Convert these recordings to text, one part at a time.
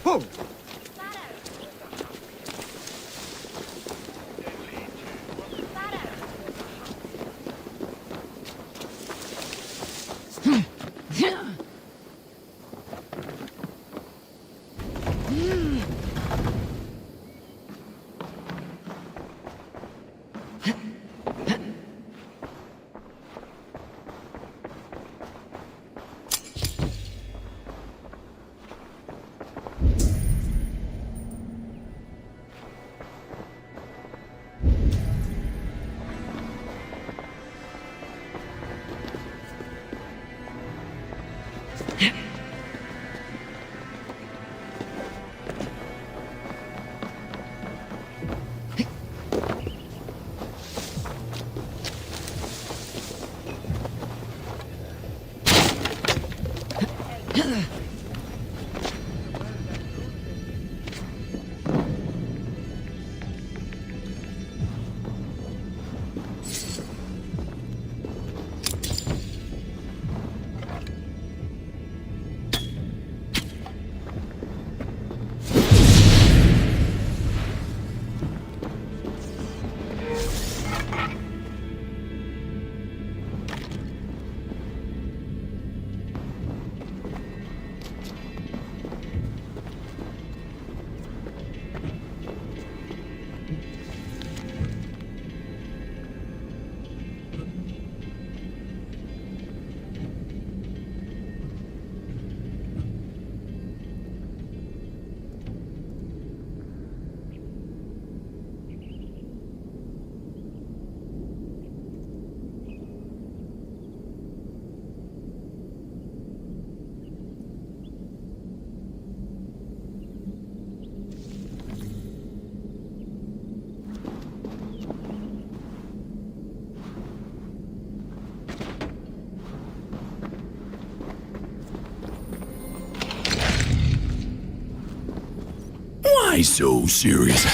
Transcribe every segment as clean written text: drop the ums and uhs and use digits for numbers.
Pull! Why so serious?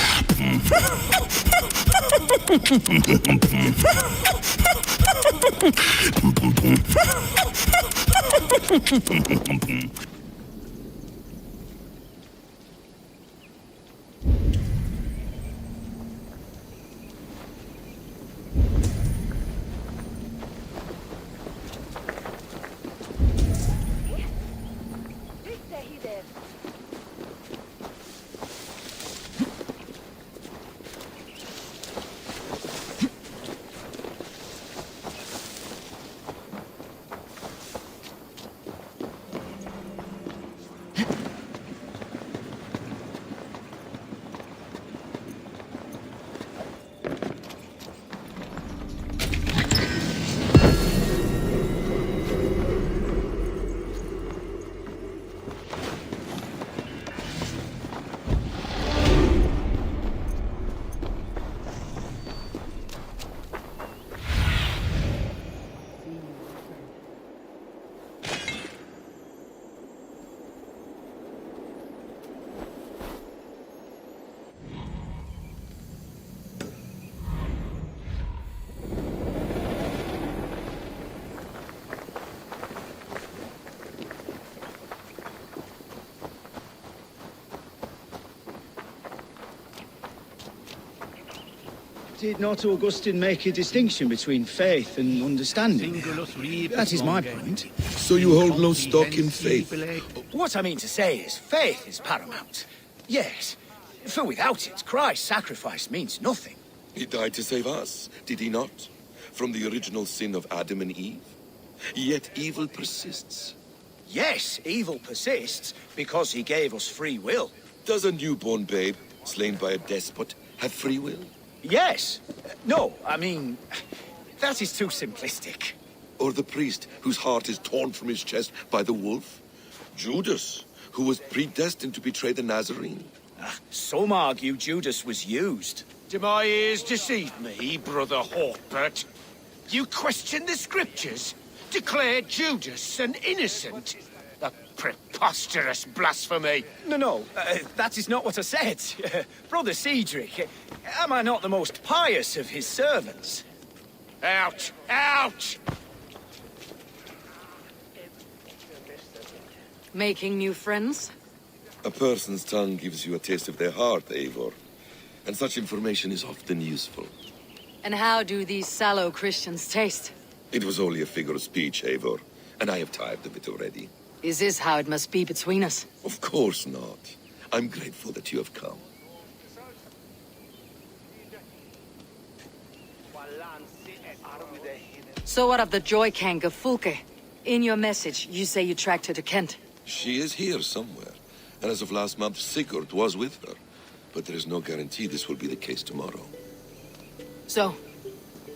Did not Augustine make a distinction between faith and understanding? That is my point. So you hold no stock in faith? What I mean to say is, faith is paramount. Yes, for without it, Christ's sacrifice means nothing. He died to save us, did he not? From the original sin of Adam and Eve? Yet evil persists. Yes, evil persists because he gave us free will. Does a newborn babe, slain by a despot, have free will? Yes. No, I mean, that is too simplistic. Or the priest whose heart is torn from his chest by the wolf? Judas, who was predestined to betray the Nazarene? Some argue Judas was used. Do my ears deceive me, Brother Hawkbert? You question the scriptures? Declare Judas an innocent? A preposterous blasphemy! No, that is not what I said. Brother Cedric, am I not the most pious of his servants? Out! Out! Making new friends? A person's tongue gives you a taste of their heart, Eivor. And such information is often useful. And how do these sallow Christians taste? It was only a figure of speech, Eivor. And I have tired of it already. Is this how it must be between us? Of course not. I'm grateful that you have come. So what of the Joy Kank of Fulke? In your message, you say you tracked her to Kent. She is here somewhere. And as of last month, Sigurd was with her. But there is no guarantee this will be the case tomorrow. So,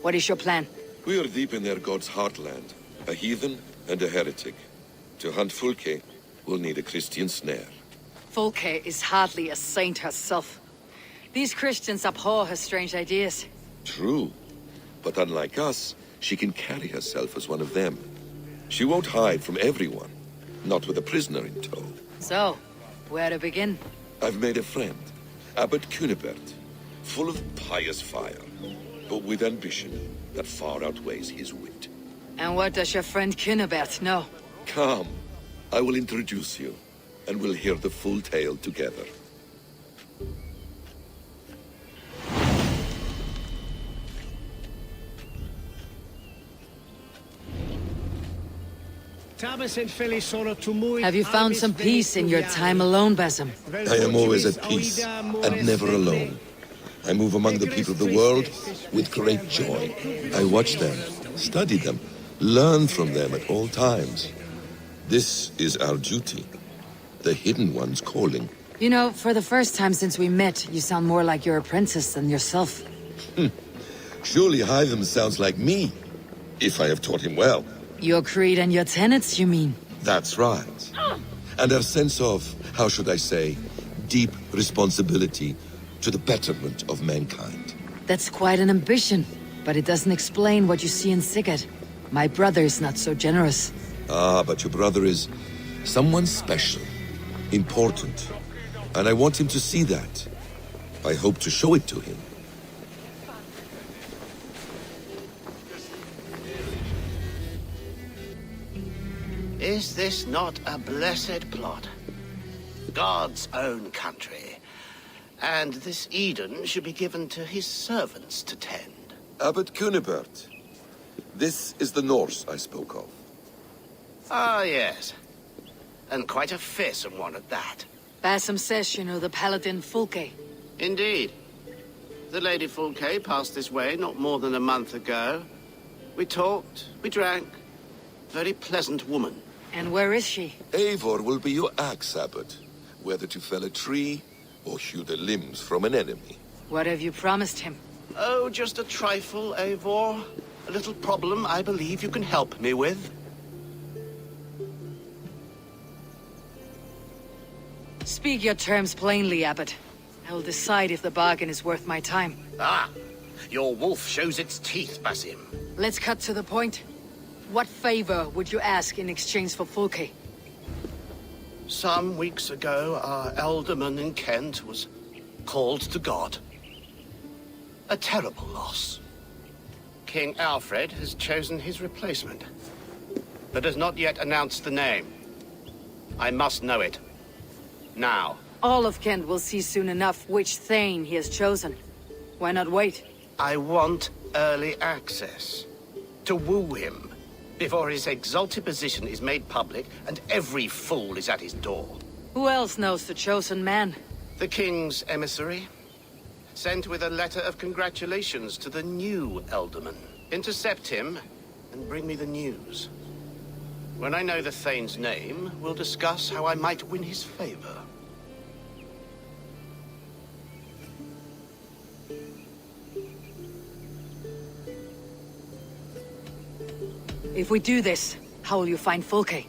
what is your plan? We are deep in their god's heartland. A heathen and a heretic. To hunt Fulke, we'll need a Christian snare. Fulke is hardly a saint herself. These Christians abhor her strange ideas. True. But unlike us, she can carry herself as one of them. She won't hide from everyone. Not with a prisoner in tow. So, where to begin? I've made a friend. Abbot Cunibert. Full of pious fire. But with ambition that far outweighs his wit. And what does your friend Cunibert know? Come. I will introduce you. And we'll hear the full tale together. Have you found some peace in your time alone, Basim? I am always at peace, and never alone. I move among the people of the world with great joy. I watch them, study them, learn from them at all times. This is our duty. The Hidden One's calling. You know, for the first time since we met, you sound more like your apprentice than yourself. Surely Hytham sounds like me, if I have taught him well. Your creed and your tenets, you mean? That's right. And our sense of, how should I say, deep responsibility to the betterment of mankind. That's quite an ambition, but it doesn't explain what you see in Sigurd. My brother is not so generous. Ah, but your brother is someone special, important, and I want him to see that. I hope to show it to him. Is this not a blessed plot? God's own country. And this Eden should be given to his servants to tend. Abbot Cunibert. This is the Norse I spoke of. Ah, yes. And quite a fearsome one at that. Basim says you know the paladin Fulke. Indeed. The Lady Fulke passed this way not more than a month ago. We talked, we drank. Very pleasant woman. And where is she? Eivor will be your axe, Abbot. Whether to fell a tree or hew the limbs from an enemy. What have you promised him? Oh, just a trifle, Eivor. A little problem I believe you can help me with. Speak your terms plainly, Abbot. I will decide if the bargain is worth my time. Ah, your wolf shows its teeth, Basim. Let's cut to the point. What favor would you ask in exchange for Fulke? Some weeks ago, our alderman in Kent was called to God. A terrible loss. King Alfred has chosen his replacement, but has not yet announced the name. I must know it. Now. All of Kent will see soon enough which Thane he has chosen. Why not wait? I want early access. To woo him. Before his exalted position is made public and every fool is at his door. Who else knows the chosen man? The king's emissary. Sent with a letter of congratulations to the new alderman. Intercept him and bring me the news. When I know the Thane's name, we'll discuss how I might win his favor. If we do this, how will you find Fulke?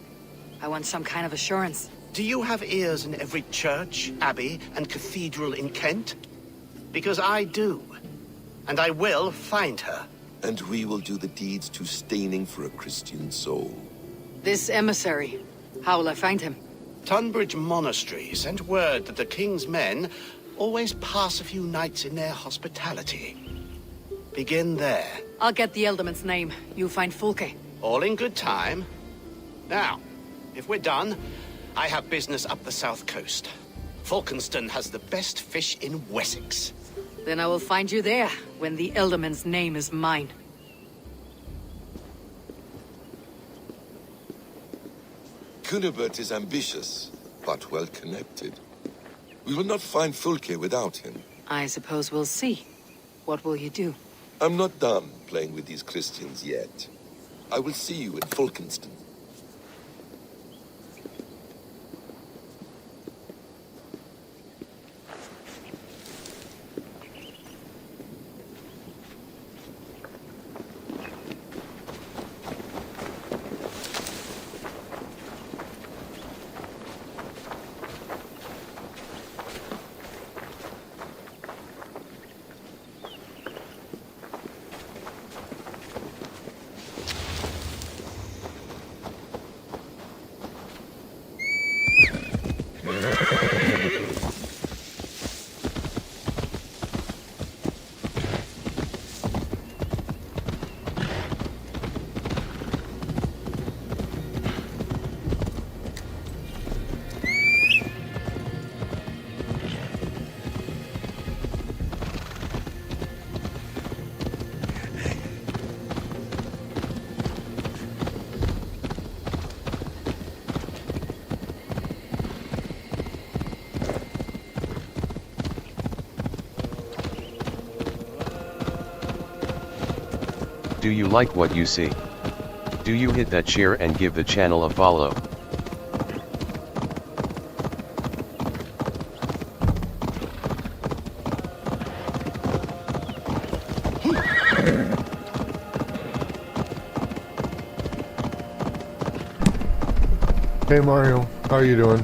I want some kind of assurance. Do you have ears in every church, abbey, and cathedral in Kent? Because I do. And I will find her. And we will do the deeds too staining for a Christian soul. This emissary, how will I find him? Tunbridge Monastery sent word that the king's men always pass a few nights in their hospitality. Begin there. I'll get the Elderman's name. You find Fulke. All in good time. Now, if we're done, I have business up the south coast. Falkenston has the best fish in Wessex. Then I will find you there, when the Elderman's name is mine. Cunibert is ambitious, but well-connected. We will not find Fulke without him. I suppose we'll see. What will you do? I'm not done playing with these Christians yet. I will see you in Falkenston. Do you like what you see? Do you hit that share and give the channel a follow? Hey Mario, how you doing?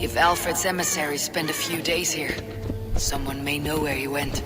If Alfred's emissaries spend a few days here, someone may know where he went.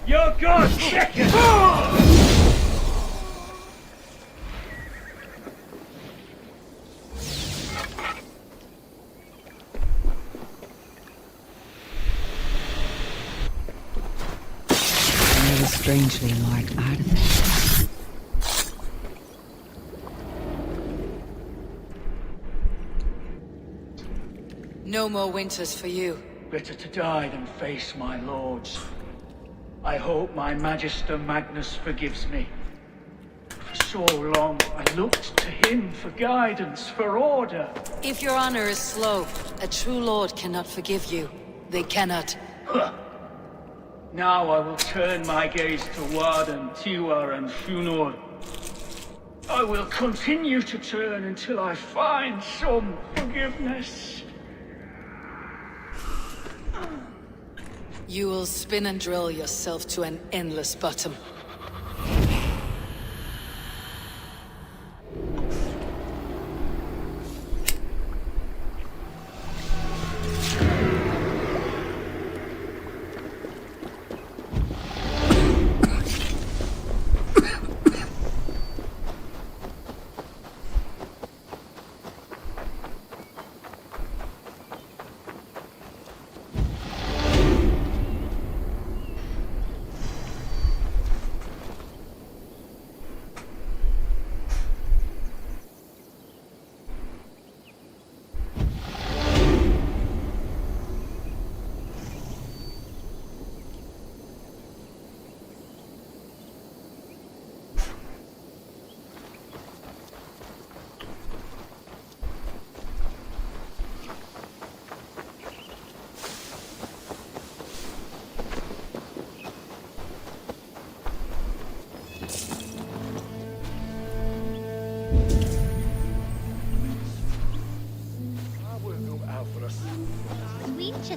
You're God's second! A strangely marked artifact. No more winters for you. Better to die than face my lords. I hope my Magister Magnus forgives me. For so long, I looked to him for guidance, for order. If your honor is slow, a true lord cannot forgive you. They cannot. Huh. Now I will turn my gaze to Warden, Tiwar, and Funor. I will continue to turn until I find some forgiveness. You will spin and drill yourself to an endless bottom.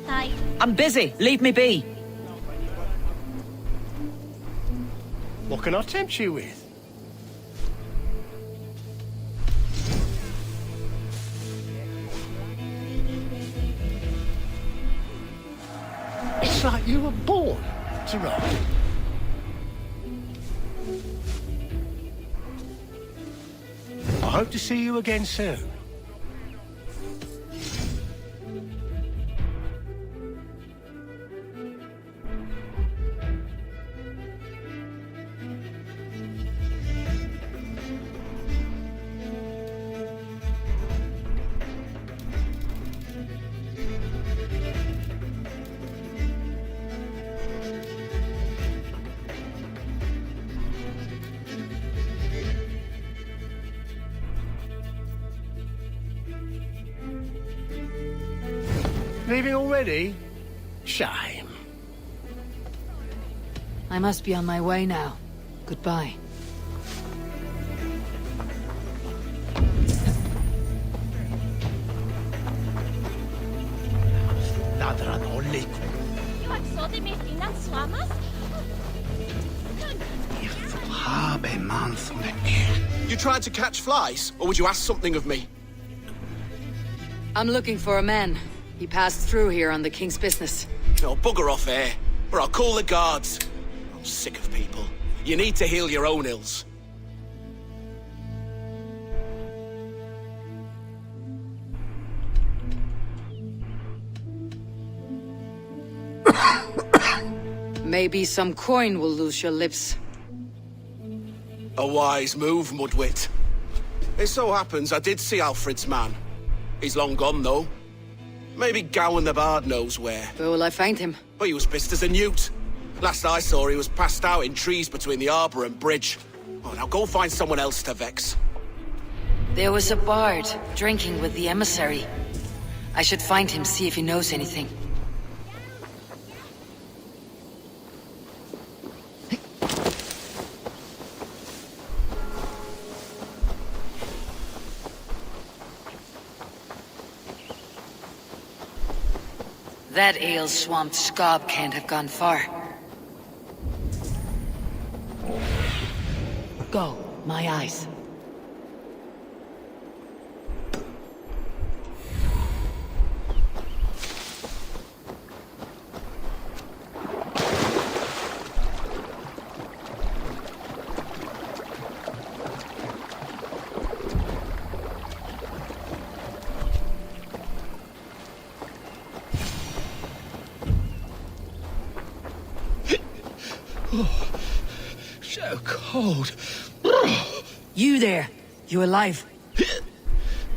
I'm busy. Leave me be. What can I tempt you with? It's like you were born to ride. I hope to see you again soon. Leaving already? Shame. I must be on my way now. Goodbye. You tried to catch flies, or would you ask something of me? I'm looking for a man. He passed through here on the king's business. No, bugger off here, or I'll call the guards. I'm sick of people. You need to heal your own ills. Maybe some coin will loose your lips. A wise move, Mudwit. It so happens I did see Alfred's man. He's long gone, though. Maybe Gowan the Bard knows where. Where will I find him? But he was pissed as a newt. Last I saw, he was passed out in trees between the arbour and bridge. Oh, now go find someone else to vex. There was a bard drinking with the emissary. I should find him, see if he knows anything. That ale-swamped scob can't have gone far. Go, my eyes. So cold. You there. You alive?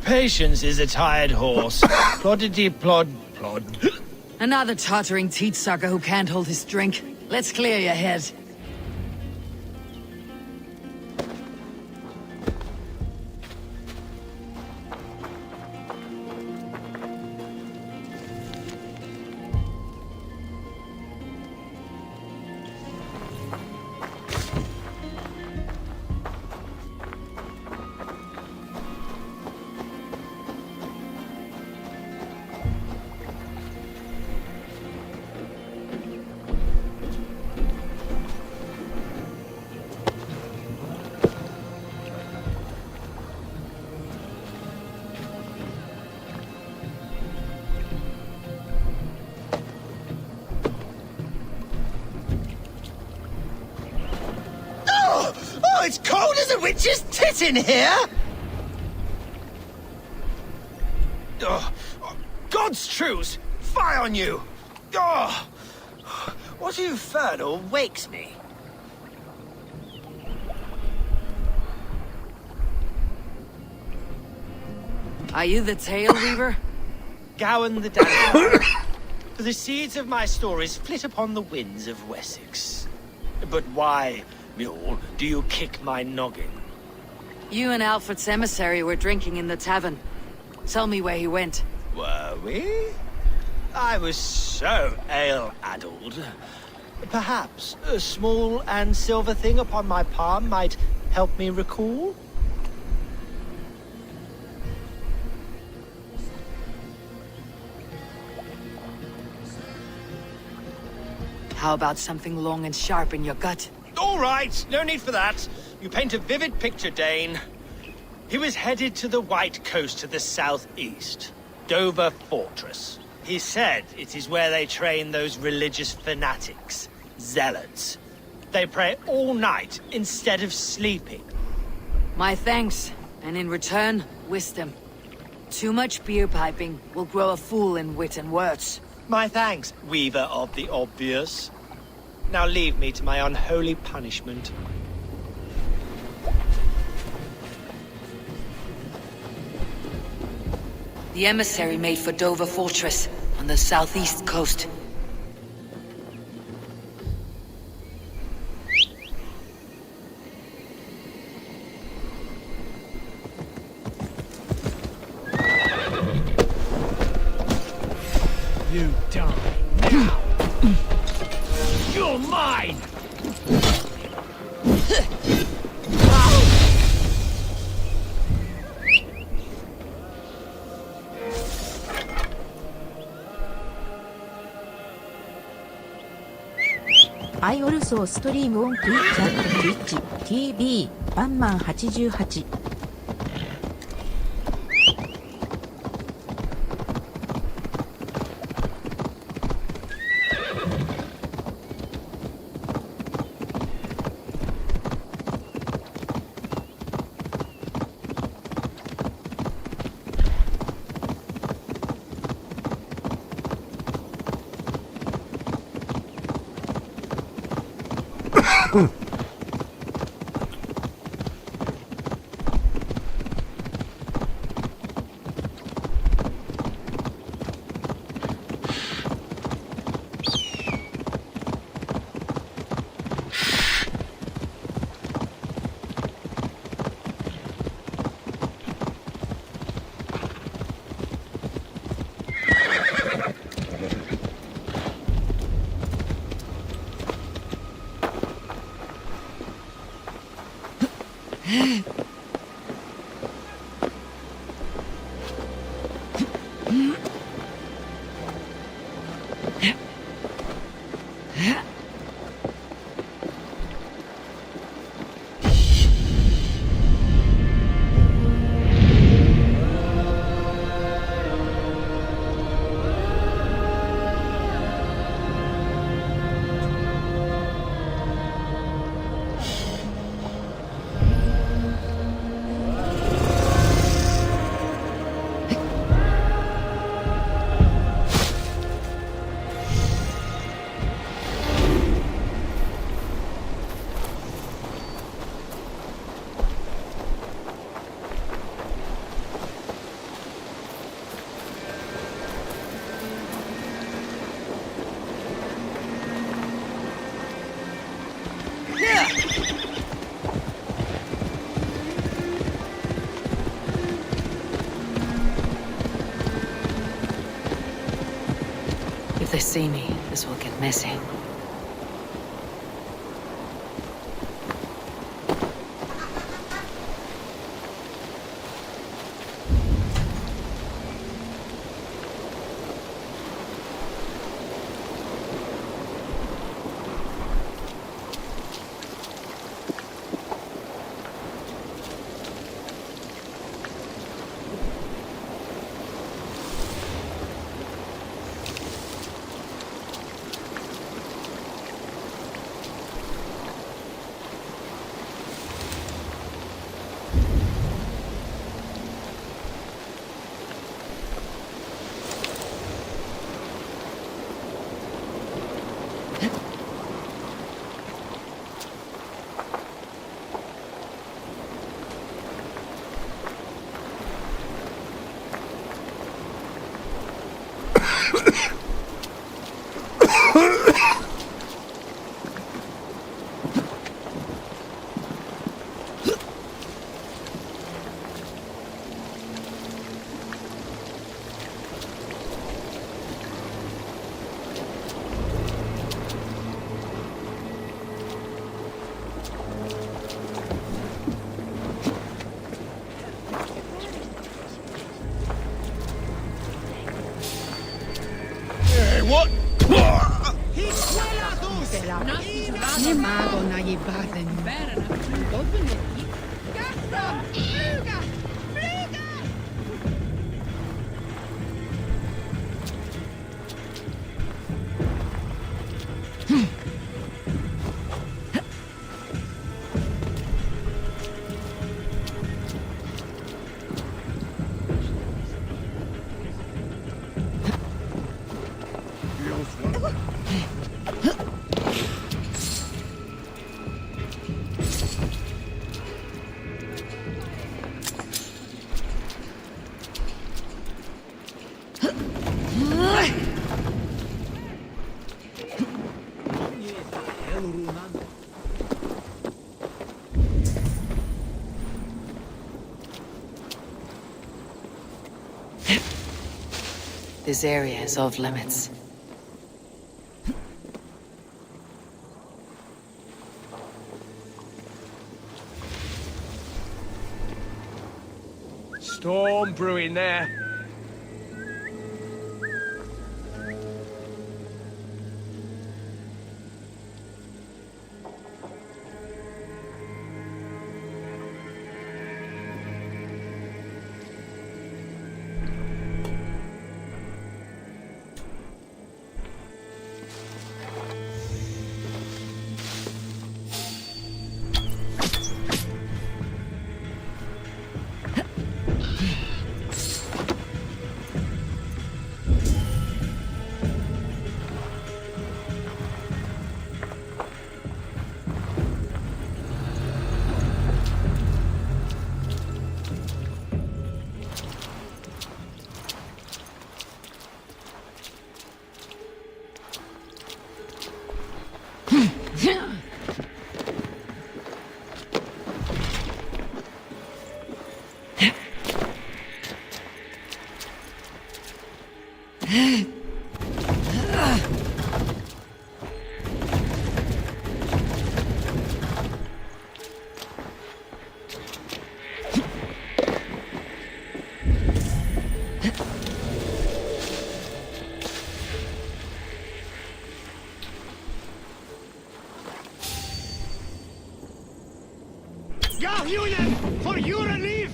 Patience is a tired horse. Ploddity plod plod. Another tottering teat sucker who can't hold his drink. Let's clear your head. Oh, it's cold as a witch's tit in here! Oh, God's truce! Fie on you! Oh, what infernal wakes me? Are you the Tale Weaver? Gowan the Dandelion. For the seeds of my stories flit upon the winds of Wessex. But why, mule, do you kick my noggin? You and Alfred's emissary were drinking in the tavern. Tell me where he went. Were we? I was so ale-addled. Perhaps a small and silver thing upon my palm might help me recall? How about something long and sharp in your gut? All right, no need for that. You paint a vivid picture, Dane. He was headed to the White Coast to the southeast, Dover Fortress. He said it is where they train those religious fanatics, zealots. They pray all night instead of sleeping. My thanks, and in return, wisdom. Too much beer piping will grow a fool in wit and words. My thanks, weaver of the obvious. Now leave me to my unholy punishment. The emissary made for Dover Fortress, on the southeast coast. You die now! You're mine! I also stream on Twitch at Twitch TV バンマン88。If they see me, this will get messy. What? This area is off limits. Storm brewing there. Union for your relief!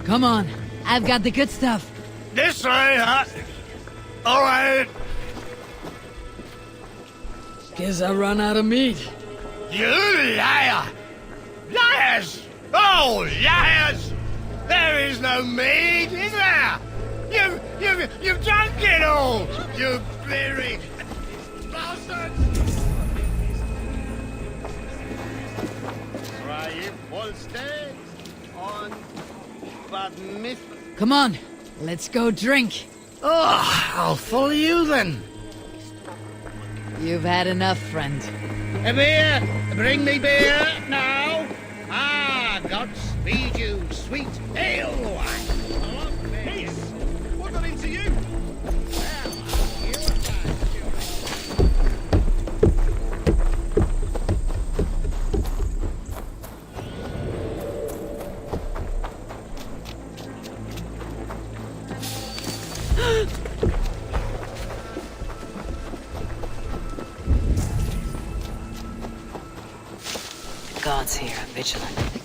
Come on, I've got the good stuff. This way, huh? All right. Guess I run out of meat. You liar! Liars! Oh, liars! There is no meat, is there? You've drunk it all! You bleary bastards! Try it, Volstead, on Badmith. Come on, let's go drink. Oh, I'll follow you then. You've had enough, friend. A beer! Bring me beer now! Ah, Godspeed you, sweet ale wine! Peace! What got into you? Gods here are vigilant.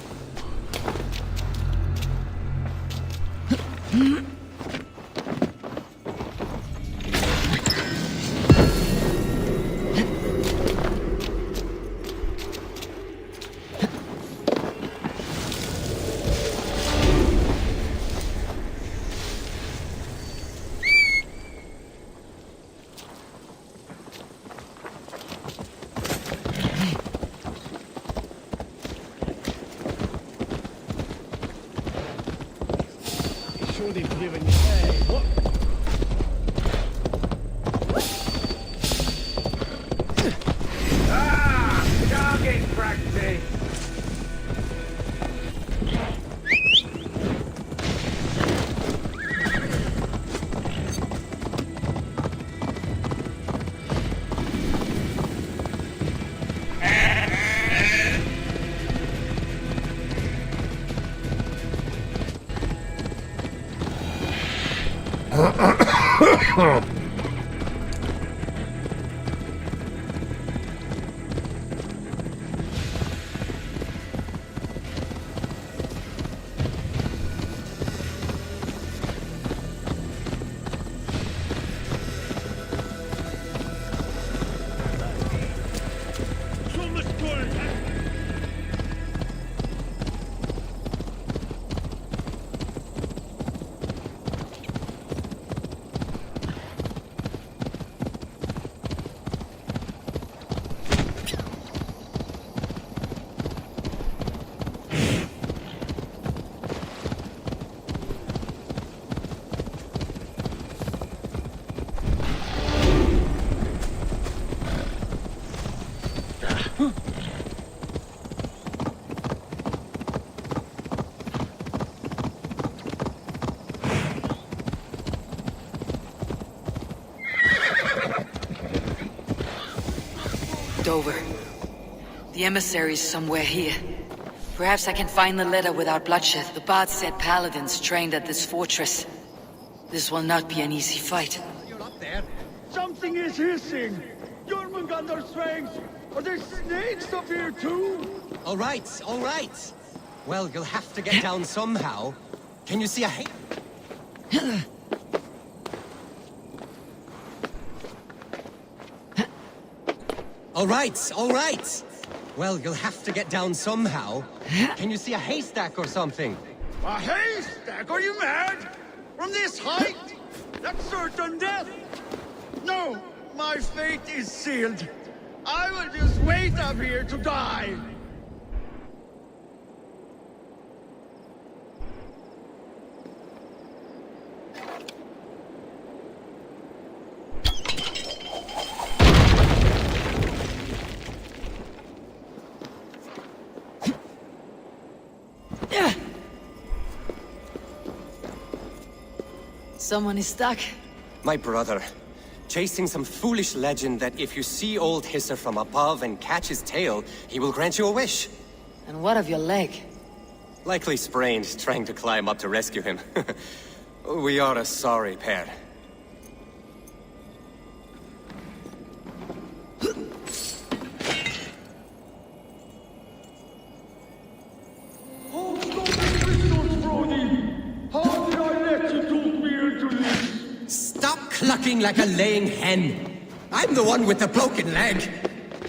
Dover. The emissary's somewhere here. Perhaps I can find the letter without bloodshed. The bard said paladins trained at this fortress. This will not be an easy fight. You're up there. Something is hissing. Jormungandr's strength. Are there snakes up here too? All right, all right. Well, you'll have to get down somehow. Can you see a All right, all right. Well, you'll have to get down somehow. Can you see a haystack or something? A haystack? Are you mad? From this height? That's certain death. No, my fate is sealed. I will just wait up here to die. Someone is stuck. My brother. Chasing some foolish legend that if you see old Hisser from above and catch his tail, he will grant you a wish. And what of your leg? Likely sprained, trying to climb up to rescue him. We are a sorry pair. Clucking like a laying hen. I'm the one with the broken leg.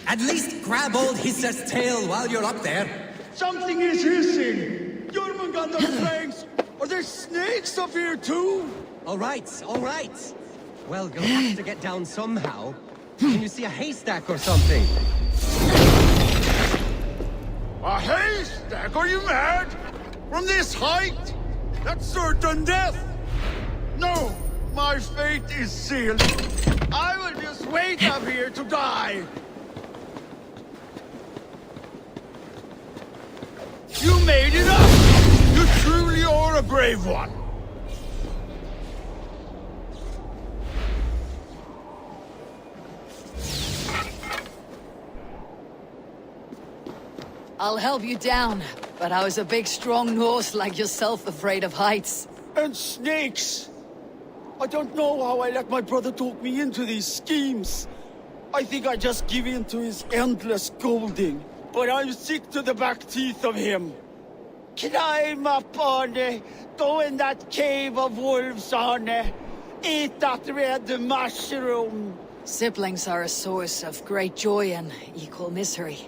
At least grab old Hisser's tail while you're up there. Something is hissing. Jormungandr's strength. Are there snakes up here too? All right, all right. Well, you'll have to get down somehow. Can you see a haystack or something? A haystack? Are you mad? From this height? That's certain death. No. My fate is sealed. I will just wait up here to die. You made it up! You truly are a brave one. I'll help you down, but I was a big strong Norse like yourself afraid of heights. And snakes! I don't know how I let my brother talk me into these schemes. I think I just give in to his endless scolding. But I'm sick to the back teeth of him. Climb up on it, go in that cave of wolves on it, eat that red mushroom. Siblings are a source of great joy and equal misery.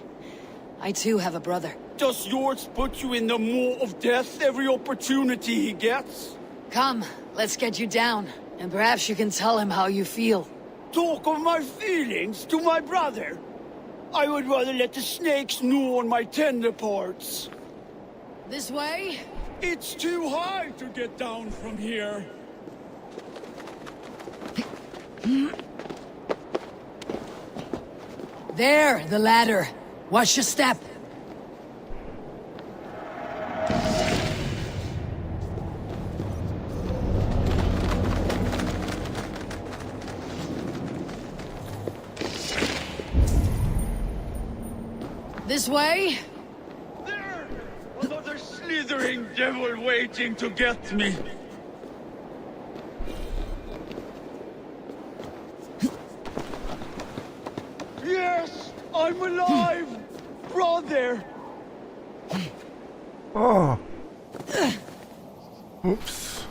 I too have a brother. Does yours put you in the maw of death every opportunity he gets? Come, let's get you down. And perhaps you can tell him how you feel. Talk of my feelings to my brother? I would rather let the snakes gnaw on my tender parts. This way? It's too high to get down from here. There, the ladder. Watch your step. This way? There! Another slithering devil waiting to get me. I'm alive! Brother! Oh. Oops.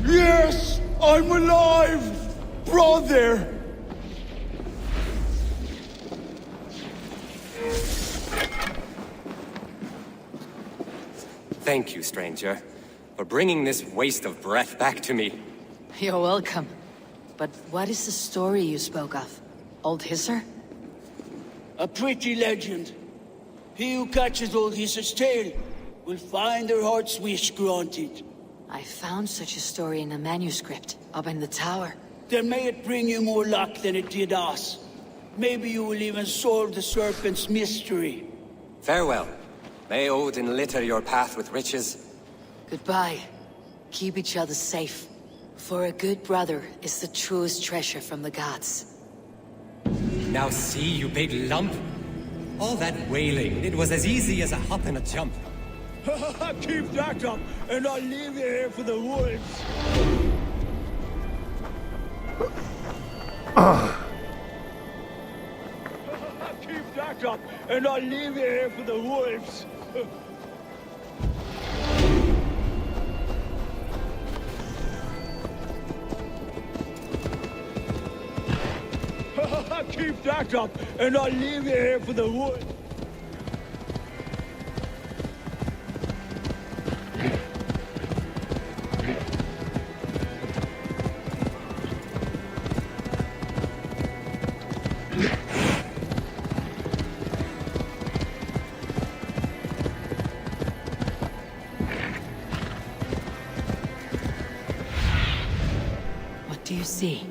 Yes! I'm alive! Brother! Thank you, stranger, for bringing this waste of breath back to me. You're welcome. But what is the story you spoke of? Old Hisser? A pretty legend. He who catches Old Hisser's tail will find their heart's wish granted. I found such a story in a manuscript, up in the tower. Then may it bring you more luck than it did us. Maybe you will even solve the serpent's mystery. Farewell. May Odin litter your path with riches. Goodbye. Keep each other safe. For a good brother is the truest treasure from the gods. Now see, you big lump. All that wailing, it was as easy as a hop and a jump. Keep that up, and I'll leave you here for the wolves. Keep that up, and I'll leave you here for the wolves. Keep that up, and I'll leave you here for the wolves. What do you see?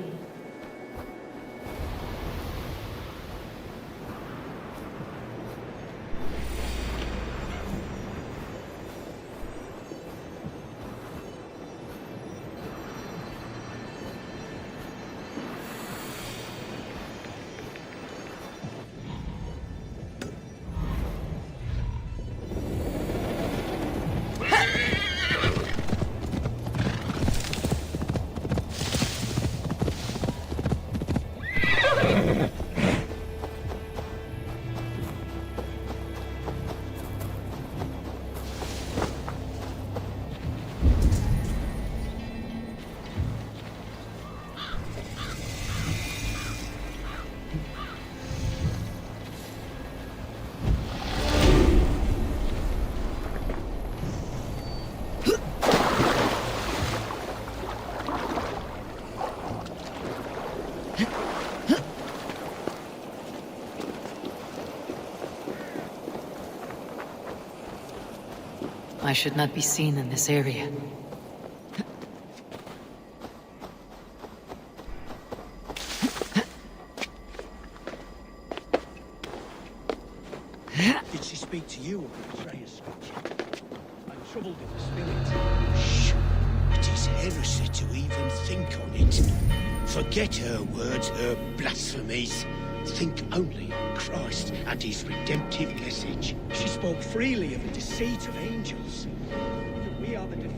I should not be seen in this area. Did she speak to you, or did Freya speak to you? I'm troubled in the spirit. Shh. It is heresy to even think on it. Forget her words, her blasphemies. Think only on Christ and his redemptive message. She spoke freely of the deceit of angels. That we are the defiled.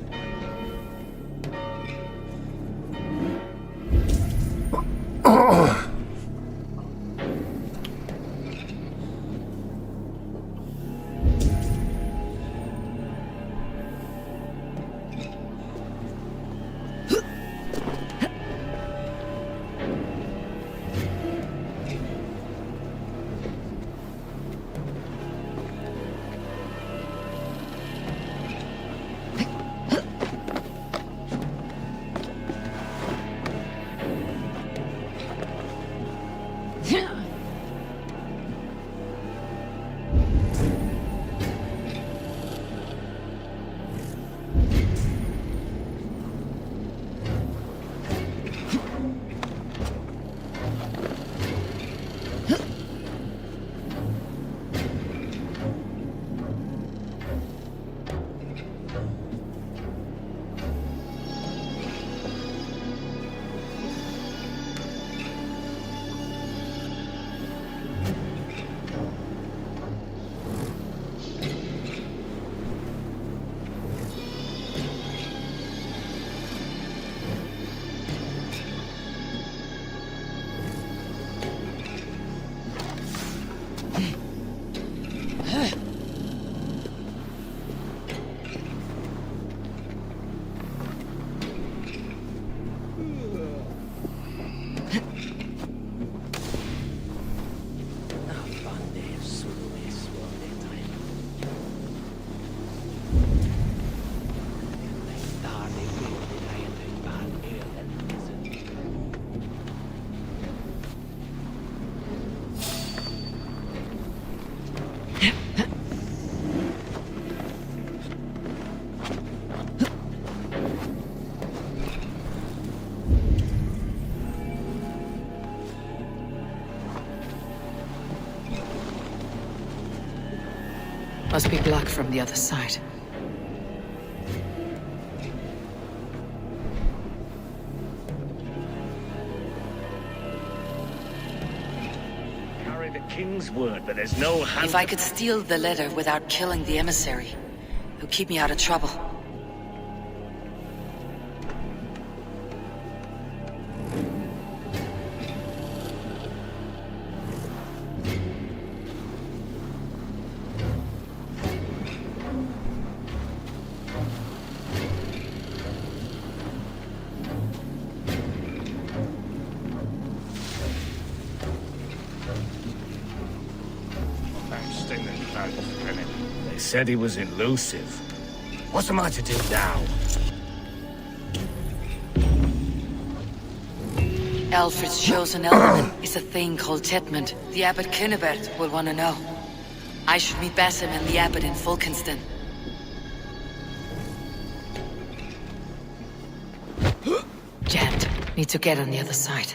Must be blocked from the other side. Carry the king's word, but there's no hand. If I could steal the letter without killing the emissary, it would keep me out of trouble. They said he was elusive. What am I to do now? Alfred's chosen element is a thing called Tetmund. The Abbot Kinnebert will want to know. I should meet Basim and the Abbot in Fulkenston. Jammed. Need to get on the other side.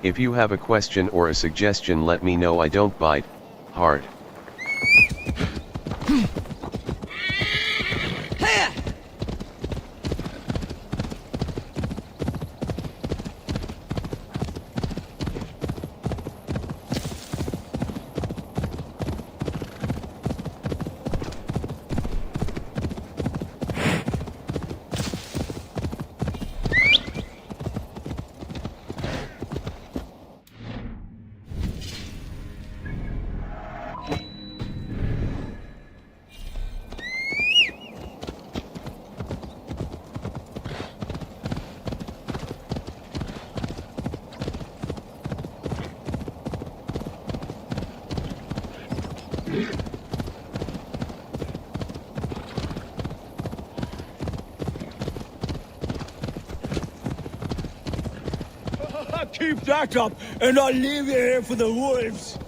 If you have a question or a suggestion, let me know. I don't bite. Hard. Keep that up, and I'll leave you here for the wolves.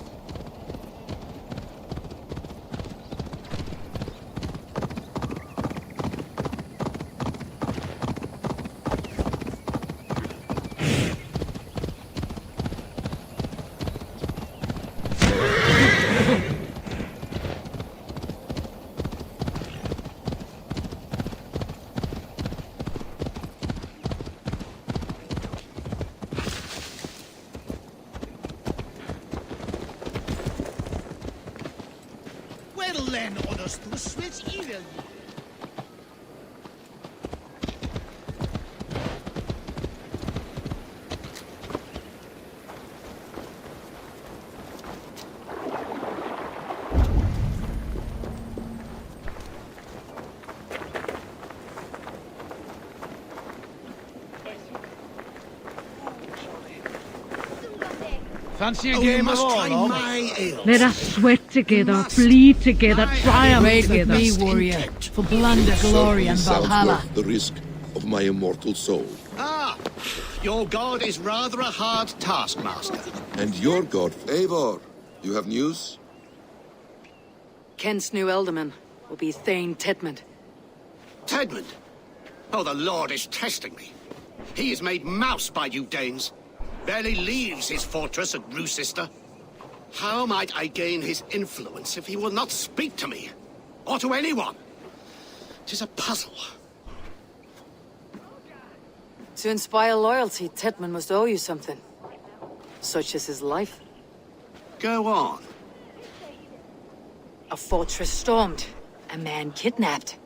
Fancy a game of all, Let us sweat together, bleed together, triumph Raid with together. me, warrior, for plunder, glory, and Certainly sounds Valhalla. worth the risk of my immortal soul. Ah, your god is rather a hard taskmaster. And your god, Eivor. You have news? Kent's new ealdorman will be Thane Tedmund. Tedmund? Oh, the Lord is testing me. He is made mouse by you Danes. Barely leaves his fortress at Roosister. How might I gain his influence if he will not speak to me? Or to anyone? 'Tis a puzzle. To inspire loyalty, Tedmund must owe you something. Such as his life. Go on. A fortress stormed. A man kidnapped.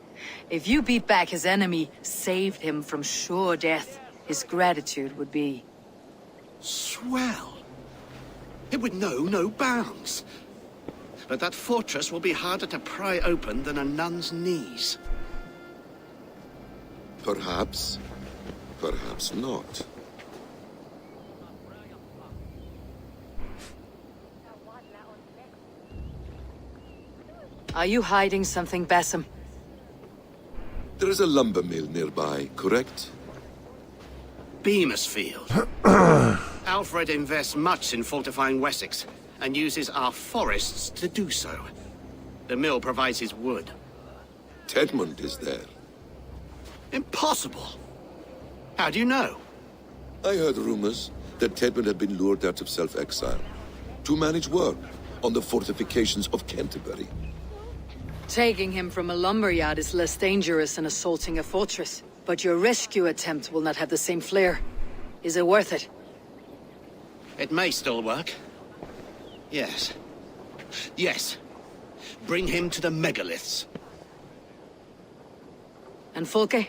If you beat back his enemy, saved him from sure death, his gratitude would be... Swell. It would know no bounds. But that fortress will be harder to pry open than a nun's knees. Perhaps. Perhaps not. Are you hiding something, Basim? There is a lumber mill nearby, correct? Beamisfield. Alfred invests much in fortifying Wessex, and uses our forests to do so. The mill provides his wood. Tedmund is there. Impossible! How do you know? I heard rumors that Tedmund had been lured out of self-exile to manage work on the fortifications of Canterbury. Taking him from a lumberyard is less dangerous than assaulting a fortress. But your rescue attempt will not have the same flair. Is it worth it? It may still work. Yes. Yes. Bring him to the megaliths. And Fulke?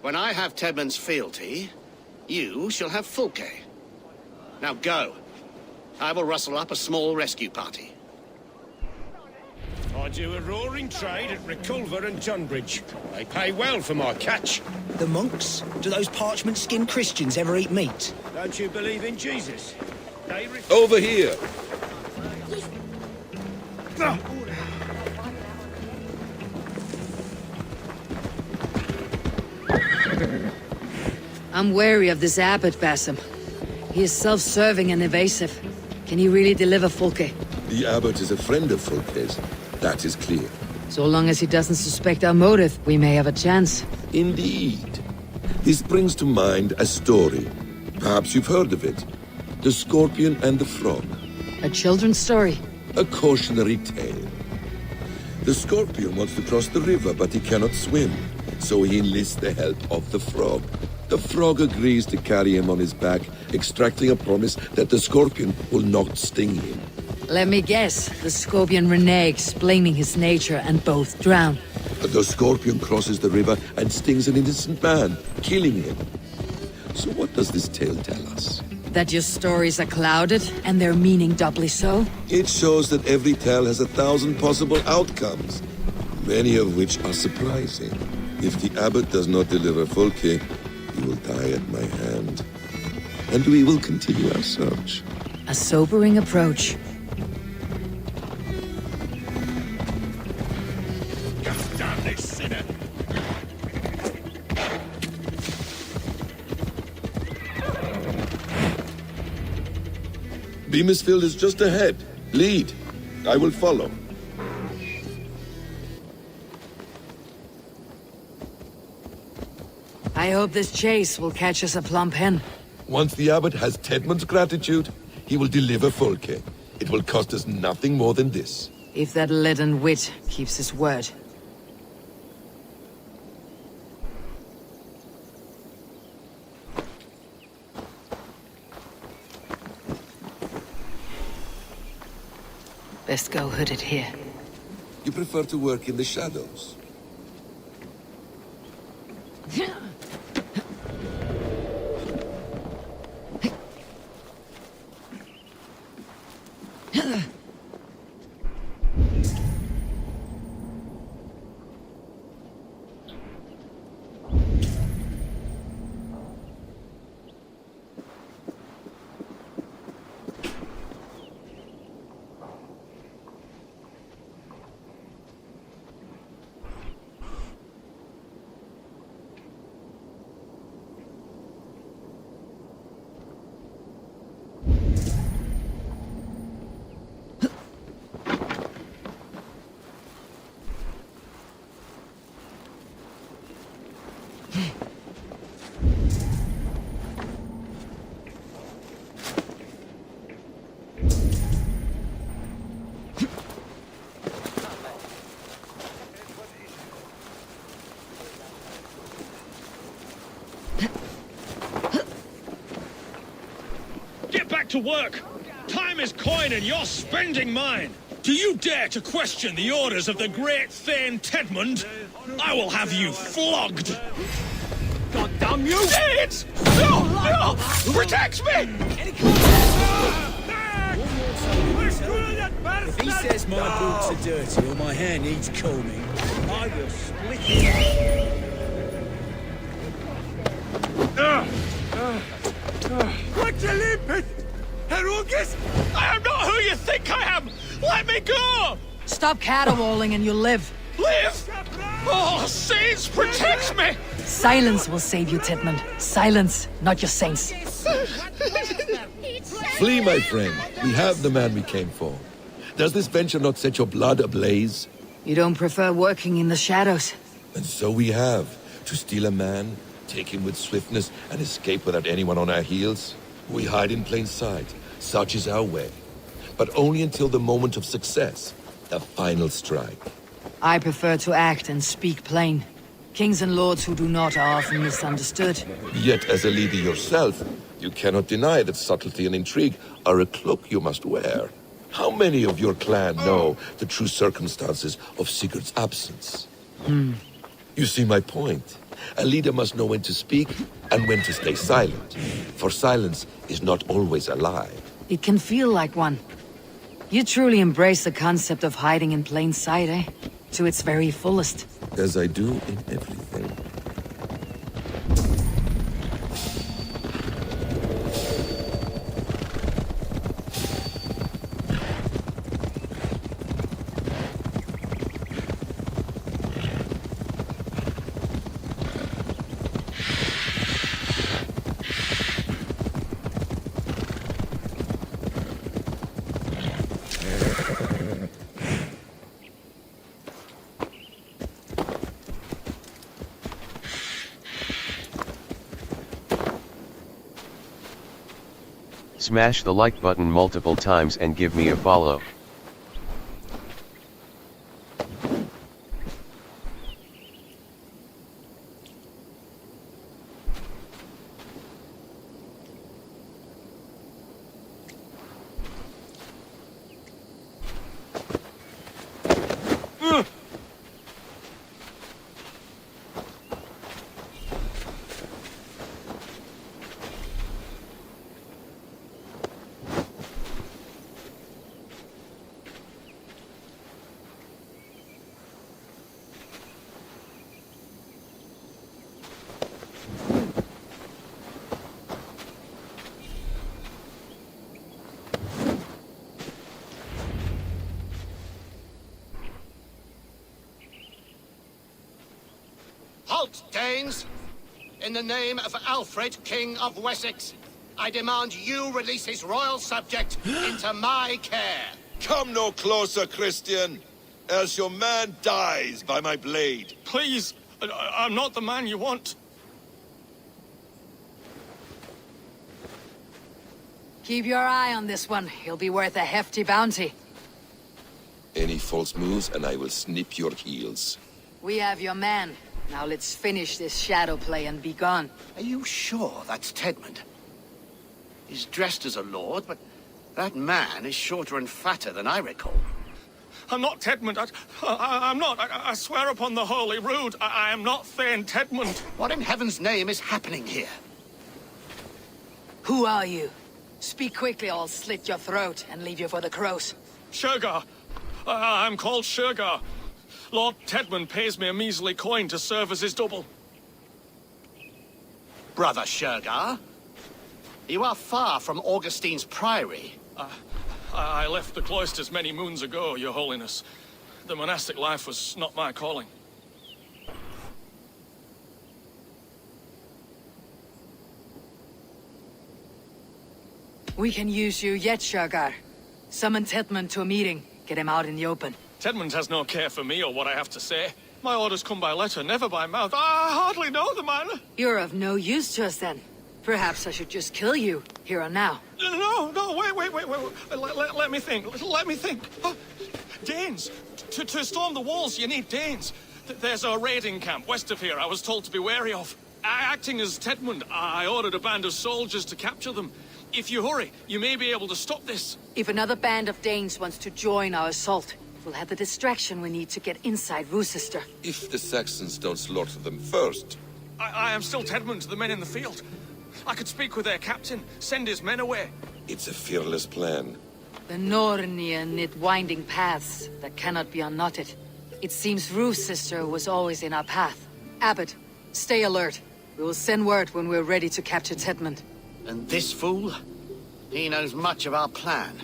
When I have Tedmund's fealty, you shall have Fulke. Now go. I will rustle up a small rescue party. I do a roaring trade at Reculver and Tunbridge. They pay well for my catch. The monks? Do those parchment-skinned Christians ever eat meat? Don't you believe in Jesus? Over here! I'm wary of this abbot, Basim. He is self-serving and evasive. Can he really deliver Fulke? The abbot is a friend of Fulke's. That is clear. So long as he doesn't suspect our motive, we may have a chance. Indeed. This brings to mind a story. Perhaps you've heard of it. The Scorpion and the Frog. A children's story? A cautionary tale. The scorpion wants to cross the river, but he cannot swim, so he enlists the help of the frog. The frog agrees to carry him on his back, extracting a promise that the scorpion will not sting him. Let me guess, the scorpion reneges, blaming his nature, and both drown. The scorpion crosses the river and stings an innocent man, killing him. So what does this tale tell us? That your stories are clouded, and their meaning doubly so? It shows that every tale has 1,000 possible outcomes, many of which are surprising. If the abbot does not deliver Folke, he will die at my hand. And we will continue our search. A sobering approach. Damn this sinner! Beamisfield is just ahead. Lead. I will follow. I hope this chase will catch us a plump hen. Once the abbot has Tedmund's gratitude, he will deliver Folke. It will cost us nothing more than this. If that leaden wit keeps his word. Best go hooded here. You prefer to work in the shadows? To work! Time is coin and you're spending mine! Do you dare to question the orders of the great Thane Tedmund? I will have you flogged! God damn you! It's... No! No! Protect me! If he says my boots are dirty or my hair needs combing, I will split it. What's your limpet? Herungus? I am not who you think I am! Let me go! Stop caterwauling and you'll live. Live? Oh, saints, protect me! Silence will save you, Tedmund. Silence, not your saints. Flee, my friend. We have the man we came for. Does this venture not set your blood ablaze? You don't prefer working in the shadows? And so we have. To steal a man, take him with swiftness, and escape without anyone on our heels? We hide in plain sight. Such is our way. But only until the moment of success. The final strike. I prefer to act and speak plain. Kings and lords who do not are often misunderstood. Yet as a leader yourself, you cannot deny that subtlety and intrigue are a cloak you must wear. How many of your clan know the true circumstances of Sigurd's absence? You see my point. A leader must know when to speak and when to stay silent. For silence is not always a lie. It can feel like one. You truly embrace the concept of hiding in plain sight, eh? To its very fullest. As I do in everything. Smash the like button multiple times and give me a follow. Halt, Danes! In the name of Alfred, King of Wessex, I demand you release his royal subject into my care. Come no closer, Christian, else your man dies by my blade. Please, I'm not the man you want. Keep your eye on this one. He'll be worth a hefty bounty. Any false moves, and I will snip your heels. We have your man. Now let's finish this shadow play and be gone. Are you sure that's Tedmund? He's dressed as a lord, but that man is shorter and fatter than I recall. I'm not Tedmund. I'm not. I swear upon the Holy Rood, I am not Thane Tedmund. What in heaven's name is happening here? Who are you? Speak quickly, or I'll slit your throat and leave you for the crows. Shergar. I'm called Shergar. Lord Tedmund pays me a measly coin to serve as his double. Brother Shergar, you are far from Augustine's priory. I left the cloisters many moons ago, Your Holiness. The monastic life was not my calling. We can use you yet, Shergar. Summon Tedmund to a meeting. Get him out in the open. Tedmund has no care for me or what I have to say. My orders come by letter, never by mouth. I hardly know the man. You're of no use to us then. Perhaps I should just kill you, here and now. No, wait. Let me think. Danes. To storm the walls, you need Danes. There's a raiding camp west of here I was told to be wary of. Acting as Tedmund, I ordered a band of soldiers to capture them. If you hurry, you may be able to stop this. If another band of Danes wants to join our assault, we'll have the distraction we need to get inside Rochester. If the Saxons don't slaughter them first. I am still Tedmund to the men in the field. I could speak with their captain, send his men away. It's a fearless plan. The Nornia knit winding paths that cannot be unknotted. It seems Rochester was always in our path. Abbot, stay alert. We will send word when we're ready to capture Tedmund. And this fool? He knows much of our plan.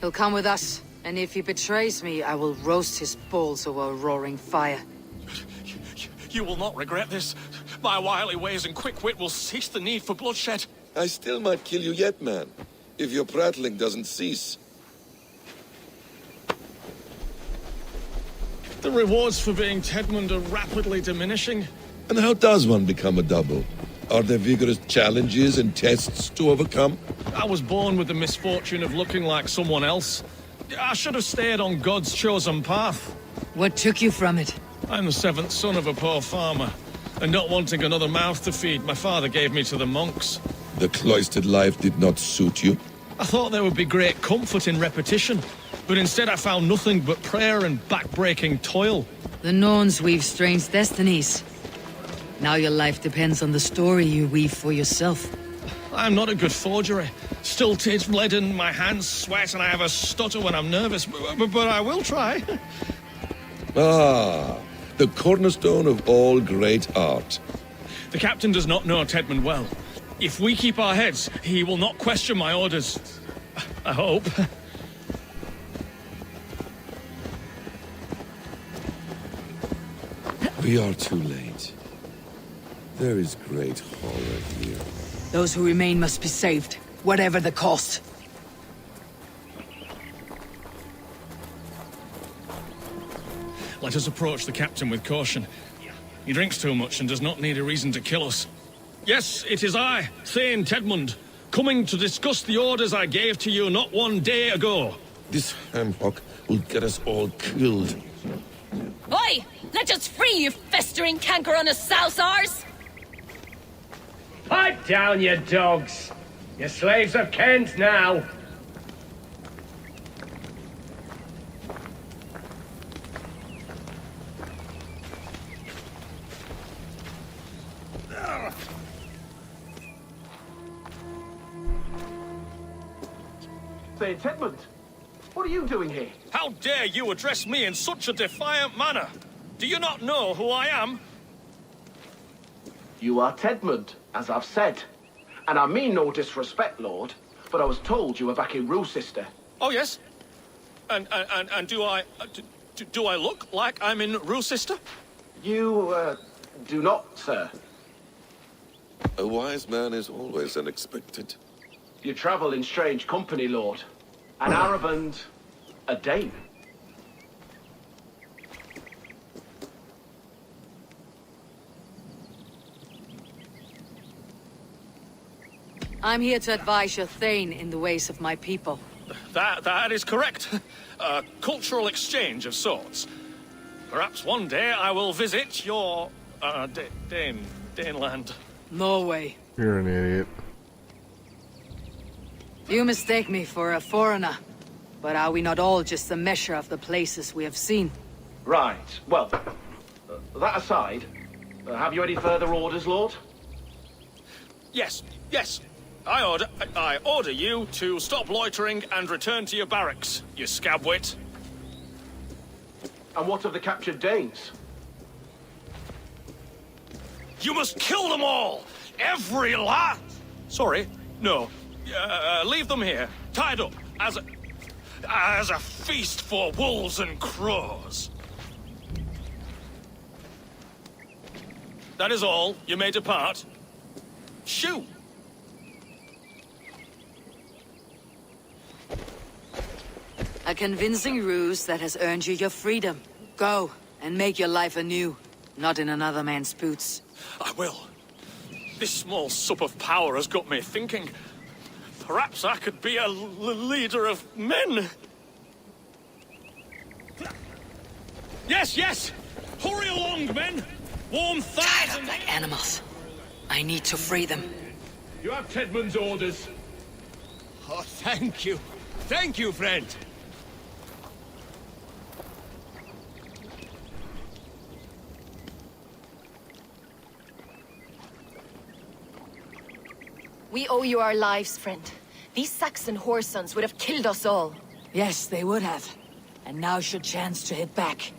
He'll come with us, and if he betrays me, I will roast his balls over a roaring fire. You will not regret this. My wily ways and quick wit will cease the need for bloodshed. I still might kill you yet, man, if your prattling doesn't cease. The rewards for being Tedmund are rapidly diminishing. And how does one become a double? Are there vigorous challenges and tests to overcome? I was born with the misfortune of looking like someone else. I should have stayed on God's chosen path. What took you from it? I'm the seventh son of a poor farmer. And not wanting another mouth to feed, my father gave me to the monks. The cloistered life did not suit you? I thought there would be great comfort in repetition. But instead I found nothing but prayer and back-breaking toil. The Norns weave strange destinies. Now your life depends on the story you weave for yourself. I'm not a good forgery. Stilted, leaden, my hands sweat, and I have a stutter when I'm nervous. But I will try. Ah, the cornerstone of all great art. The captain does not know Tedmund well. If we keep our heads, he will not question my orders. I hope. We are too late. There is great horror here. Those who remain must be saved, whatever the cost. Let us approach the captain with caution. He drinks too much and does not need a reason to kill us. Yes, it is I, Thane Tedmund, coming to discuss the orders I gave to you not one day ago. This hamhock will get us all killed. Oi! Let us free, you festering canker on a sousars! Pipe down, you dogs! Your slaves of Kent now! Say, Tedmund, what are you doing here? How dare you address me in such a defiant manner? Do you not know who I am? You are Tedmund, as I've said. And I mean no disrespect, Lord, but I was told you were back in Rochester. Oh, yes? And do I look like I'm in Rochester? You, do not, sir. A wise man is always unexpected. You travel in strange company, Lord. An Arab and a Dane. I'm here to advise your Thane in the ways of my people. That is correct. A cultural exchange of sorts. Perhaps one day I will visit your, Daneland. No way. You're an idiot. You mistake me for a foreigner. But are we not all just a measure of the places we have seen? Right. Well, that aside, have you any further orders, Lord? Yes. I order you to stop loitering and return to your barracks, you scabwit. And what of the captured Danes? You must kill them all! Every last... Sorry, no. Leave them here, tied up, as a feast for wolves and crows. That is all. You may depart. Shoo! A convincing ruse that has earned you your freedom. Go, and make your life anew, not in another man's boots. I will. This small sup of power has got me thinking. Perhaps I could be a leader of men. Yes! Hurry along, men! Warm thighs Tied up like animals. I need to free them. You have Tedmund's orders. Oh, thank you. Thank you, friend. We owe you our lives, friend. These Saxon whoresons would have killed us all. Yes, they would have. And now's your chance to hit back.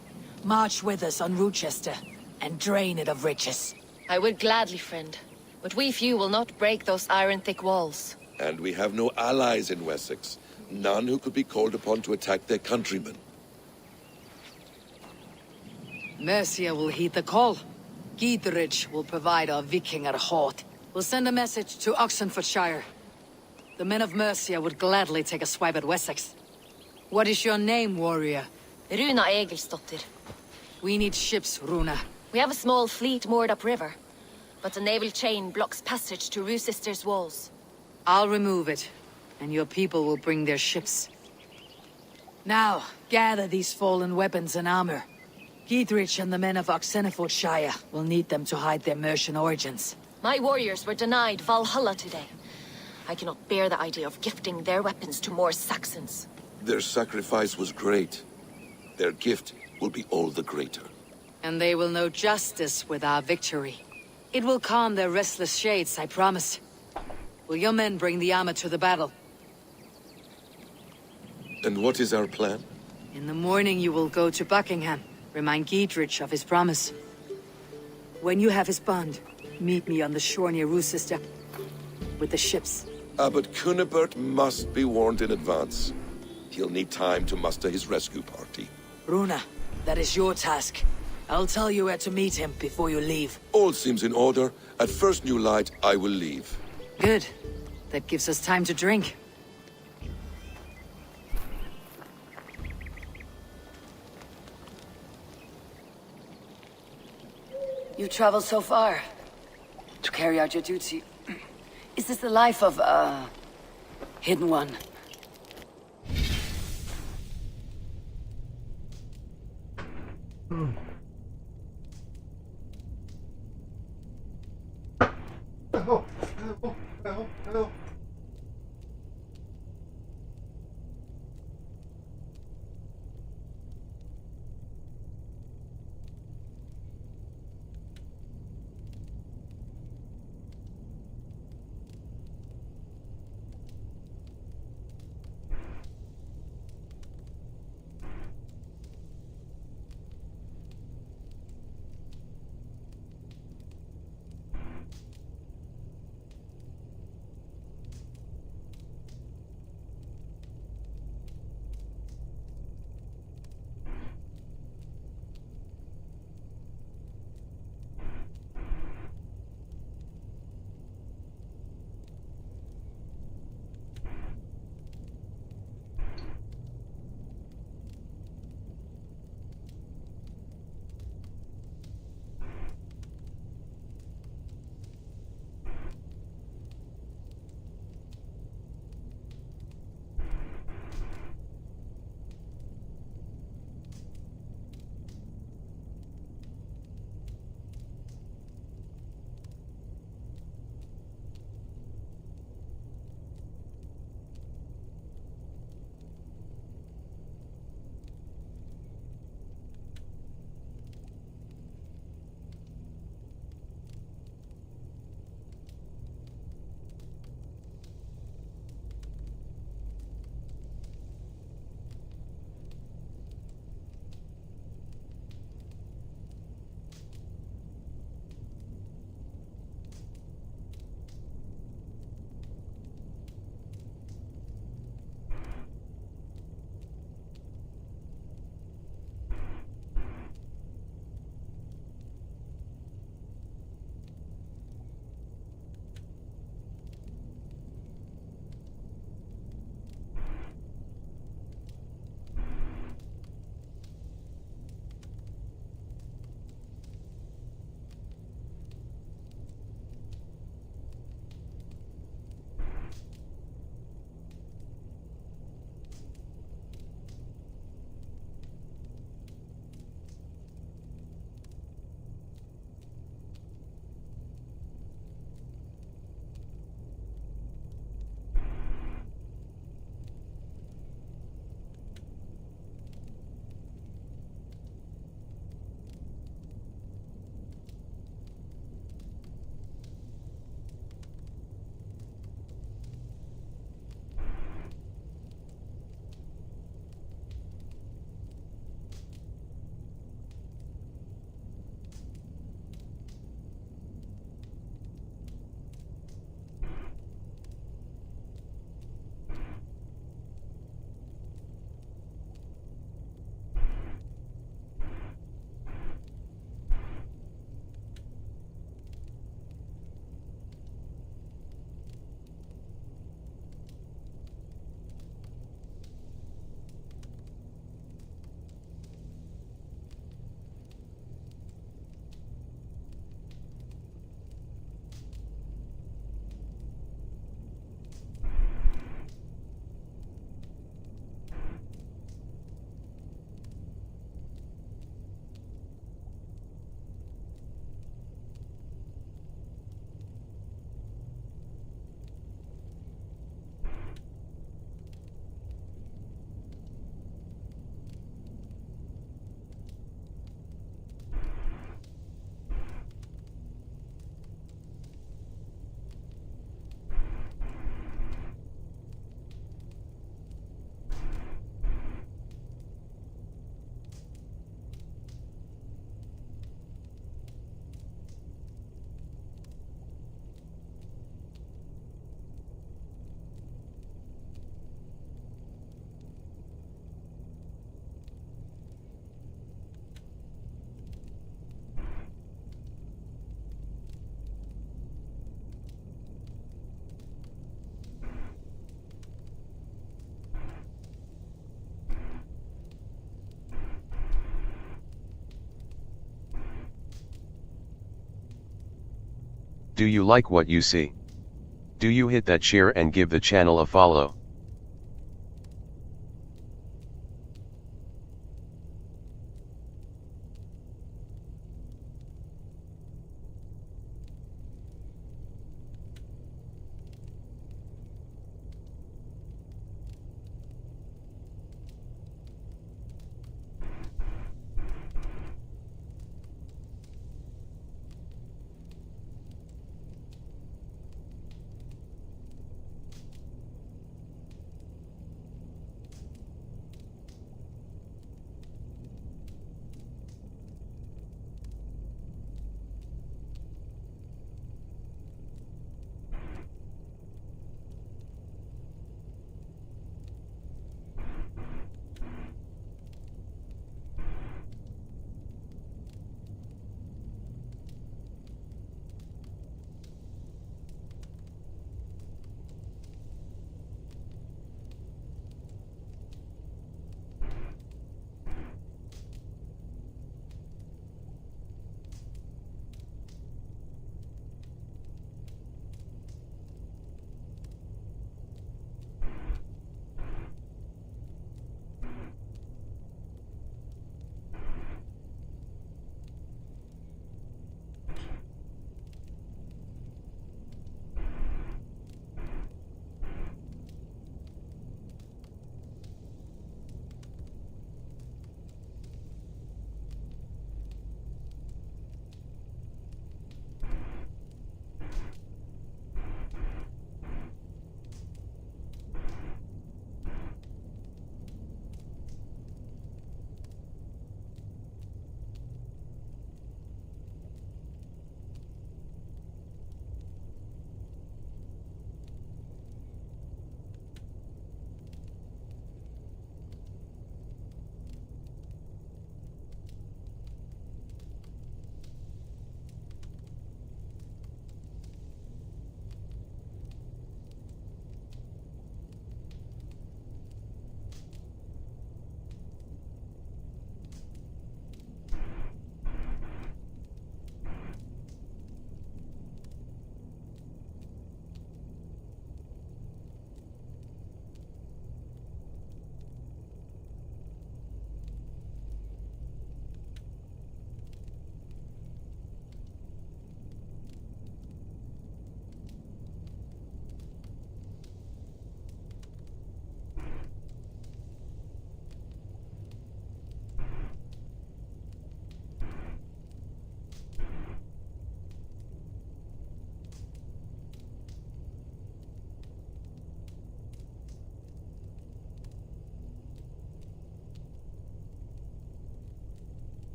March with us on Rochester, and drain it of riches. I would gladly, friend. But we few will not break those iron-thick walls. And we have no allies in Wessex. None who could be called upon to attack their countrymen. Mercia will heed the call. Gidrich will provide our Vikinger Hort. We'll send a message to Oxenfordshire. The men of Mercia would gladly take a swipe at Wessex. What is your name, warrior? Runa Egilsdotter. We need ships, Runa. We have a small fleet moored upriver, but the naval chain blocks passage to Rochester's walls. I'll remove it, and your people will bring their ships. Now, gather these fallen weapons and armor. Gidrich and the men of Oxenfordshire will need them to hide their Mercian origins. My warriors were denied Valhalla today. I cannot bear the idea of gifting their weapons to more Saxons. Their sacrifice was great. Their gift will be all the greater. And they will know justice with our victory. It will calm their restless shades, I promise. Will your men bring the armor to the battle? And what is our plan? In the morning you will go to Buckingham, remind Gidrich of his promise. When you have his bond, meet me on the shore near Rochester, with the ships. But Cunibert must be warned in advance. He'll need time to muster his rescue party. Runa, that is your task. I'll tell you where to meet him before you leave. All seems in order. At first new light, I will leave. Good. That gives us time to drink. You traveled so far to carry out your duty. Is this the life of a hidden one? Help. Do you like what you see? Do you hit that share and give the channel a follow?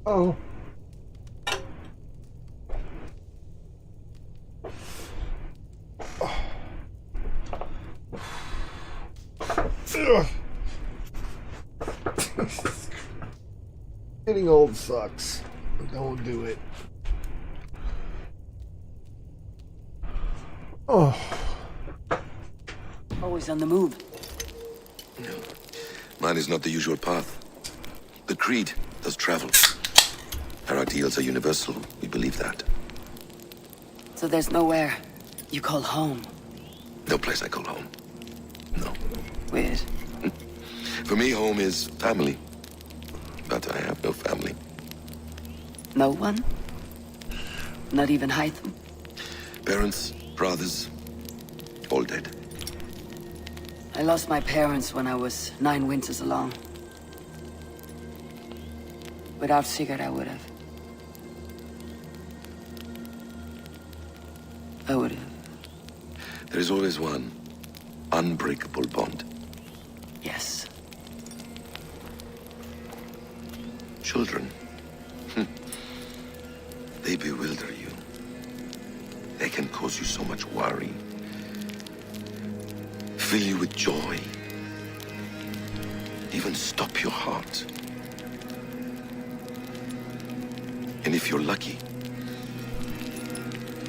Oh. Getting old sucks. Don't do it. Oh. always on the move. No. Mine is not the usual path. The Creed does travel. Our ideals are universal. We believe that. So there's nowhere you call home? No place I call home. No. Weird. For me, home is family. But I have no family. No one? Not even Hytham? Parents, brothers, all dead. I lost my parents when I was 9 winters along. Without Sigurd, I would have. There is always one unbreakable bond. Yes. Children. They bewilder you. They can cause you so much worry. Fill you with joy. Even stop your heart. And if you're lucky,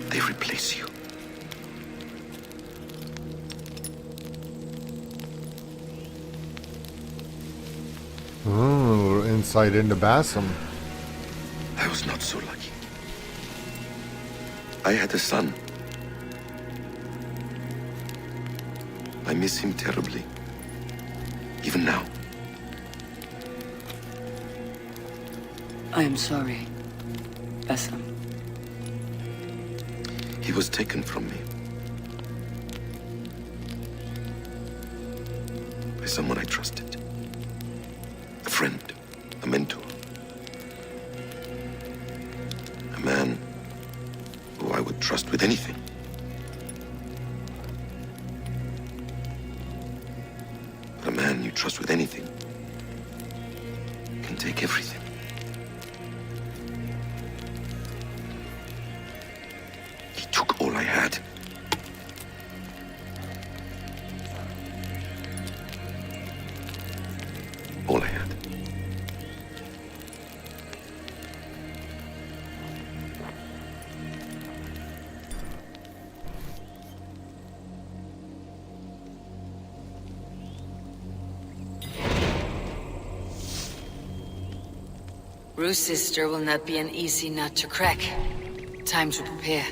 they replace you. Insight into Basim. I was not so lucky. I had a son. I miss him terribly. Even now. I am sorry, Basim. He was taken from me. By someone I trusted. A friend. A mentor. A man who I would trust with anything. But a man you trust with anything can take everything. He took all I had. All I had. Rue's sister will not be an easy nut to crack. Time to prepare.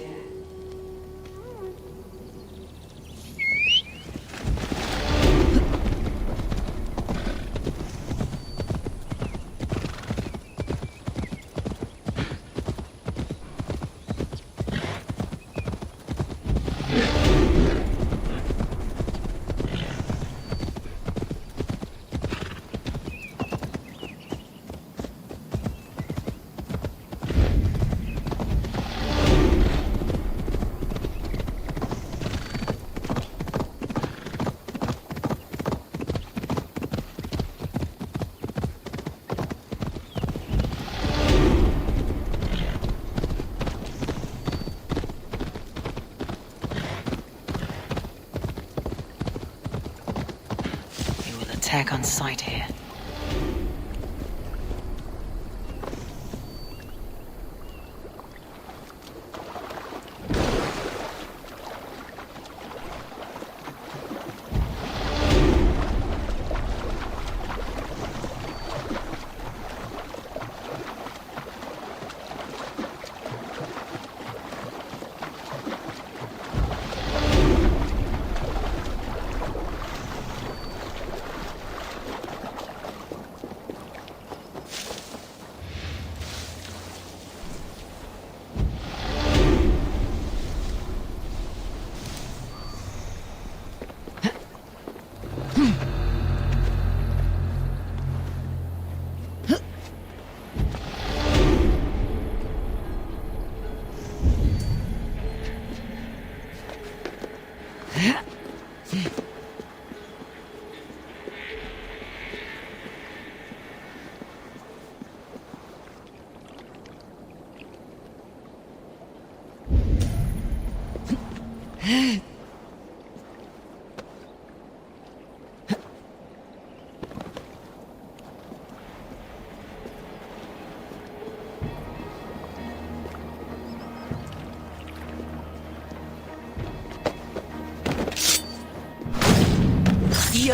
Attack on sight here.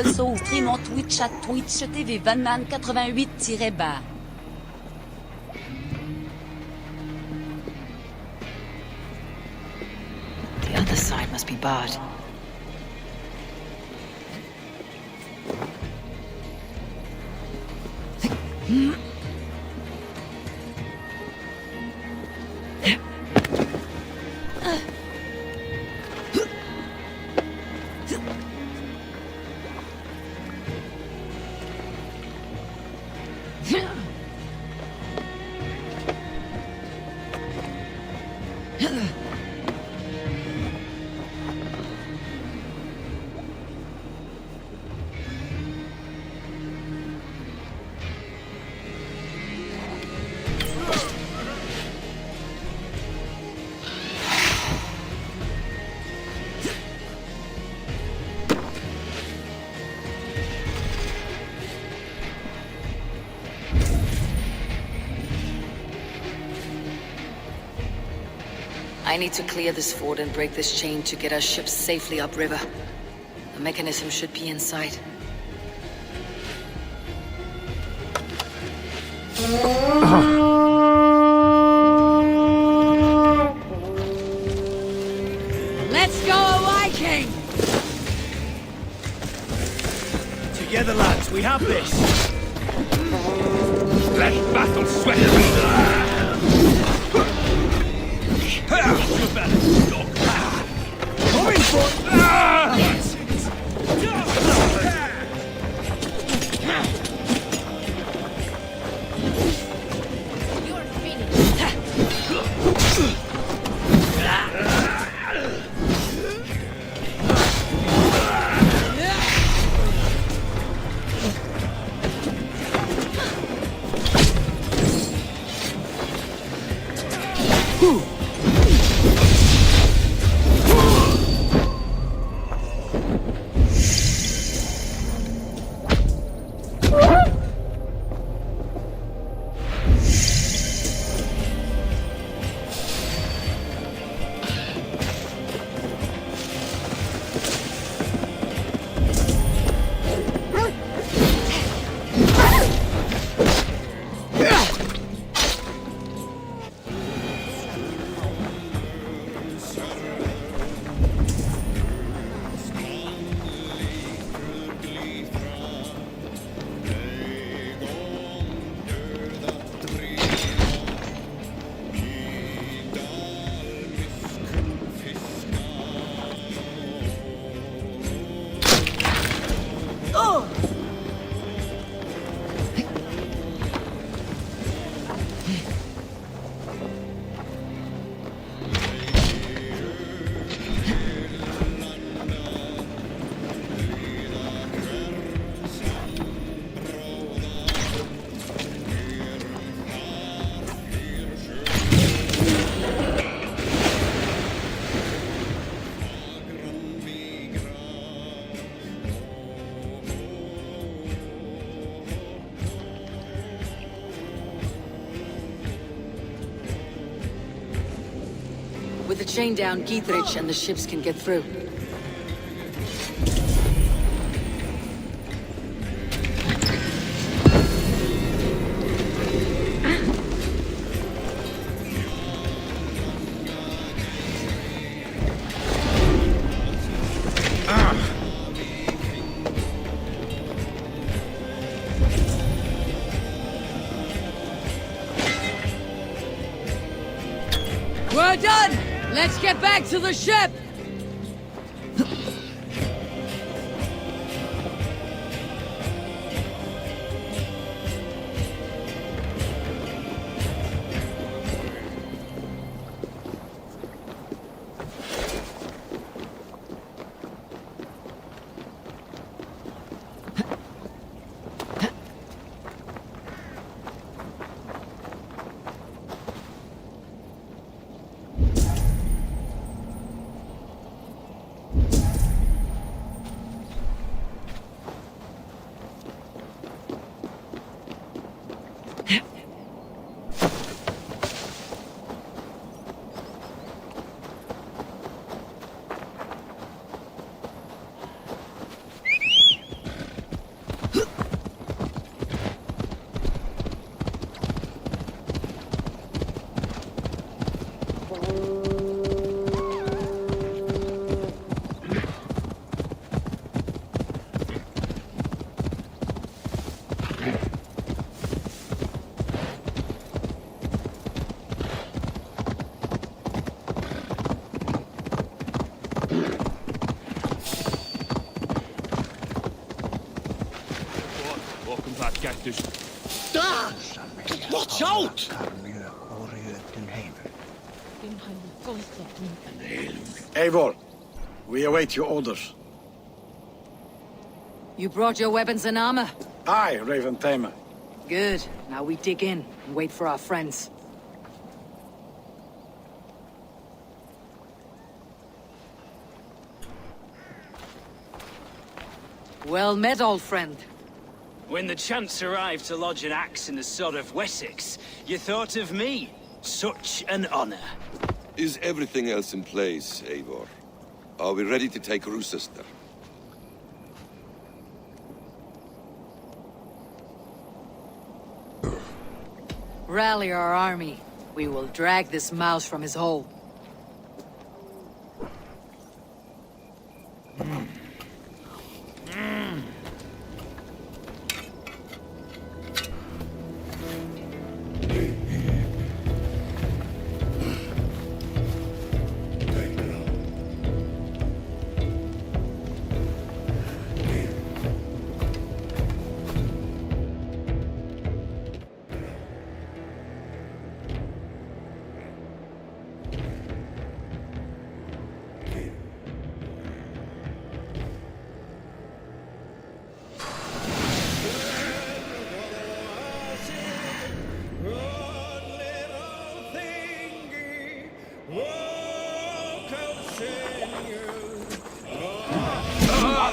gueule so stream mon Twitch à Twitch TV Vanman 88-bas. The other side must be barred. I need to clear this fort and break this chain to get our ships safely upriver. The mechanism should be inside. Let's go, Viking! Together, lads, we have this. Let battle sweat. Coming for... With the chain down, Gietrich and the ships can get through. We're done! Let's get back to the ship! Watch out! Eivor, we await your orders. You brought your weapons and armor? Aye, Raven Tamer. Good. Now we dig in and wait for our friends. Well met, old friend. When the chance arrived to lodge an axe in the sod of Wessex, you thought of me. Such an honor. Is everything else in place, Eivor? Are we ready to take Rochester? Rally our army. We will drag this mouse from his hole.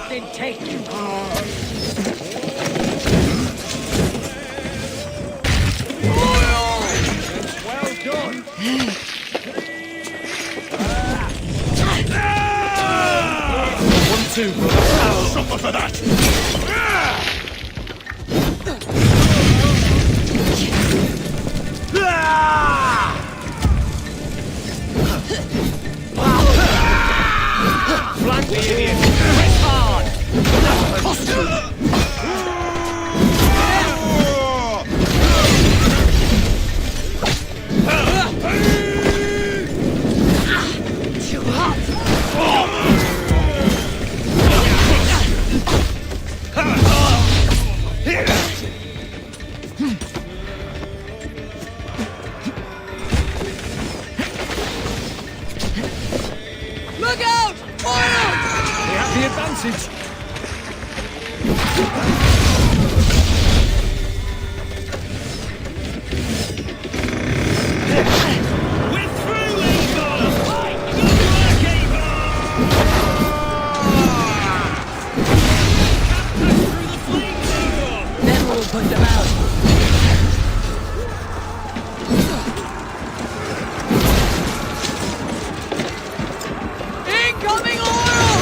Then take you. Well done. One, two, brother. Suffer for that. Flank the idiot. Press hard. Too hot. Look out! Oil! We have the advantage. We're through, Eivor! Good work, Eivor! Through the flames, Eivor! Then we'll put them out. Incoming oil!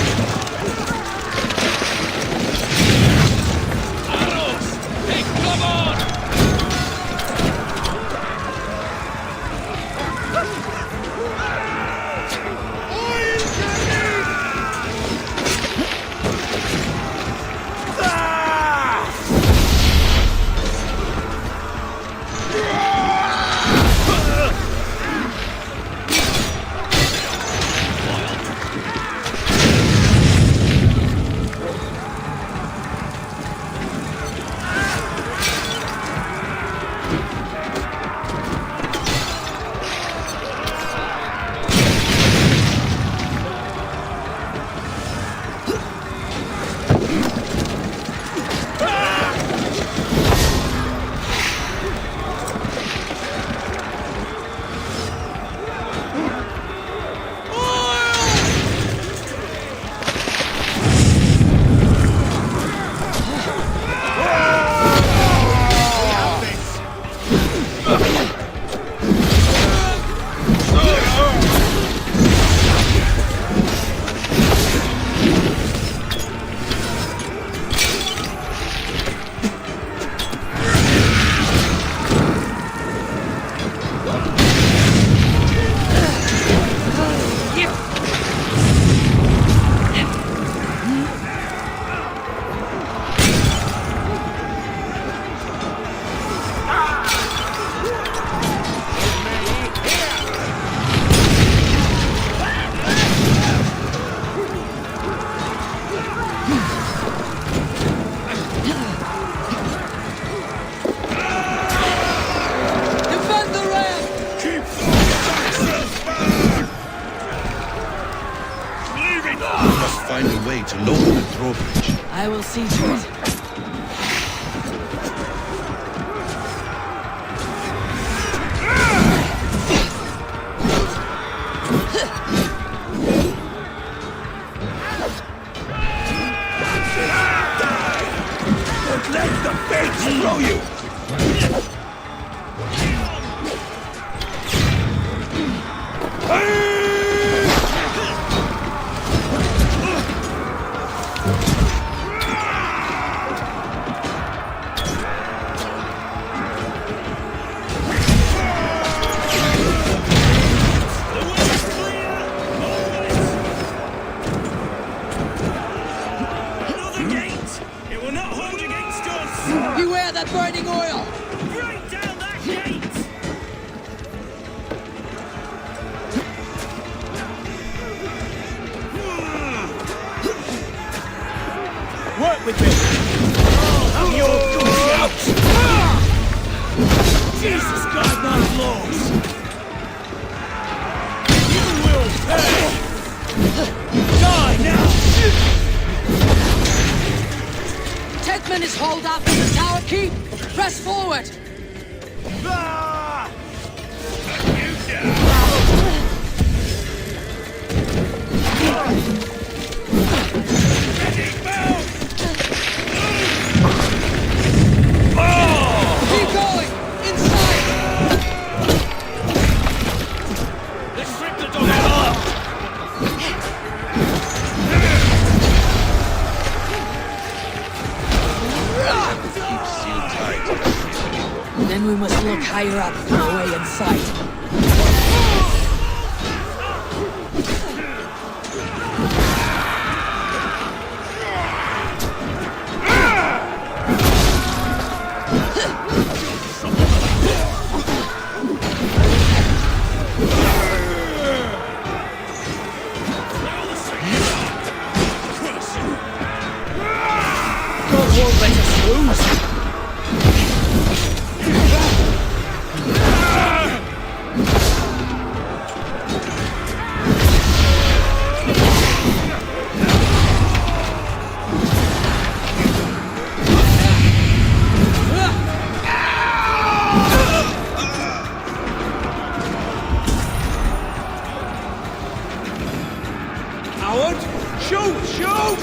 Arrows! Hey, come on! to lower the drawbridge. I will see to it. Let the fates throw you! Beware that burning oil! Break down that gate! Work with me! I'll have your goose out! Jesus God, my lords! You will pay! Die now! Tetman is holed up in the tower keep. Press forward. Ah! You Keep going! Inside! Let's rip the dog up! Keep sealed tight. Then we must look higher up for a way in sight. God won't let us lose! Howard! Shoot! Shoot!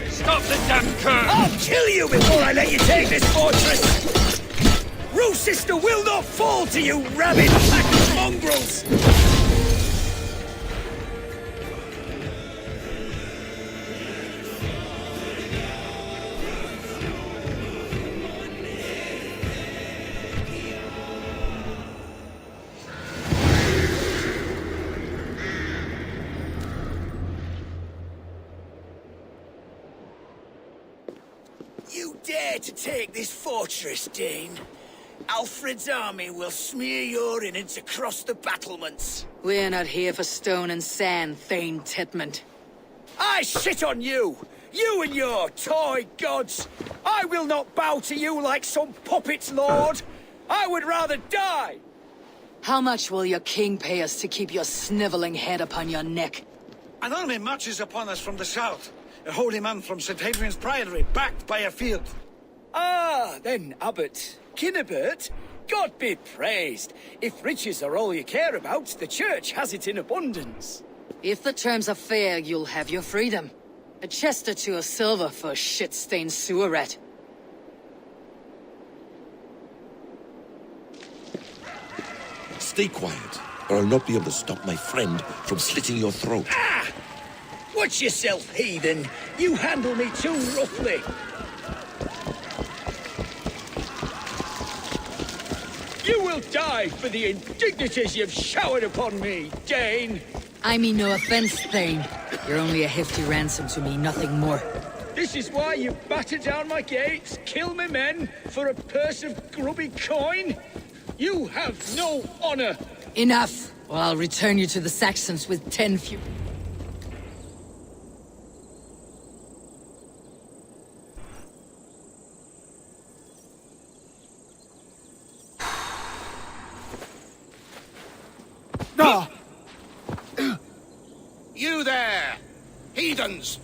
Stop the damn curve! I'll kill you before I let you take this fortress! Rue Sister will not fall to you, rabid pack of mongrels! You dare to take this fortress, Dane? Alfred's army will smear your innards across the battlements. We're not here for stone and sand, Thane Tetman. I shit on you! You and your toy gods! I will not bow to you like some puppet's lord! I would rather die! How much will your king pay us to keep your sniveling head upon your neck? An army marches upon us from the south. A holy man from St. Hadrian's Priory, backed by a field. Ah, then, Abbot Kinnebert, God be praised. If riches are all you care about, the church has it in abundance. If the terms are fair, you'll have your freedom. A chest or two of silver for a shit-stained sewer rat. Stay quiet, or I'll not be able to stop my friend from slitting your throat. Ah! Watch yourself, heathen! You handle me too roughly! You will die for the indignities you've showered upon me, Dane. I mean no offense, Thane. You're only a hefty ransom to me, nothing more. This is why you batter down my gates, kill me men, for a purse of grubby coin? You have no honor! Enough, or I'll return you to the Saxons with 10 few. You there, heathens!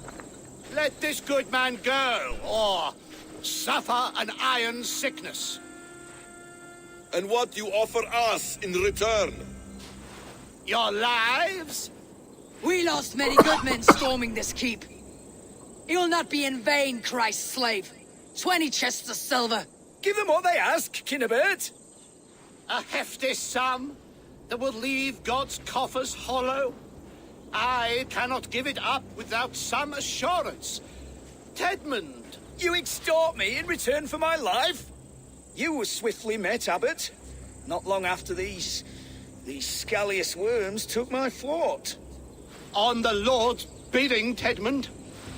Let this good man go, or suffer an iron sickness. And what you offer us in return? Your lives? We lost many good men storming this keep. It will not be in vain, Christ's slave. 20 chests of silver. Give them what they ask, Kinnebert. A hefty sum that will leave God's coffers hollow? I cannot give it up without some assurance. Tedmund! You extort me in return for my life? You were swiftly met, Abbot. Not long after these scallious worms took my fort. On the Lord's bidding, Tedmund.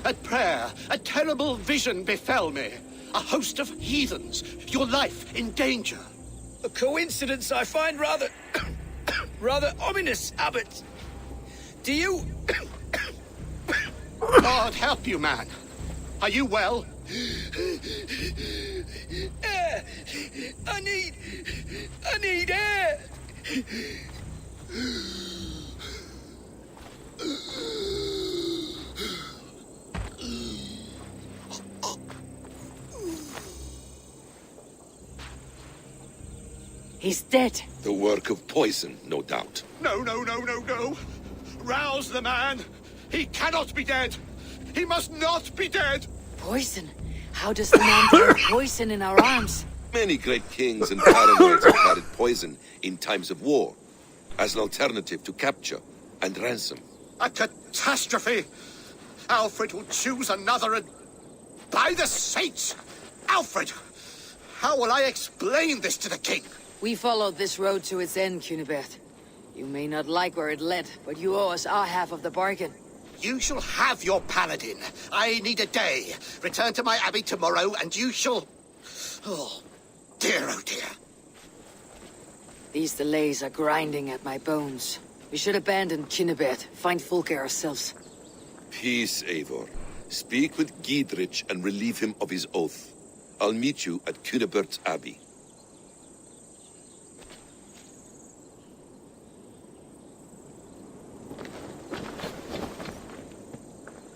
At prayer, a terrible vision befell me. A host of heathens, your life in danger. A coincidence I find rather... rather ominous, Abbot. Do you... God help you, man. Are you well? Air! I need air! He's dead. The work of poison, no doubt. No. Rouse the man. He cannot be dead. He must not be dead. Poison? How does the man throw poison in our arms? Many great kings and paranoids have carried poison in times of war, as an alternative to capture and ransom. A catastrophe! Alfred will choose another and... By the saints! Alfred! How will I explain this to the king? We followed this road to its end, Cunibert. You may not like where it led, but you owe us our half of the bargain. You shall have your paladin. I need a day. Return to my abbey tomorrow, and you shall... Oh dear. These delays are grinding at my bones. We should abandon Cunibert, find Fulke ourselves. Peace, Eivor. Speak with Giedrich and relieve him of his oath. I'll meet you at Cunibert's Abbey.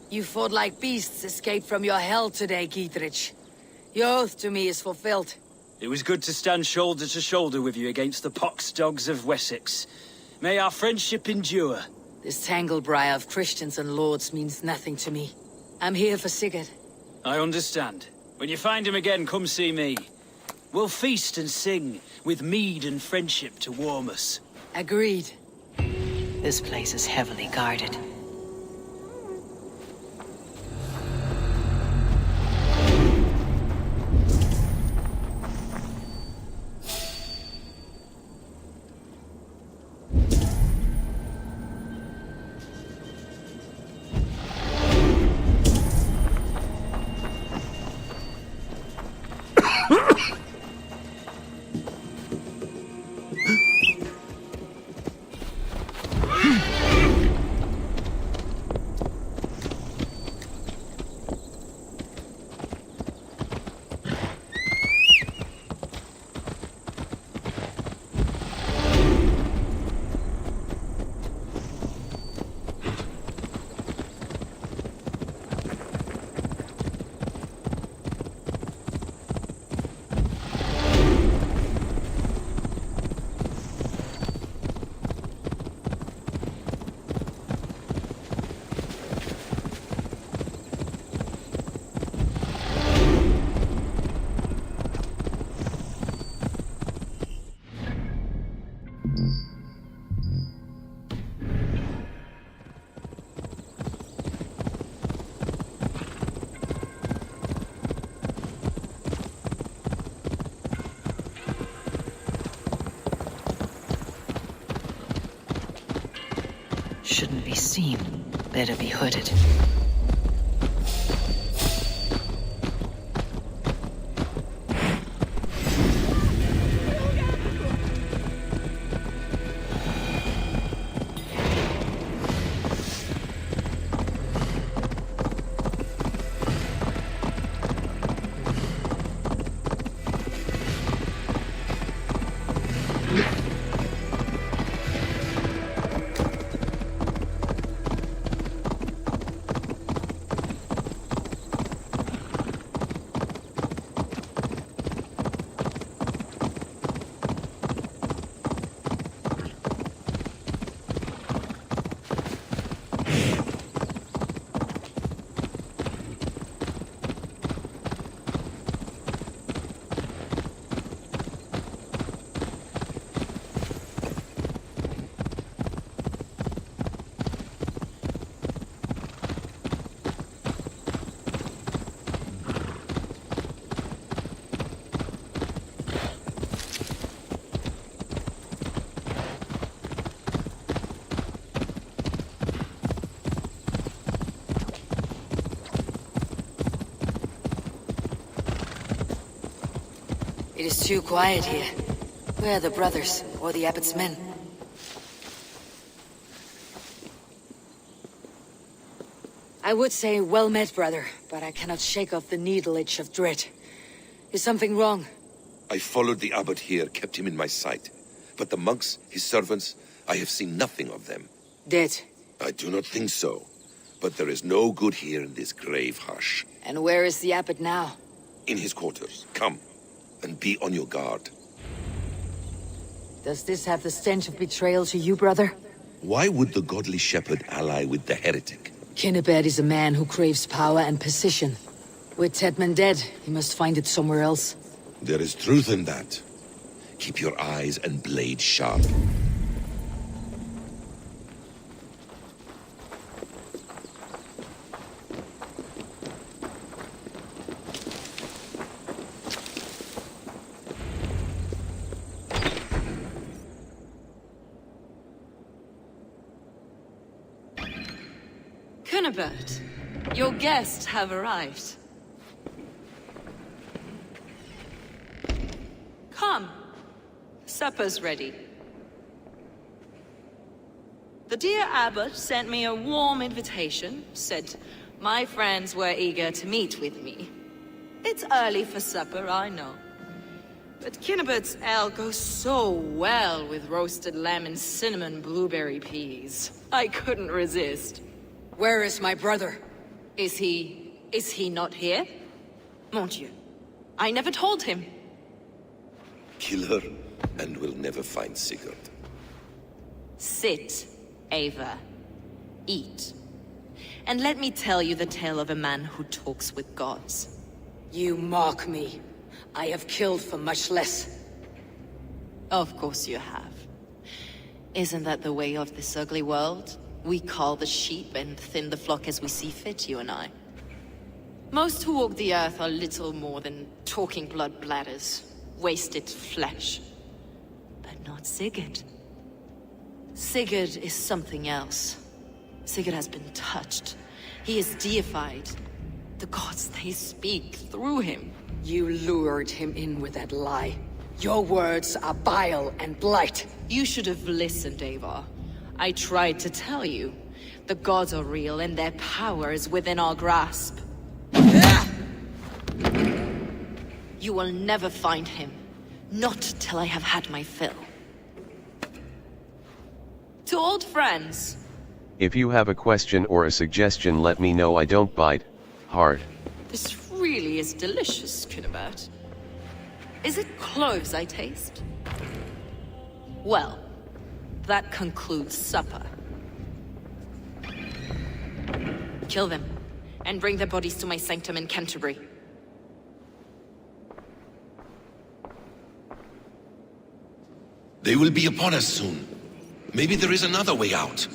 You fought like beasts escaped from your hell today, Giedrich. Your oath to me is fulfilled. It was good to stand shoulder to shoulder with you against the pox dogs of Wessex. May our friendship endure. This tanglebriar of Christians and lords means nothing to me. I'm here for Sigurd. I understand. When you find him again, come see me. We'll feast and sing, with mead and friendship to warm us. Agreed. This place is heavily guarded. Basim. Better be hooded. It is too quiet here. Where are the brothers, or the abbot's men? I would say well met, brother, but I cannot shake off the needle itch of dread. Is something wrong? I followed the abbot here, kept him in my sight. But the monks, his servants, I have seen nothing of them. Dead? I do not think so. But there is no good here in this grave hush. And where is the abbot now? In his quarters. Come, and be on your guard. Does this have the stench of betrayal to you, brother? Why would the godly shepherd ally with the heretic? Kinnebad is a man who craves power and position. With Tedman dead, he must find it somewhere else. There is truth in that. Keep your eyes and blade sharp. Kinnebad, your guests have arrived. Come. Supper's ready. The dear abbot sent me a warm invitation, said my friends were eager to meet with me. It's early for supper, I know. But Kinnebad's ale goes so well with roasted lamb and cinnamon blueberry peas. I couldn't resist. Where is my brother? Is he not here? Mon Dieu. I never told him. Kill her, and we'll never find Sigurd. Sit, Ava. Eat. And let me tell you the tale of a man who talks with gods. You mock me. I have killed for much less. Of course you have. Isn't that the way of this ugly world? We cull the sheep and thin the flock as we see fit, you and I. Most who walk the earth are little more than talking blood bladders, wasted flesh. But not Sigurd. Sigurd is something else. Sigurd has been touched. He is deified. The gods, they speak through him. You lured him in with that lie. Your words are bile and blight. You should have listened, Ava. I tried to tell you. The gods are real and their power is within our grasp. You will never find him. Not till I have had my fill. To old friends. If you have a question or a suggestion, let me know. I don't bite hard. This really is delicious, Kinnebad. Is it cloves I taste? Well, that concludes supper. Kill them, and bring their bodies to my sanctum in Canterbury. They will be upon us soon. Maybe there is another way out.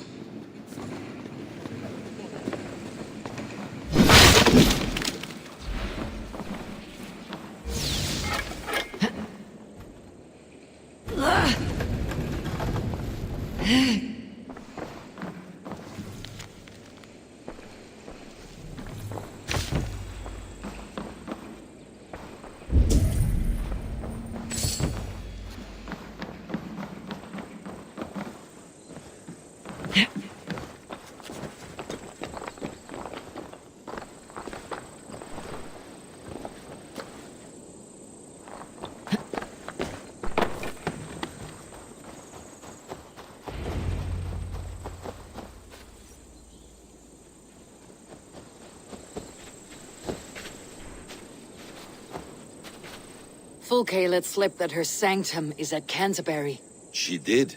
Fulke let slip that her sanctum is at Canterbury. She did.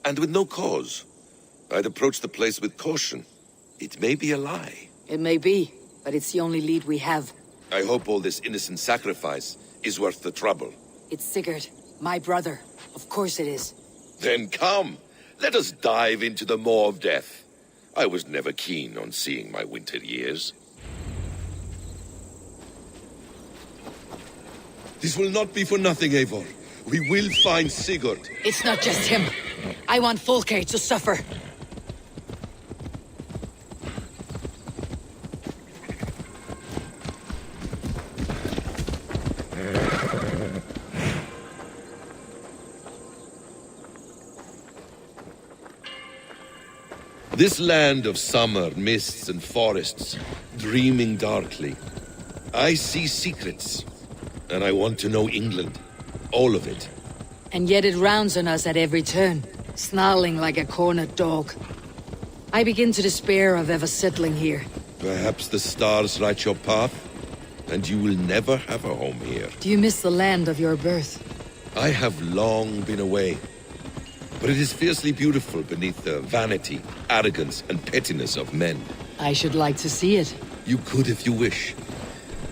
And with no cause. I'd approach the place with caution. It may be a lie. It may be, but it's the only lead we have. I hope all this innocent sacrifice is worth the trouble. It's Sigurd, my brother. Of course it is. Then come, let us dive into the maw of death. I was never keen on seeing my winter years. This will not be for nothing, Eivor. We will find Sigurd. It's not just him. I want Fulke to suffer. This land of summer, mists and forests, dreaming darkly. I see secrets, and I want to know England. All of it. And yet it rounds on us at every turn, snarling like a cornered dog. I begin to despair of ever settling here. Perhaps the stars write your path, and you will never have a home here. Do you miss the land of your birth? I have long been away. But it is fiercely beautiful beneath the vanity, arrogance, and pettiness of men. I should like to see it. You could if you wish.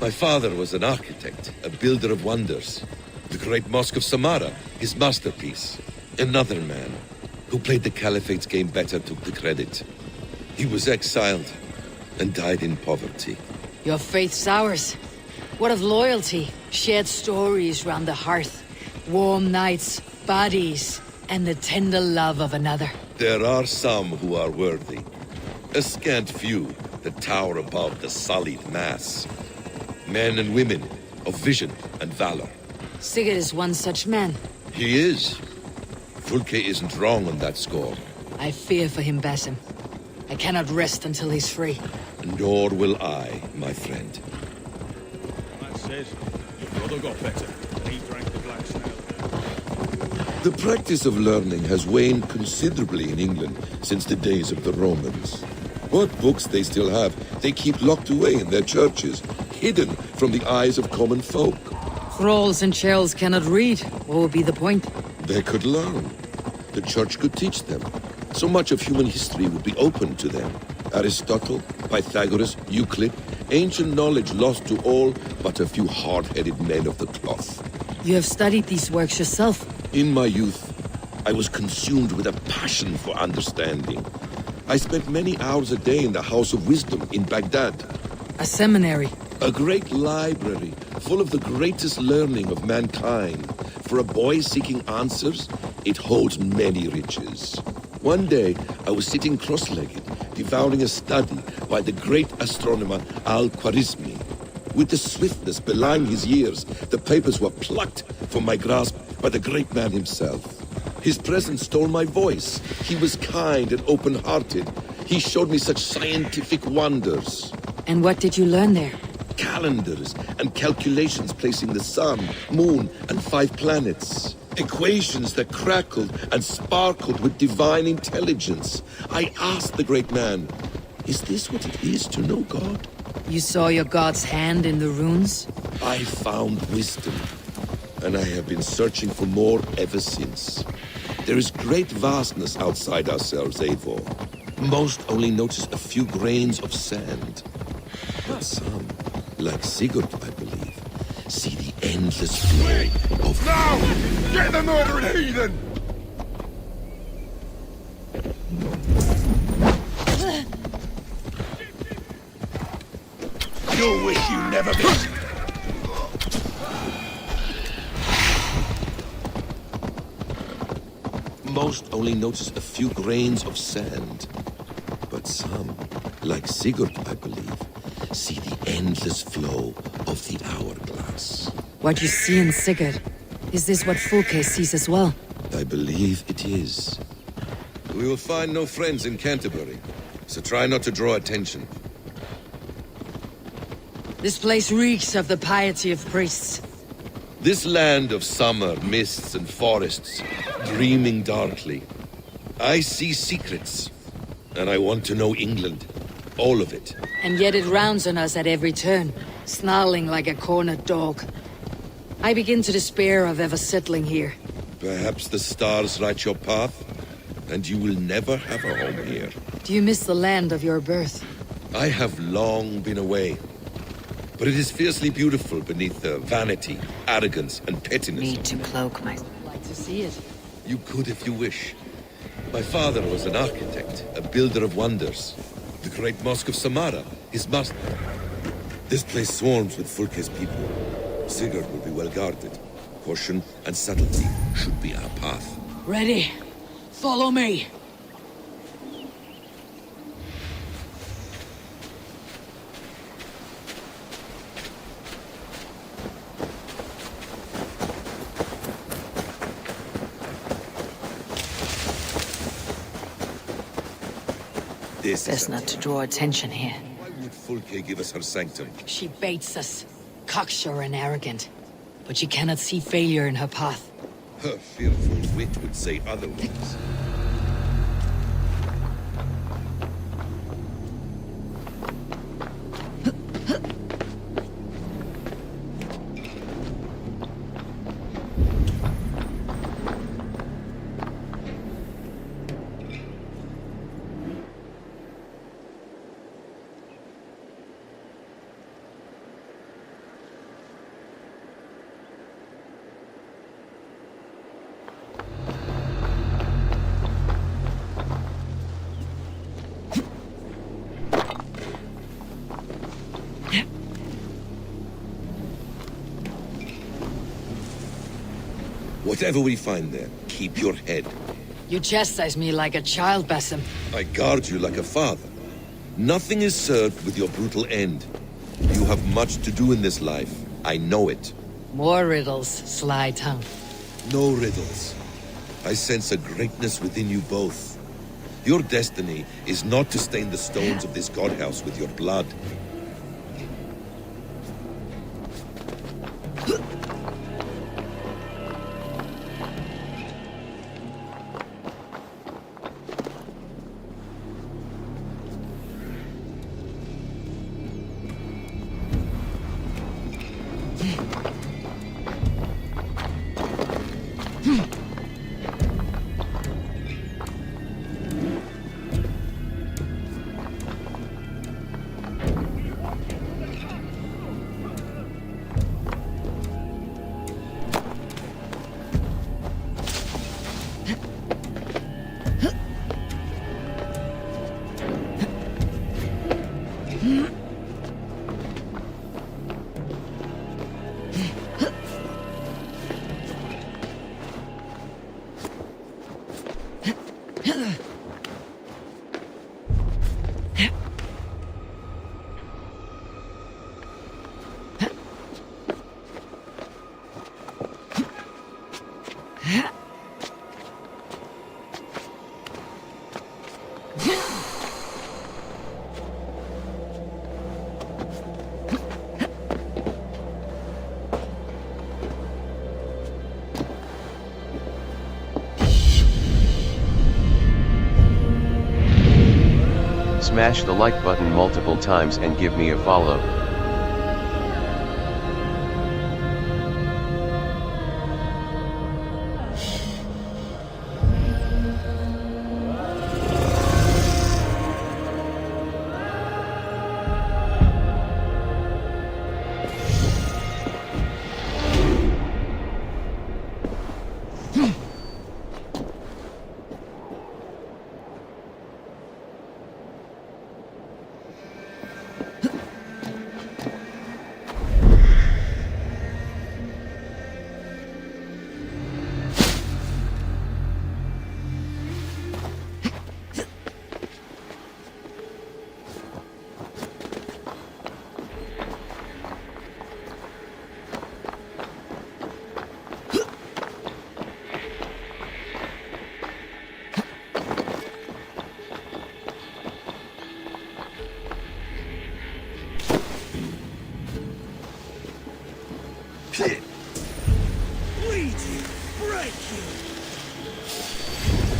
My father was an architect, a builder of wonders. The great Mosque of Samarra, his masterpiece. Another man, who played the Caliphate's game better, took the credit. He was exiled, and died in poverty. Your faith's ours. What of loyalty? Shared stories round the hearth. Warm nights, bodies, and the tender love of another. There are some who are worthy. A scant few that tower above the sullied mass. Men and women of vision and valor. Sigurd is one such man. He is. Fulke isn't wrong on that score. I fear for him, Basim. I cannot rest until he's free. Nor will I, my friend. That's it. Your brother got better. He drank the black snail. The practice of learning has waned considerably in England since the days of the Romans. What books they still have, they keep locked away in their churches, hidden from the eyes of common folk. Thralls and churls cannot read. What would be the point? They could learn. The church could teach them. So much of human history would be open to them. Aristotle, Pythagoras, Euclid, ancient knowledge lost to all but a few hard-headed men of the cloth. You have studied these works yourself. In my youth, I was consumed with a passion for understanding. I spent many hours a day in the House of Wisdom in Baghdad. A seminary. A great library, full of the greatest learning of mankind. For a boy seeking answers, it holds many riches. One day, I was sitting cross-legged, devouring a study by the great astronomer Al-Khwarizmi. With the swiftness belying his years, the papers were plucked from my grasp by the great man himself. His presence stole my voice. He was kind and open-hearted. He showed me such scientific wonders. And what did you learn there? Calendars and calculations placing the sun, moon, and 5 planets. Equations that crackled and sparkled with divine intelligence. I asked the great man, is this what it is to know God? You saw your god's hand in the runes? I found wisdom, and I have been searching for more ever since. There is great vastness outside ourselves, Eivor. Most only notice a few grains of sand. But some, like Sigurd, I believe, see the endless flow of... Now! Get the murdering heathen! You'll wish you never been... Most only notice a few grains of sand. But some, like Sigurd, I believe, see the endless flow of the hourglass. What you see in Sigurd, is this what Fulke sees as well? I believe it is. We will find no friends in Canterbury, so try not to draw attention. This place reeks of the piety of priests. This land of summer, mists and forests, dreaming darkly. I see secrets, and I want to know England. All of it. And yet it rounds on us at every turn, snarling like a cornered dog. I begin to despair of ever settling here. Perhaps the stars write your path, and you will never have a home here. Do you miss the land of your birth? I have long been away, but it is fiercely beautiful beneath the vanity, arrogance, and pettiness. Need to cloak myself. I'd like to see it. You could if you wish. My father was an architect, a builder of wonders. The great mosque of Samara, his master. This place swarms with Fulke's people. Sigurd will be well guarded. Caution and subtlety should be our path. Ready? Follow me. Best not to draw attention here. Why would Fulke give us her sanctum? She baits us. Cocksure and arrogant. But she cannot see failure in her path. Her fearful wit would say otherwise. Whatever we find there, keep your head. You chastise me like a child, Basim. I guard you like a father. Nothing is served with your brutal end. You have much to do in this life. I know it. More riddles, sly tongue. No riddles. I sense a greatness within you both. Your destiny is not to stain the stones of this godhouse with your blood. Smash the like button multiple times and give me a follow.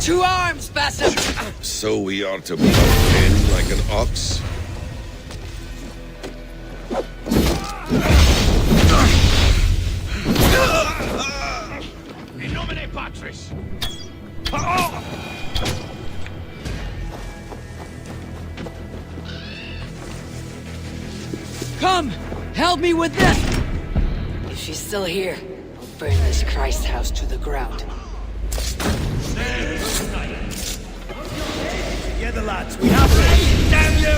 To arms, Basim! So we are to butt in like an ox? fortress! Come! Help me with this! If she's still here, I'll burn this Christ house to the ground. Together, lads, we have this! Damn you!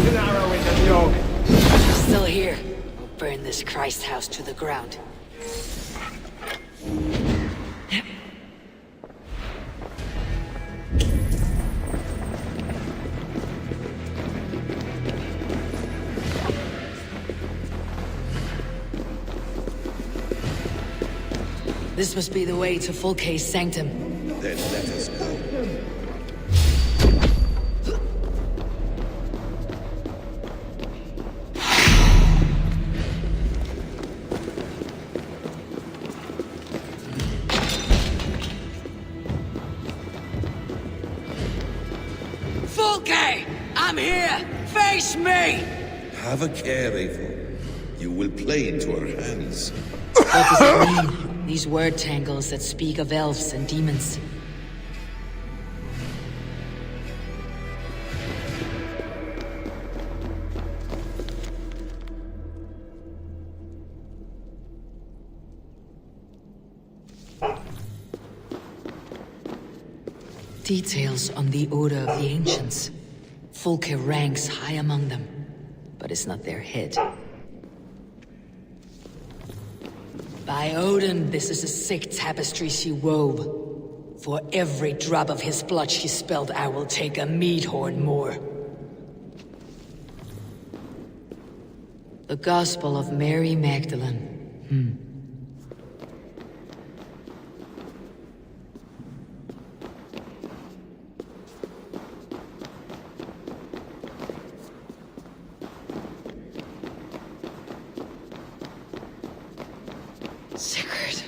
An arrow in the dog. If she's still here, I'll burn this Christ house to the ground. This must be the way to Fulke's sanctum. Then let us go. Fulke! I'm here! Face me! Have a care, Eivor. You will play into our hands. What does it mean? These word tangles that speak of elves and demons. Details on the Order of the Ancients. Fulke ranks high among them, but it's not their head. By Odin, this is a sick tapestry she wove. For every drop of his blood she spilled, I will take a mead horn more. The Gospel of Mary Magdalene. Sigurd.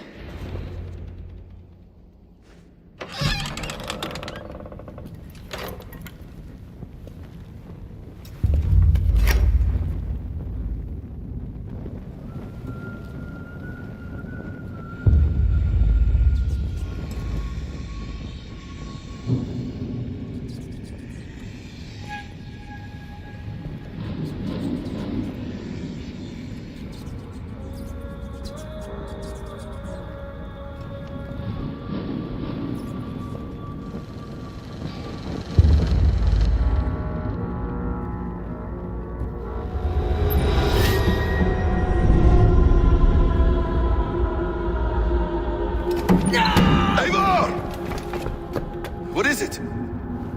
What is it?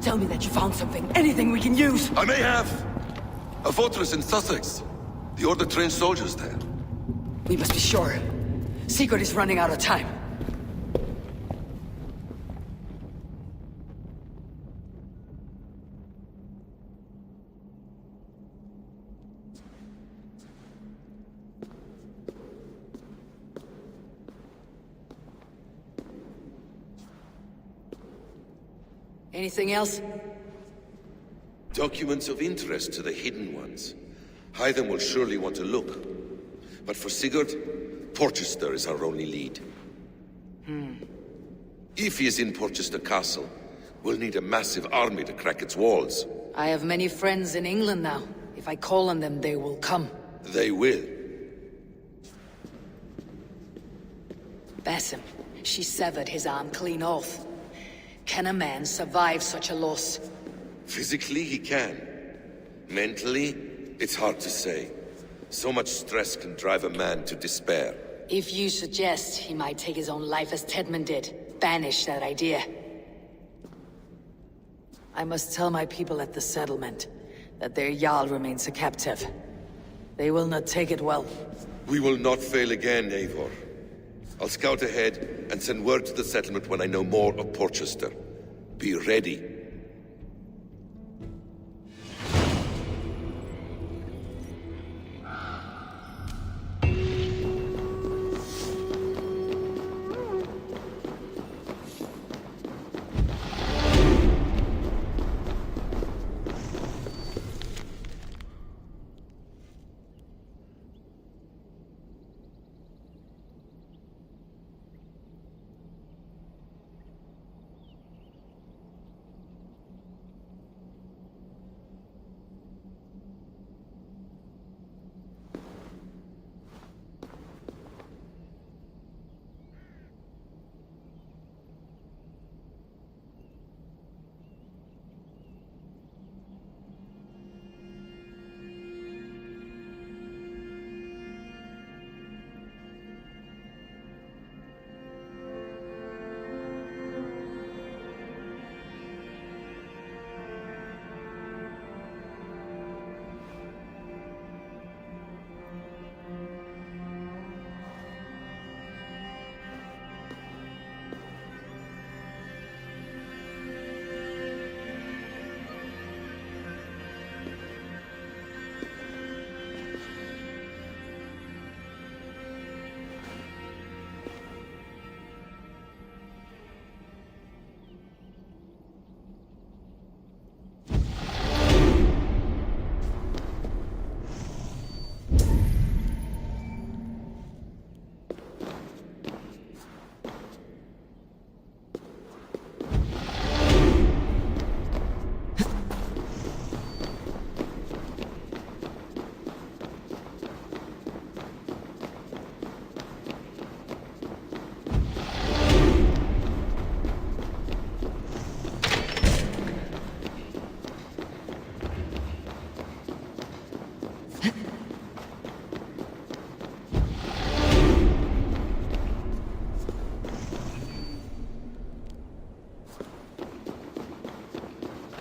Tell me that you found something. Anything we can use. I may have. A fortress in Sussex. The Order trained soldiers there. We must be sure. Sigurd is running out of time. Anything else? Documents of interest to the Hidden Ones. Hytham will surely want to look. But for Sigurd, Porchester is our only lead. If he is in Porchester Castle, we'll need a massive army to crack its walls. I have many friends in England now. If I call on them, they will come. They will. Basim. She severed his arm clean off. Can a man survive such a loss? Physically, he can. Mentally, it's hard to say. So much stress can drive a man to despair. If you suggest he might take his own life as Tedman did, banish that idea. I must tell my people at the settlement that their Jarl remains a captive. They will not take it well. We will not fail again, Eivor. I'll scout ahead and send word to the settlement when I know more of Porchester. Be ready.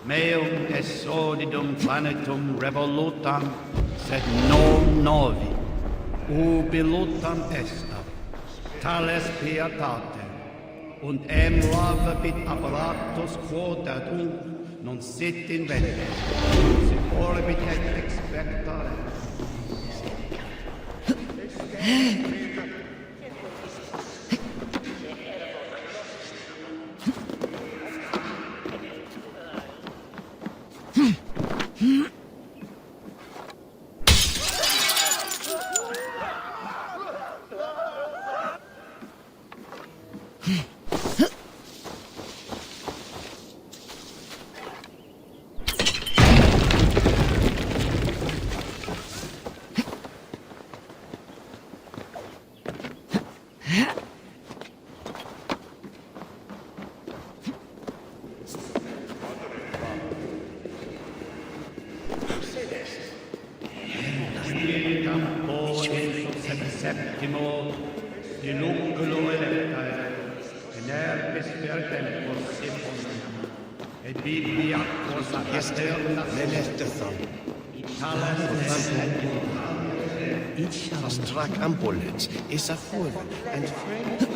meum exodidum planetum revolutam, sed non novi, ubilutam esta, tales pietate, und lavabit apparatus quod ad non sit in vente, sit orbit et expectare. Septimo, di lunculo electae, enervis per tempus siphon, et biblia cosa eterna menestethon. Das track ambulance is a fool and friend.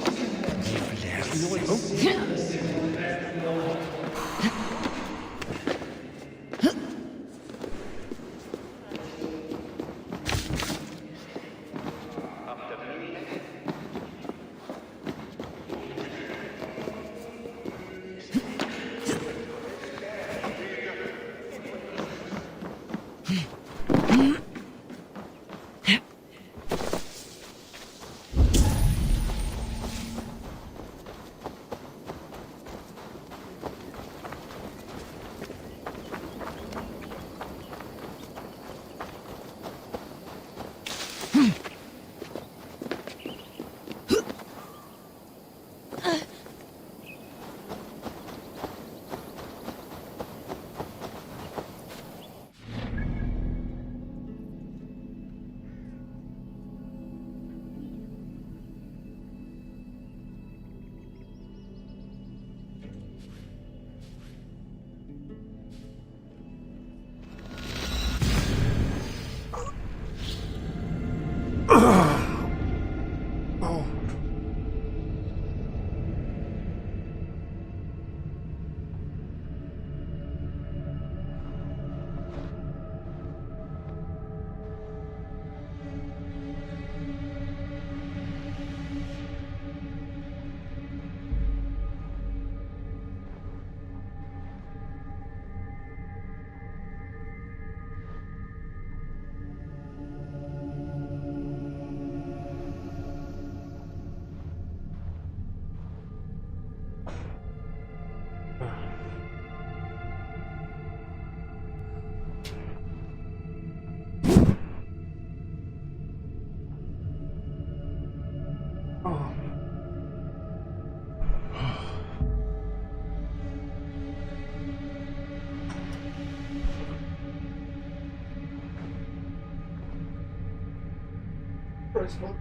First one.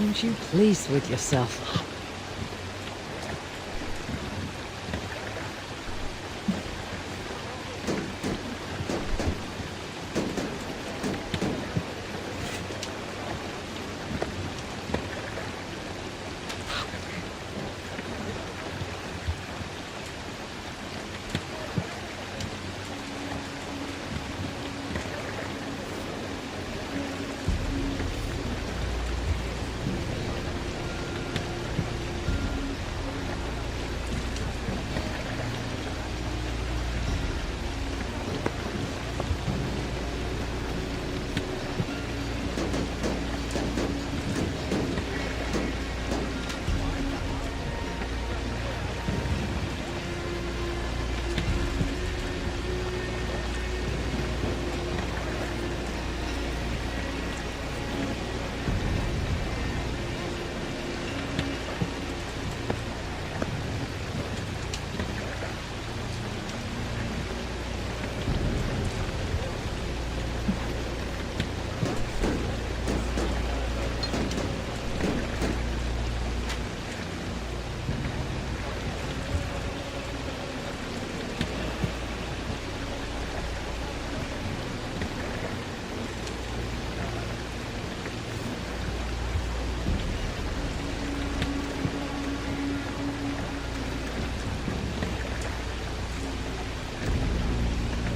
Aren't you pleased with yourself?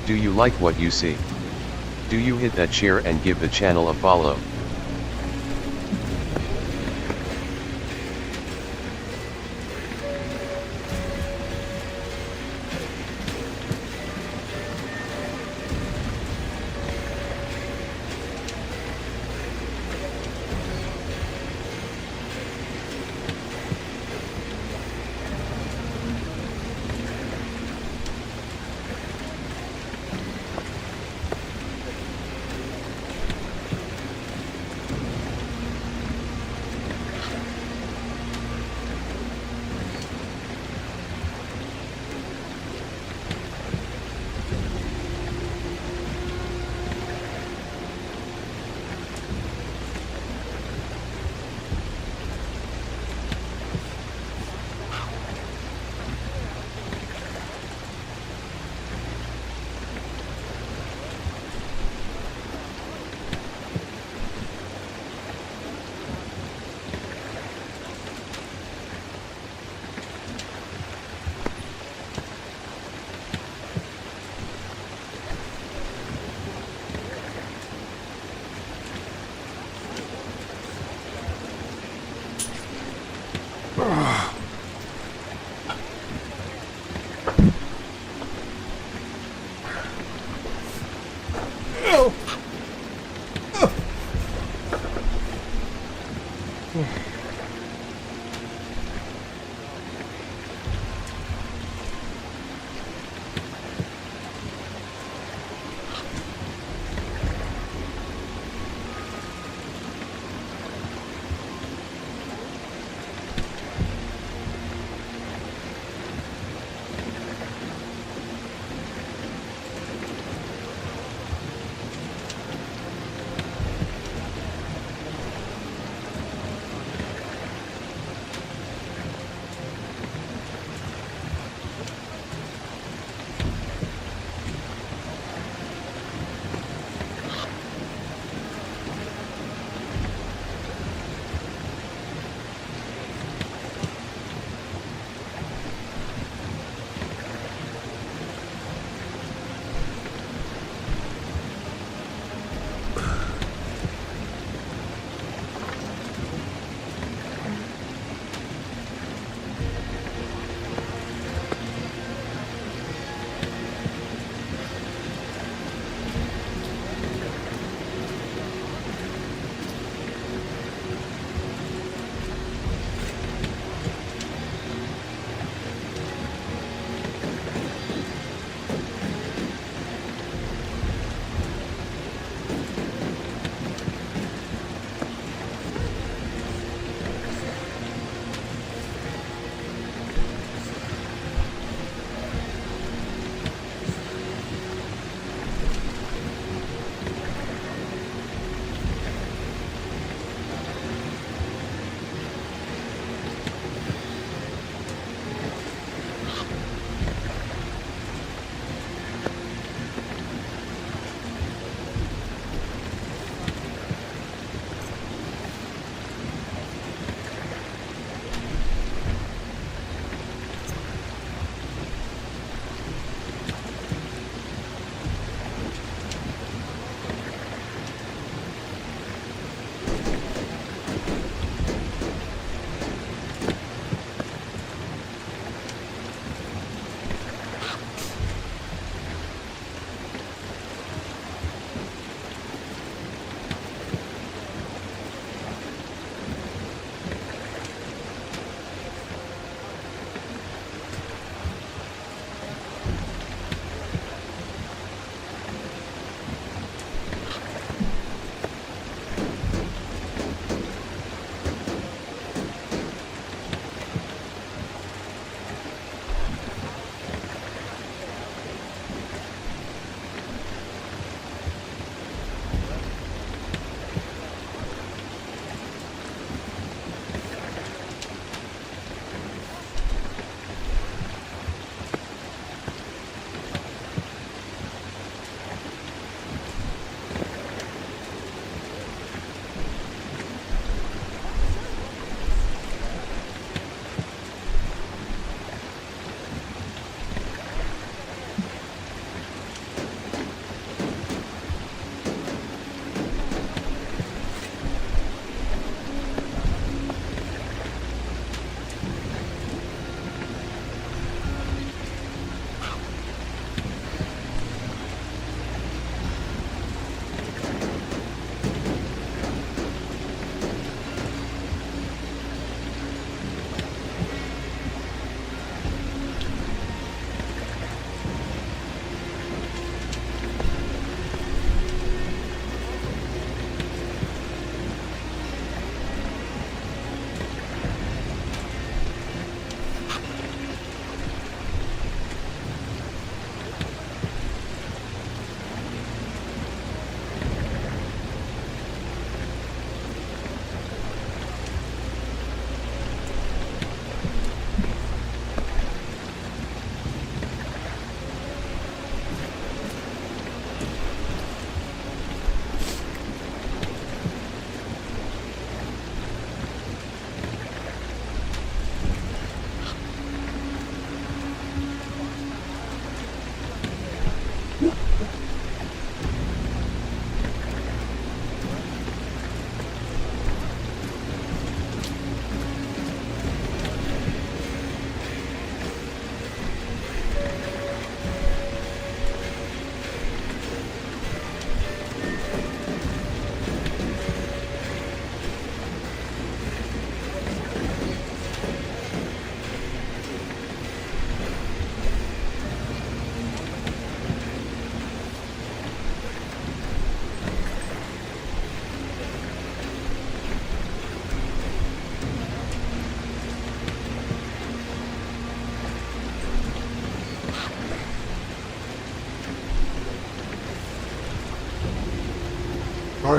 Do you like what you see? Do you hit that share and give the channel a follow?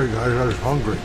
Sorry guys, I was hungry.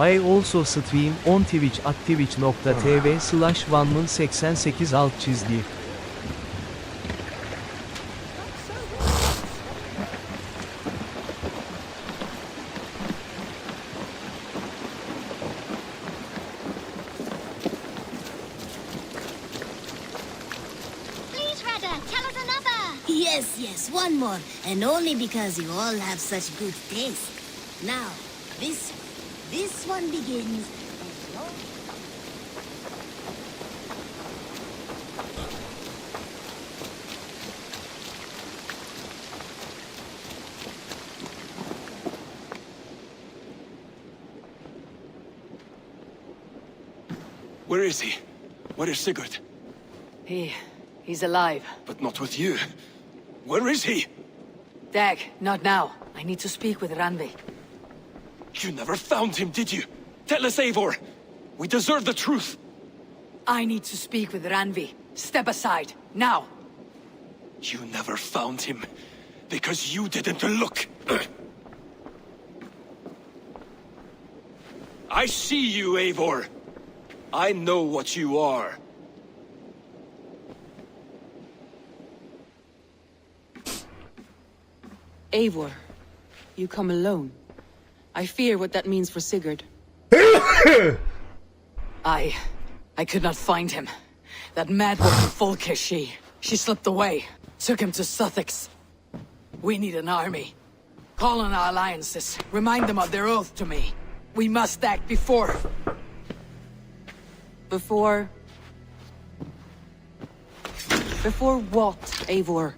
I also stream on Twitch at twitch.tv/vanman88 . Please, Radha, tell us another. Yes, one more. And only because you all have such good taste. Now, this one begins. Where is he? Where is Sigurd? He's alive. But not with you. Where is he? Dag, not now. I need to speak with Randvi. You never found him, did you? Tell us, Eivor. We deserve the truth. I need to speak with Randvi. Step aside, now. You never found him, because you didn't look. I see you, Eivor. I know what you are. Eivor, you come alone. I fear what that means for Sigurd. I could not find him. That mad woman Folke, she slipped away. Took him to Sussex. We need an army. Call on our alliances. Remind them of their oath to me. We must act before... Before what, Eivor?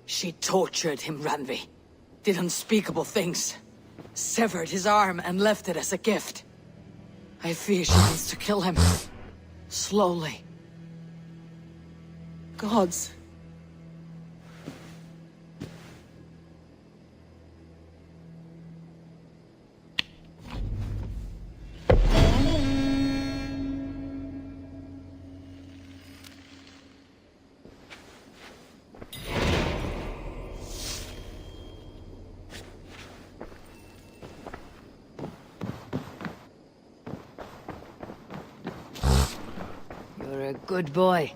She tortured him, Randvi. Did unspeakable things. Severed his arm and left it as a gift. I fear she wants to kill him. Slowly. Gods. You're a good boy.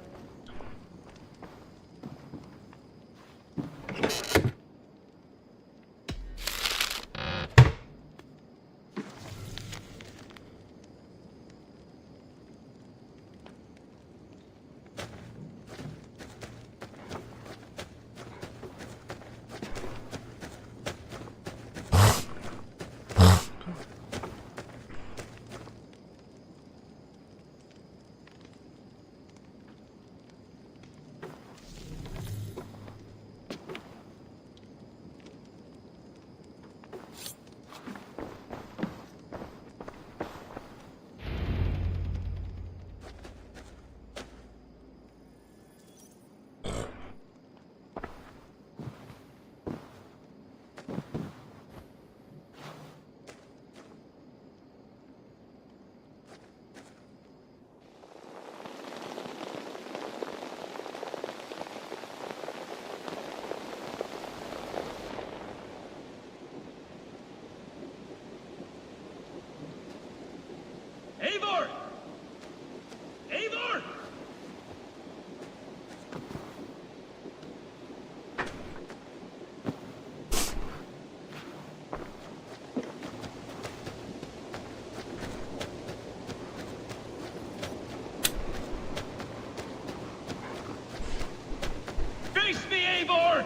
Eivor! Eivor! Face me, Eivor!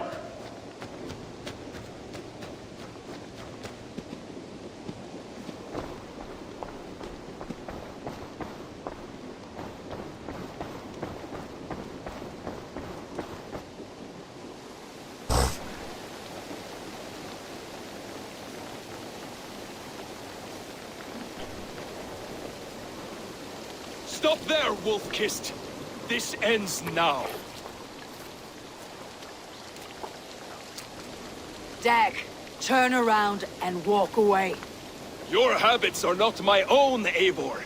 Stop there, Wolf-Kissed! This ends now. Dag, turn around and walk away. Your habits are not my own, Eivor.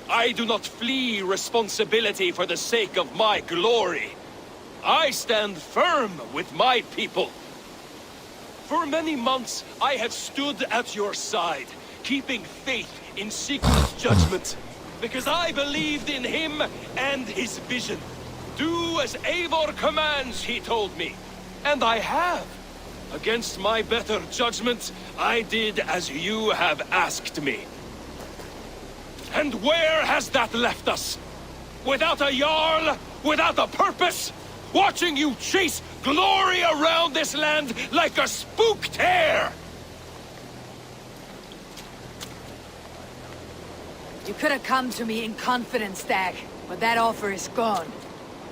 I do not flee responsibility for the sake of my glory. I stand firm with my people. For many months, I have stood at your side, keeping faith in Sigurd's judgment, because I believed in him and his vision. Do as Eivor commands, he told me. And I have. Against my better judgment, I did as you have asked me. And where has that left us? Without a Jarl? Without a purpose? Watching you chase glory around this land like a spooked hare! You could have come to me in confidence, Dag, but that offer is gone.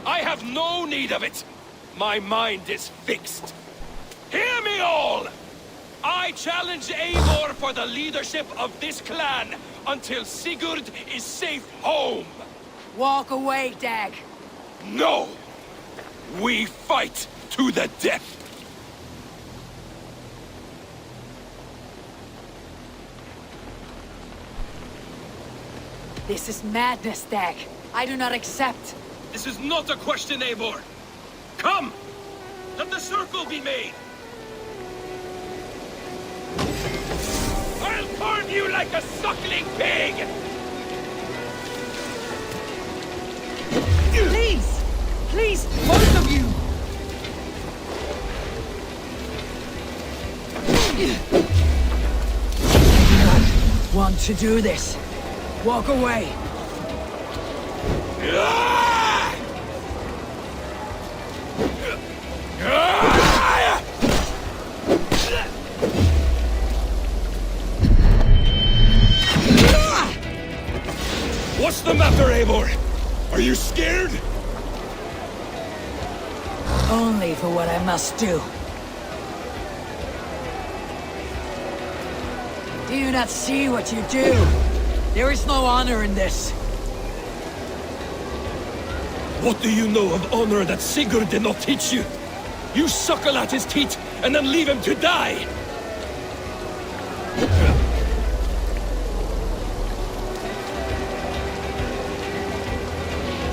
I have no need of it! My mind is fixed. Hear me all! I challenge Eivor for the leadership of this clan until Sigurd is safe home! Walk away, Dag. No! We fight to the death! This is madness, Dag. I do not accept. This is not a question, Eivor! Come! Let the circle be made! I'll carve you like a suckling pig! Please! Please, both of you! I do not want to do this. Walk away. What's the matter, Eivor? Are you scared? Only for what I must do. Do you not see what you do? There is no honor in this. What do you know of honor that Sigurd did not teach you? You suckle at his teeth and then leave him to die!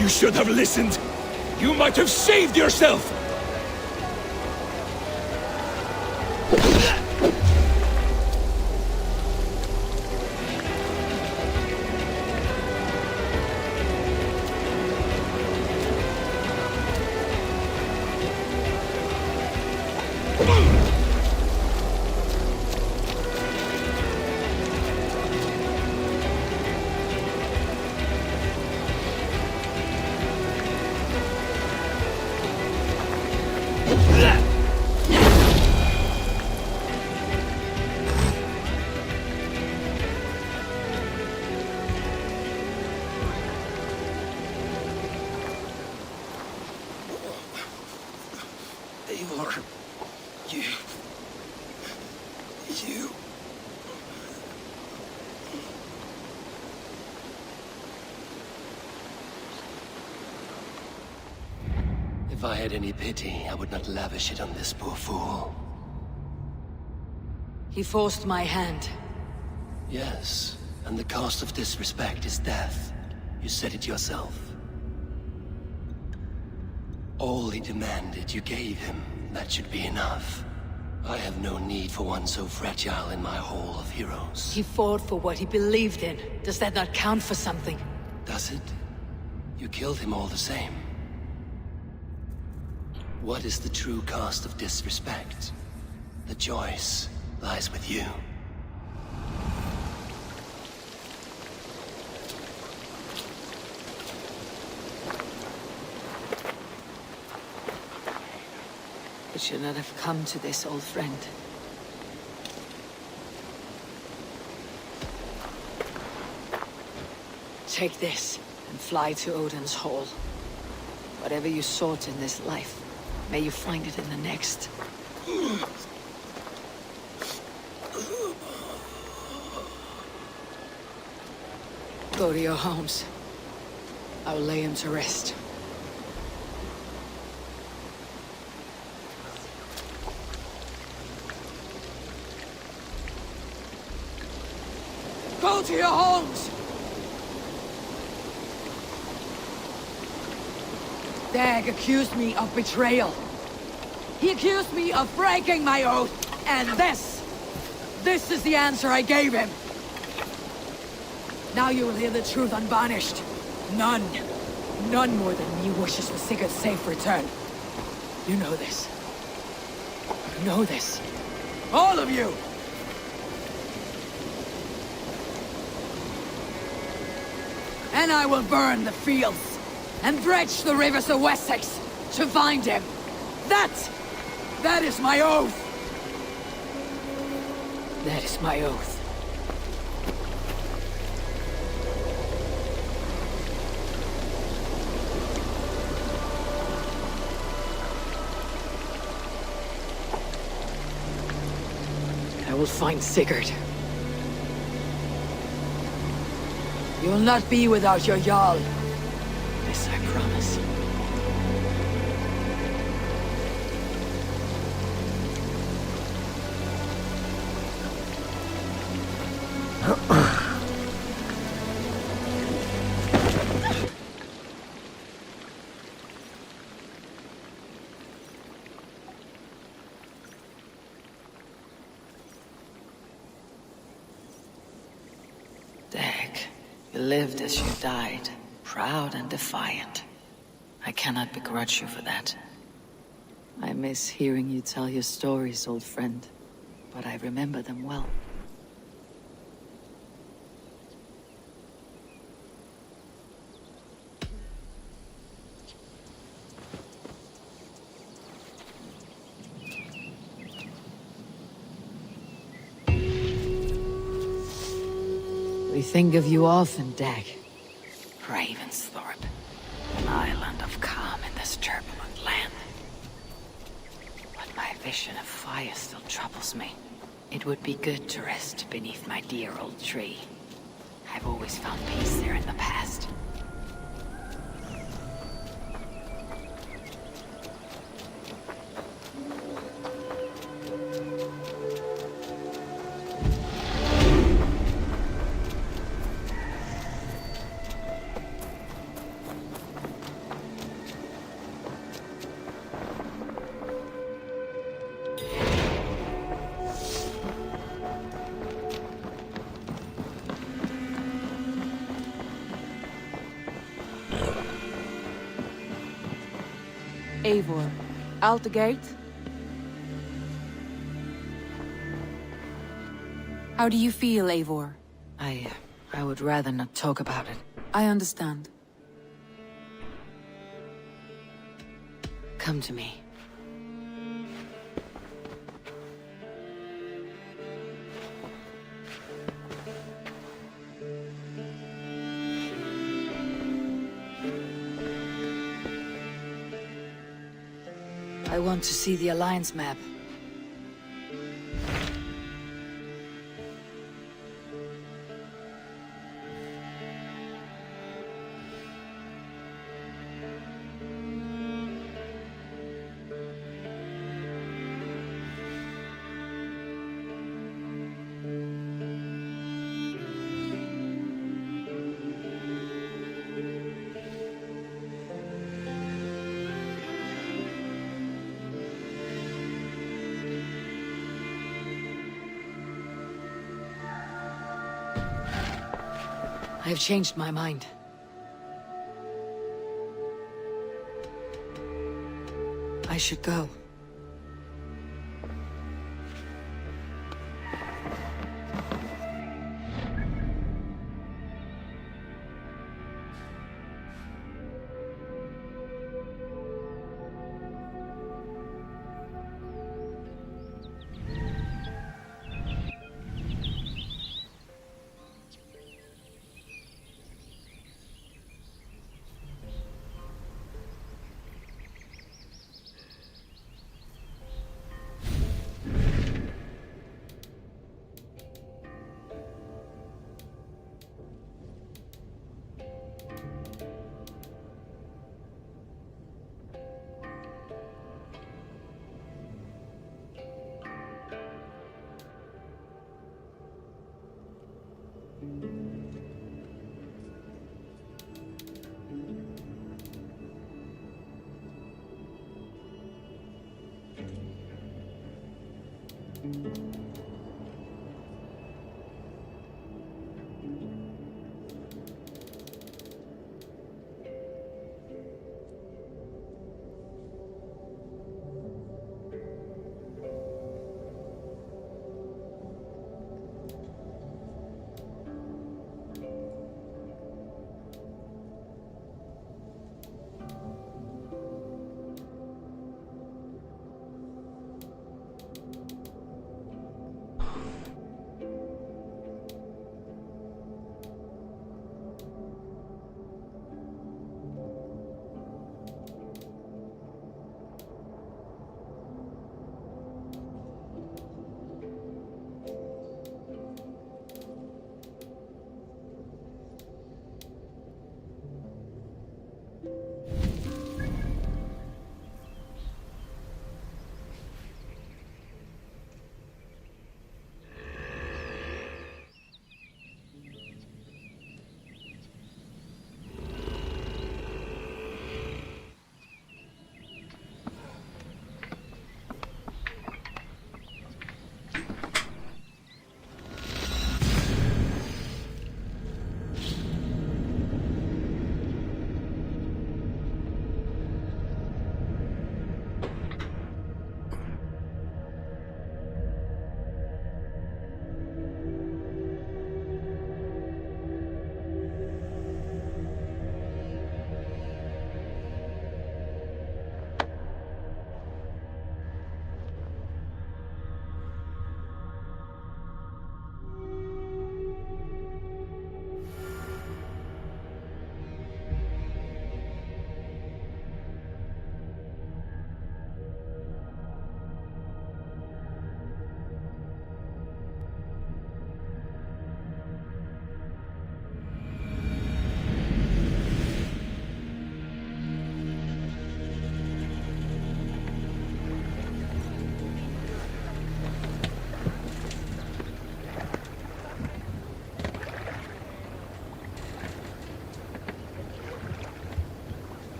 You should have listened! You might have saved yourself! Eivor, you... If I had any pity, I would not lavish it on this poor fool. He forced my hand. Yes, and the cost of disrespect is death. You said it yourself. All he demanded, you gave him. That should be enough. I have no need for one so fragile in my hall of heroes. He fought for what he believed in. Does that not count for something? Does it? You killed him all the same. What is the true cost of disrespect? The choice lies with you. It should not have come to this, old friend. Take this and fly to Odin's Hall. Whatever you sought in this life, may you find it in the next. Go to your homes. I will lay him to rest. Go to your homes! Dag accused me of betrayal. He accused me of breaking my oath, and this is the answer I gave him. Now you will hear the truth unvarnished. None more than me wishes for Sigurd's safe return. You know this. You know this. All of you! And I will burn the fields, and dredge the rivers of Wessex, to find him. That is my oath! That is my oath. I will find Sigurd. You will not be without your Jarl. This I promise. You lived as you died, proud and defiant. I cannot begrudge you for that. I miss hearing you tell your stories, old friend, but I remember them well. We think of you often, Dag. Ravensthorpe, an island of calm in this turbulent land. But my vision of fire still troubles me. It would be good to rest beneath my dear old tree. I've always found peace there in the past. Eivor, out the gate? How do you feel, Eivor? I would rather not talk about it. I understand. Come to me. I want to see the Alliance map. I have changed my mind. I should go.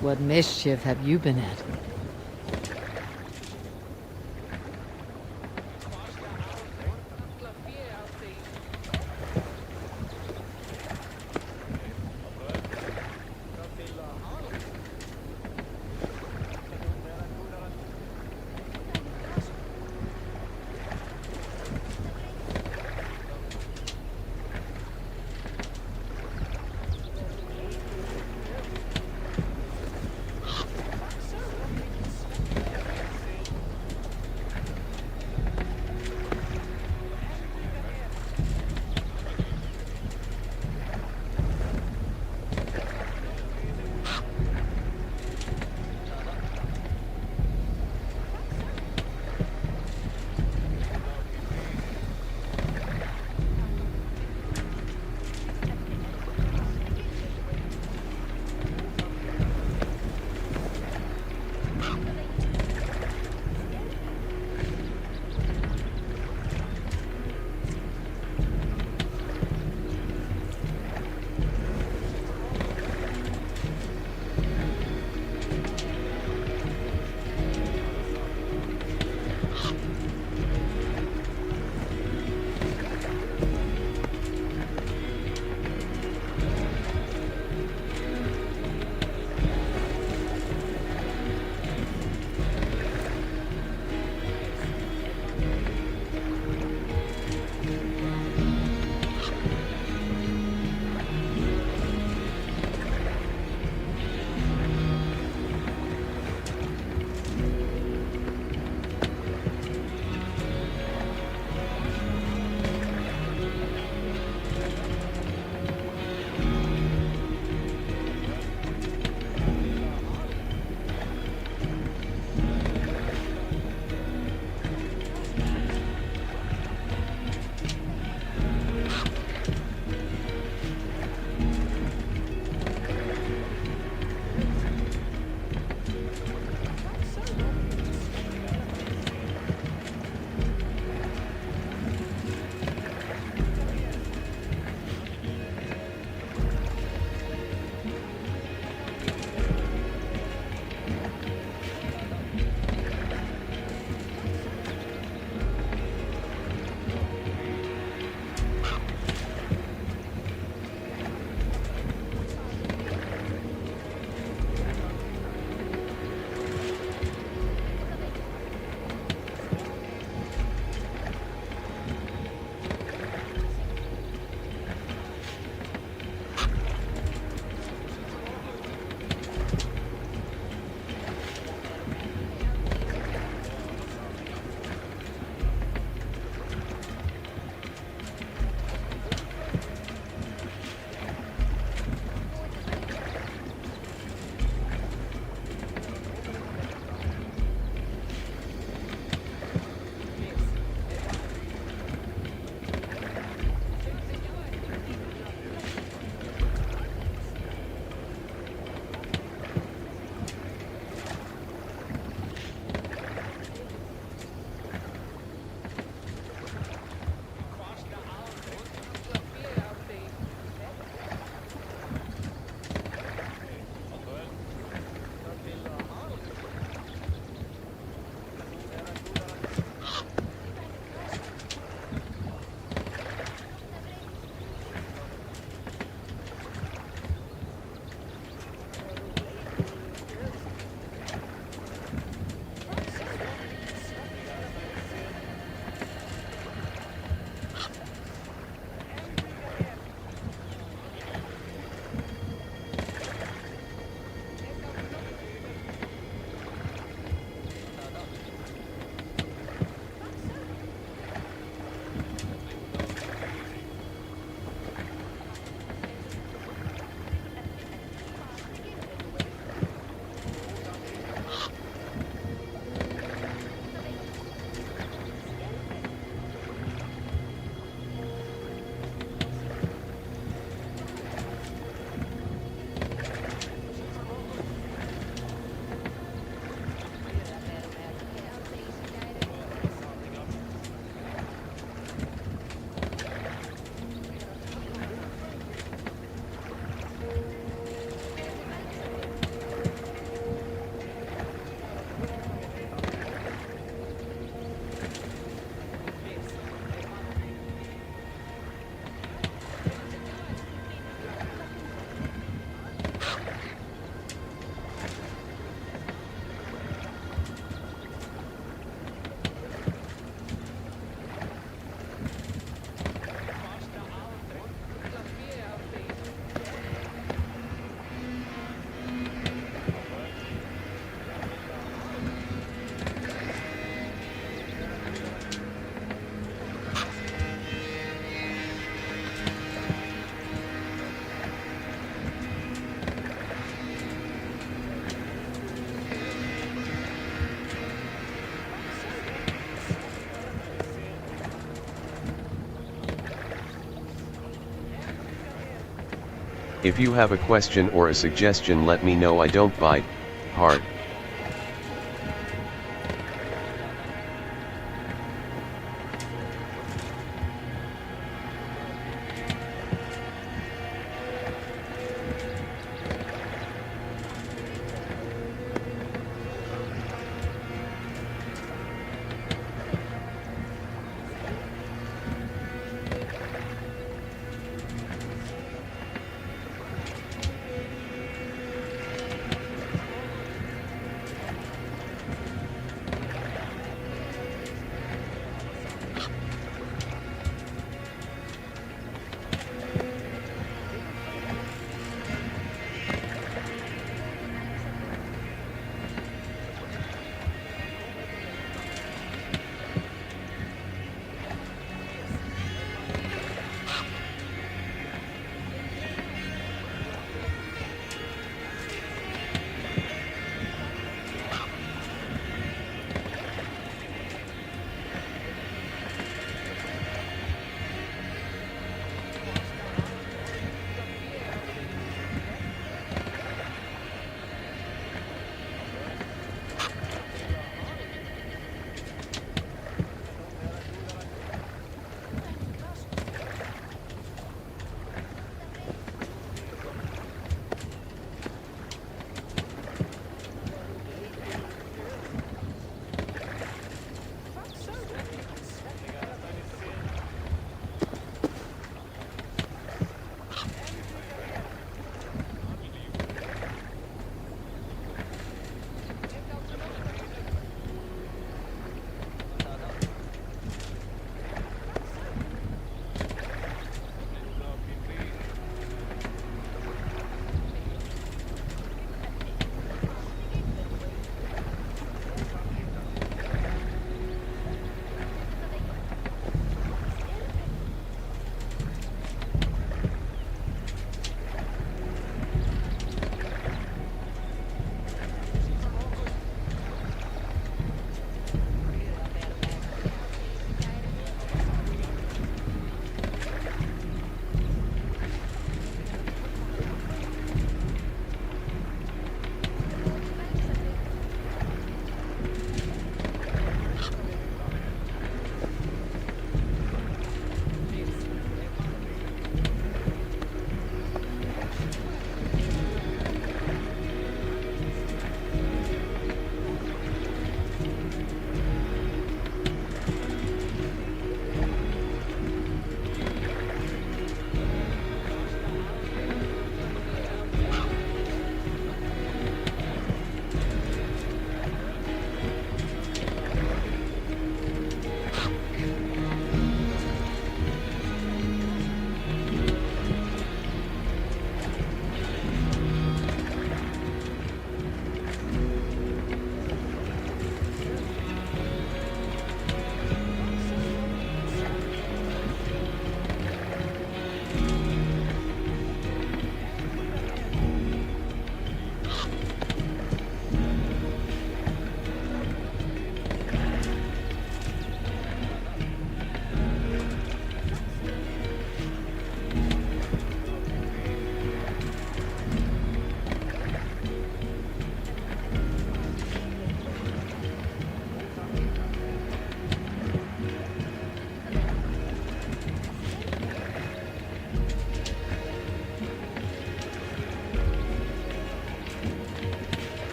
What mischief have you been at? If you have a question or a suggestion, let me know. I don't bite hard.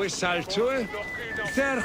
saltur. There.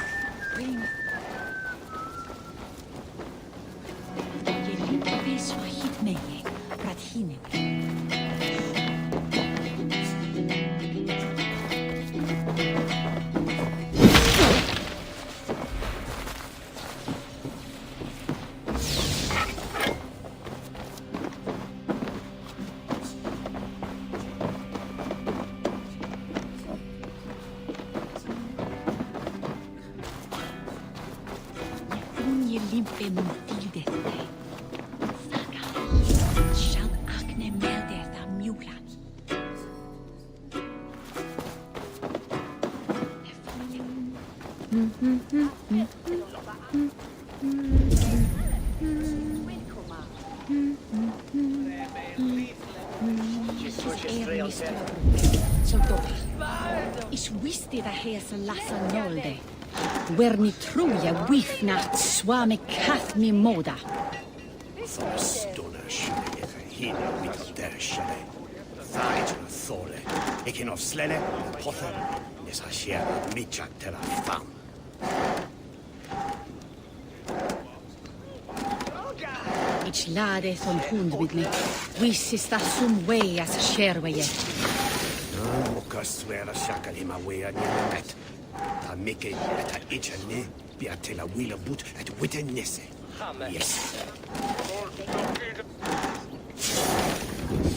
Is wiste da hesa lassa nolde. Werni truja wifnacht swami kath mi moda. Thor stunner shille efe hina mit der shille. Thait na thole. Ikin of slene, pother, nes a shera mitjak tera fam. Ich lade son hund mit me. Wissis da sum way as sherweye. Muka swear a shakal him away at net. Ta mike at a itchane, be a tell a wheel boot at witten nesse. Yes.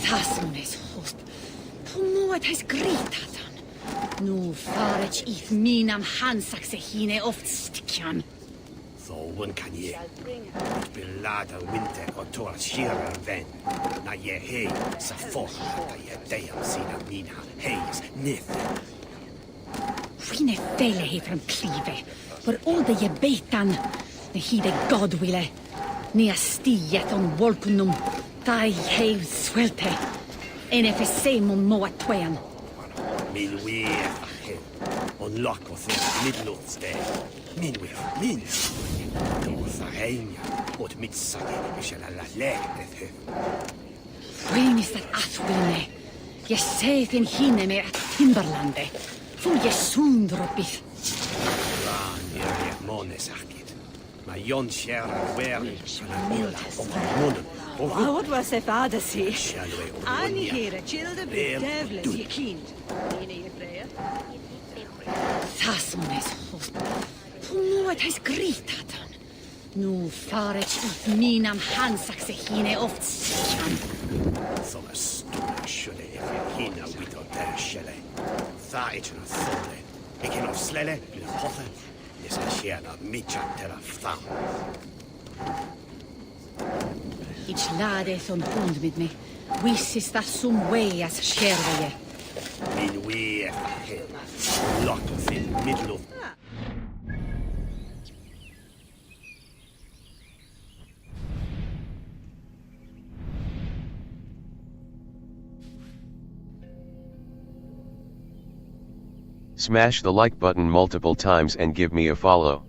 Tasmunes host. Pomoet has gritatan. Nu farech if minam hansaxe hine oft stikjan. So one can ye. It be lada winter or to a shearer ven. Na ye hey, sa for ta ye deam sina mina heys nith. Fine fele he from Cleve. For all the ye betan. The he the God wille. Nia stiet on volkunum. Tai he swelte. NF semum moa twain. Min we he. On lock of the midlords there. Min we min. North Arena. Ot mit sage, we shall la leg with him. When is that athwine? Je saith in hine me at Timberlande. Full je sundropith. Ran near mones akit. Ma jon share where shall mila of monen. What was the father see? I'm here, a childe bit devil, ye kind. Tasmunes host. Pomoet has gritatan. Nu farech if minam hansaxe hine oft sikjan. Som a stunner should if hina with der shelle. Thait na thole. Ikin of slelle, in a pother. Yes, I share not mitjak tera fam. Ich lade son hund mit me. Wissis da sum way as sherweye. Min we him. Lot of in middle of. Smash the like button multiple times and give me a follow.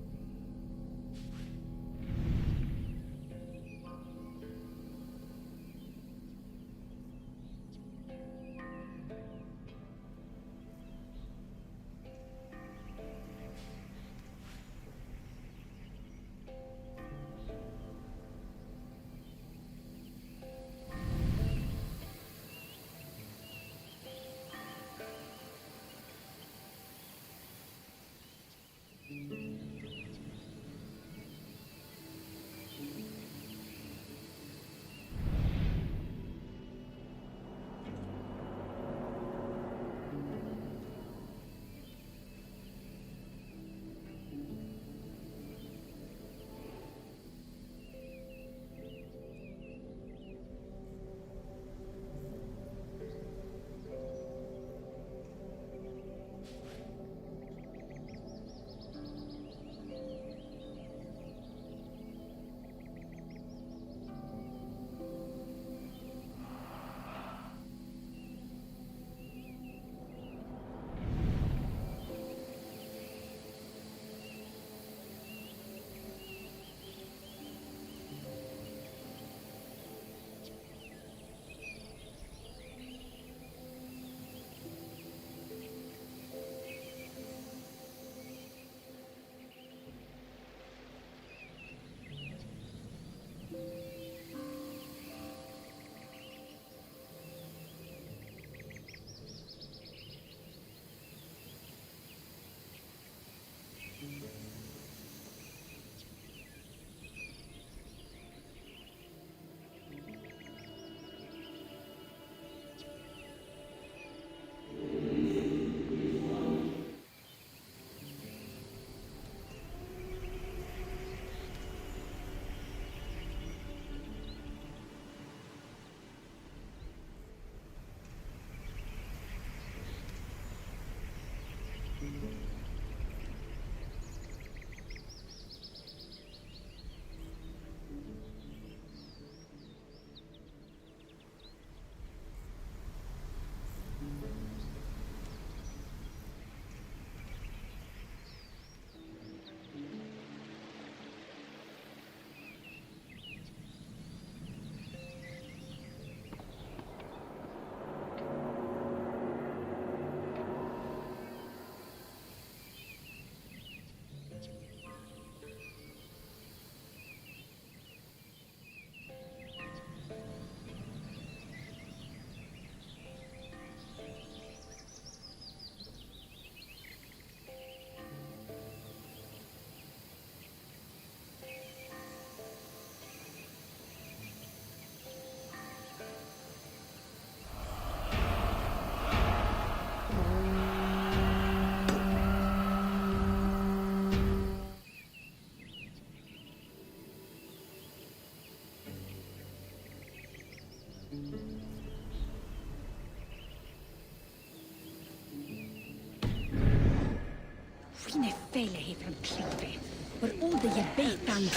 Kine fele he from Clive, but all the Yebetan,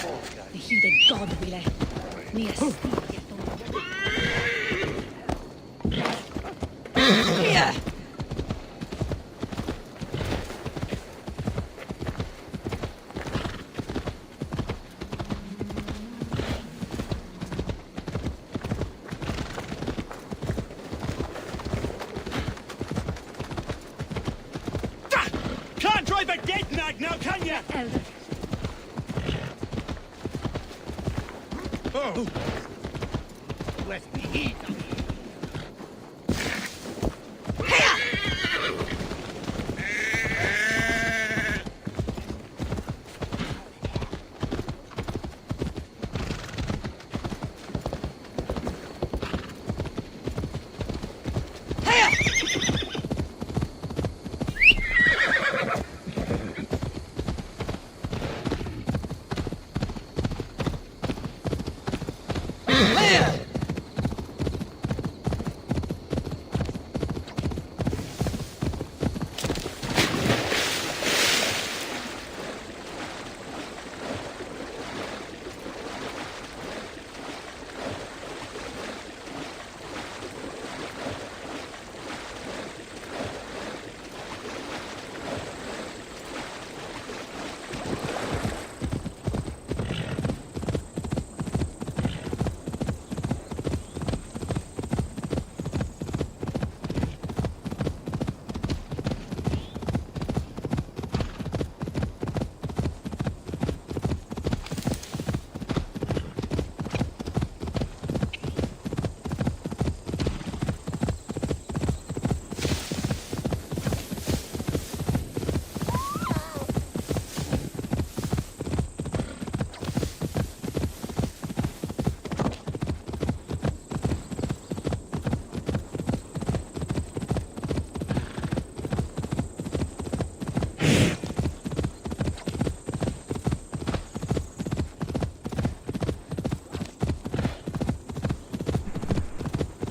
the he the God wille, near Steve. Here! Can't drive a dead nag now, can you? Elder. Oh. Let me eat.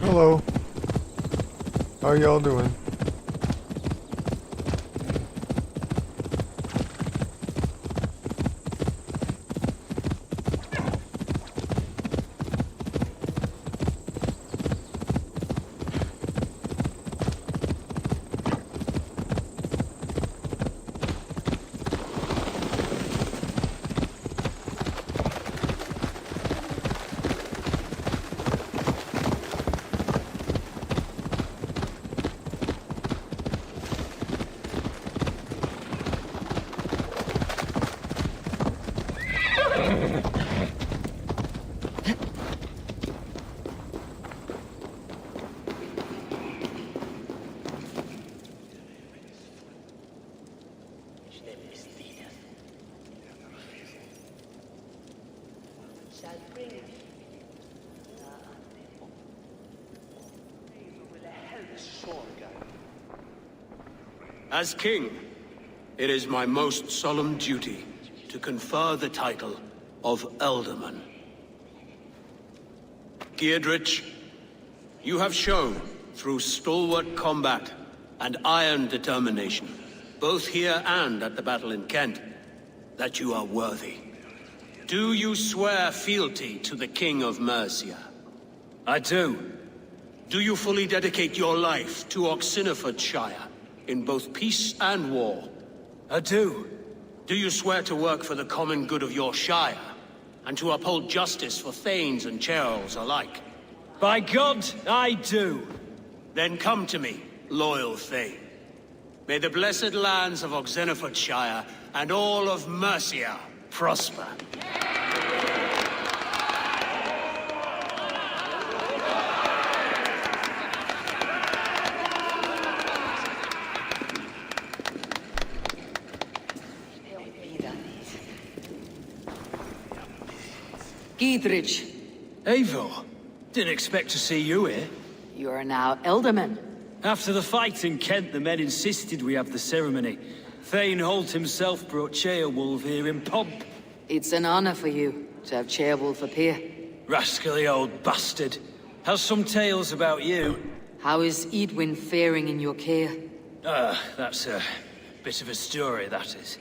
Hello. How y'all doing? As king, it is my most solemn duty to confer the title of Elderman. Giedrich, you have shown, through stalwart combat and iron determination, both here and at the battle in Kent, that you are worthy. Do you swear fealty to the King of Mercia? I do. Do you fully dedicate your life to Oxenfordshire, in both peace and war? I do. Do you swear to work for the common good of your shire, and to uphold justice for thanes and churls alike? By God, I do. Then come to me, loyal thane. May the blessed lands of Oxenfordshire and all of Mercia prosper. Giedrich. Eivor, didn't expect to see you here. You are now Elderman. After the fight in Kent, the men insisted we have the ceremony. Thane Holt himself brought Ceolwulf here in pomp. It's an honor for you to have Ceolwulf appear. Rascally old bastard. Has some tales about you. How is Edwin faring in your care? That's Bit of a story, that is.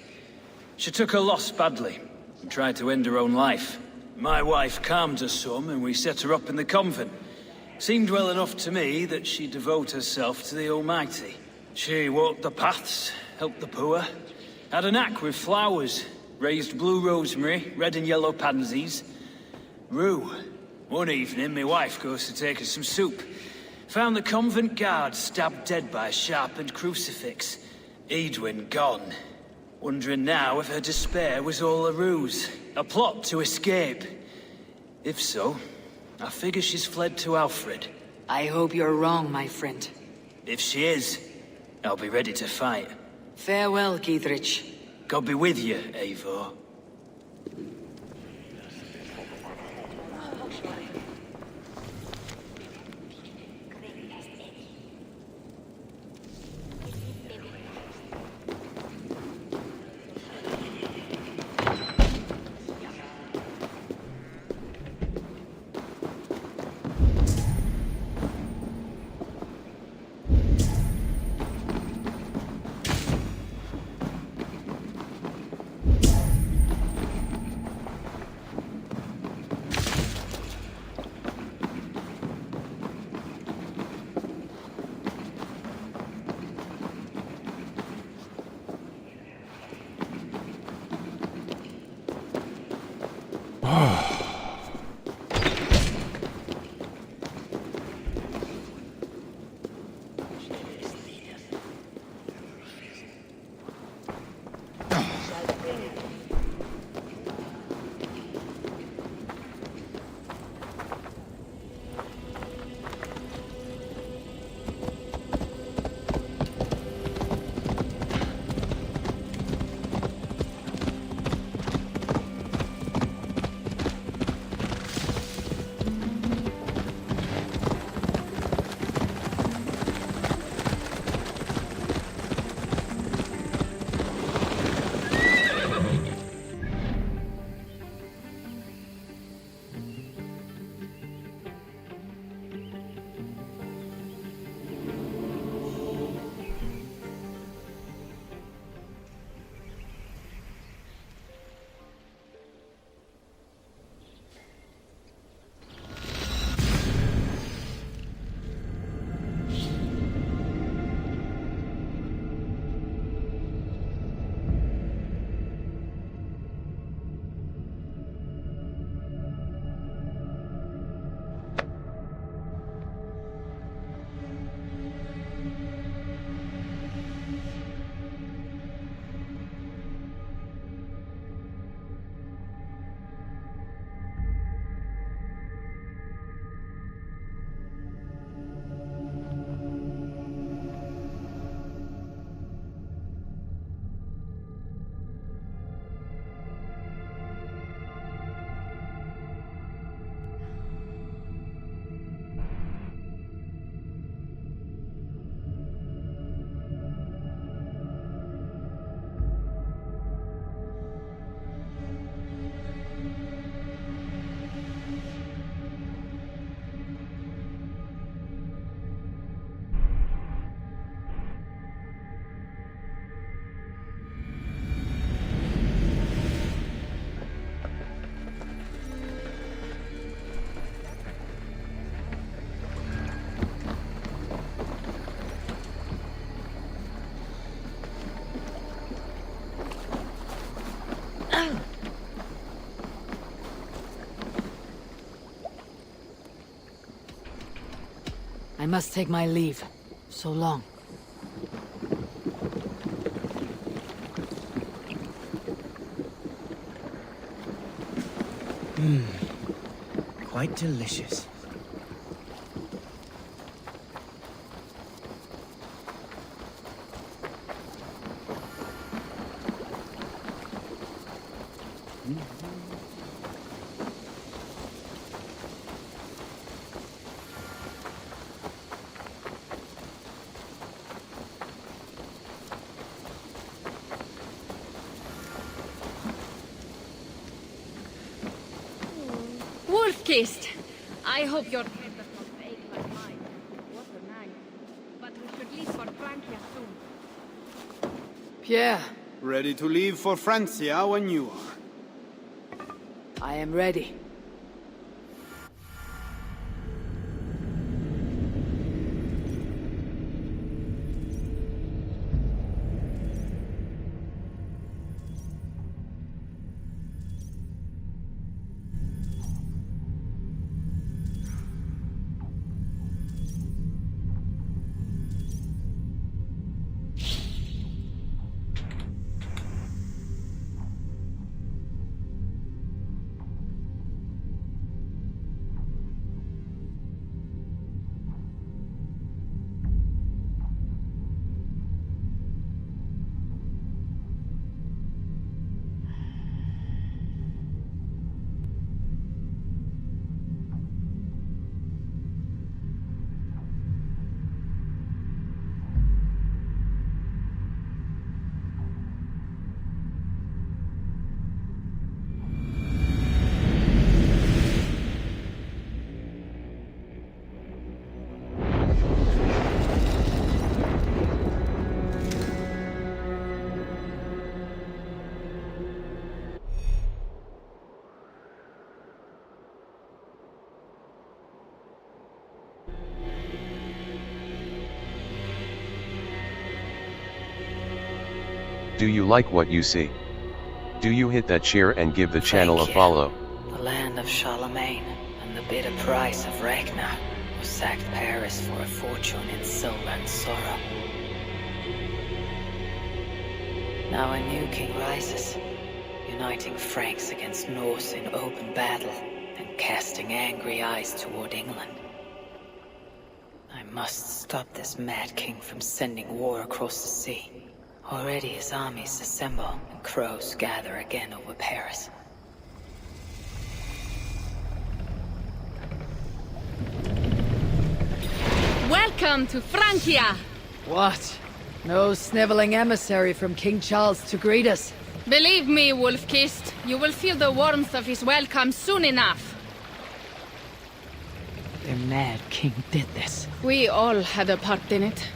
She took her loss badly, and tried to end her own life. My wife calmed her some, and we set her up in the convent. Seemed well enough to me that she'd devote herself to the Almighty. She walked the paths, helped the poor, had a knack with flowers, raised blue rosemary, red and yellow pansies. Rue. One evening, my wife goes to take her some soup. Found the convent guard stabbed dead by a sharpened crucifix. Edwin gone. Wondering now if her despair was all a ruse, a plot to escape. If so, I figure she's fled to Alfred. I hope you're wrong, my friend. If she is, I'll be ready to fight. Farewell, Keithrich. God be with you, Eivor. I must take my leave. So long. Quite delicious. Wolf-kissed. I hope your head does not ache like mine. What a man. But we should leave for Francia soon. Pierre, Ready to leave for Francia when you are. I am ready. Do you like what you see? Do you hit that share and give the channel a follow? The land of Charlemagne and the bitter price of Ragnar, who sacked Paris for a fortune in silver and sorrow. Now a new king rises, uniting Franks against Norse in open battle and casting angry eyes toward England. I must stop this mad king from sending war across the sea. Already his armies assemble and crows gather again over Paris. Welcome to Francia! What? No sniveling emissary from King Charles to greet us? Believe me, Wolf-Kissed, you will feel the warmth of his welcome soon enough. The mad king did this. We all had a part in it.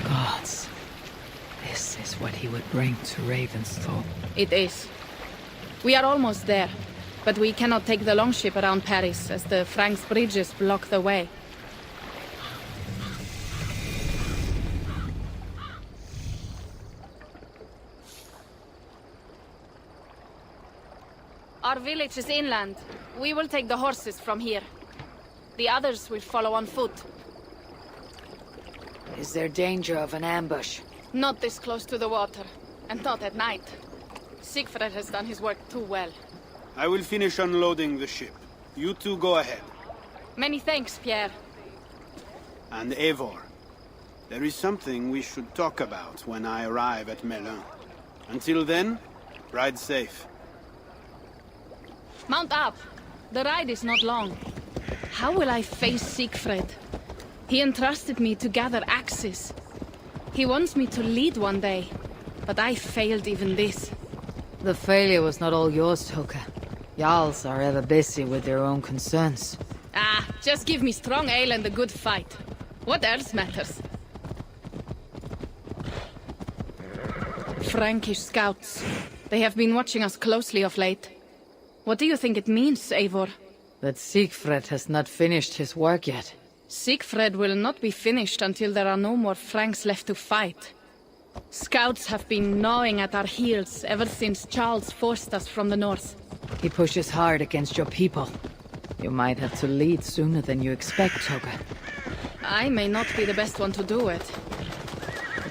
Gods. This is what he would bring to Ravensthorpe. It is. We are almost there, but we cannot take the longship around Paris as the Franks' bridges block the way. Our village is inland. We will take the horses from here. The others will follow on foot. Is there danger of an ambush? Not this close to the water, and not at night. Siegfried has done his work too well. I will finish unloading the ship. You two go ahead. Many thanks, Pierre. And Eivor, there is something we should talk about when I arrive at Melun. Until then, ride safe. Mount up. The ride is not long. How will I face Siegfried? He entrusted me to gather axes. He wants me to lead one day, but I failed even this. The failure was not all yours, Toka. Jarls are ever busy with their own concerns. Ah, just give me strong ale and a good fight. What else matters? Frankish scouts. They have been watching us closely of late. What do you think it means, Eivor? That Siegfried has not finished his work yet. Siegfried will not be finished until there are no more Franks left to fight. Scouts have been gnawing at our heels ever since Charles forced us from the north. He pushes hard against your people. You might have to lead sooner than you expect, Toga. I may not be the best one to do it.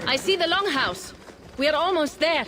I see the longhouse. We are almost there.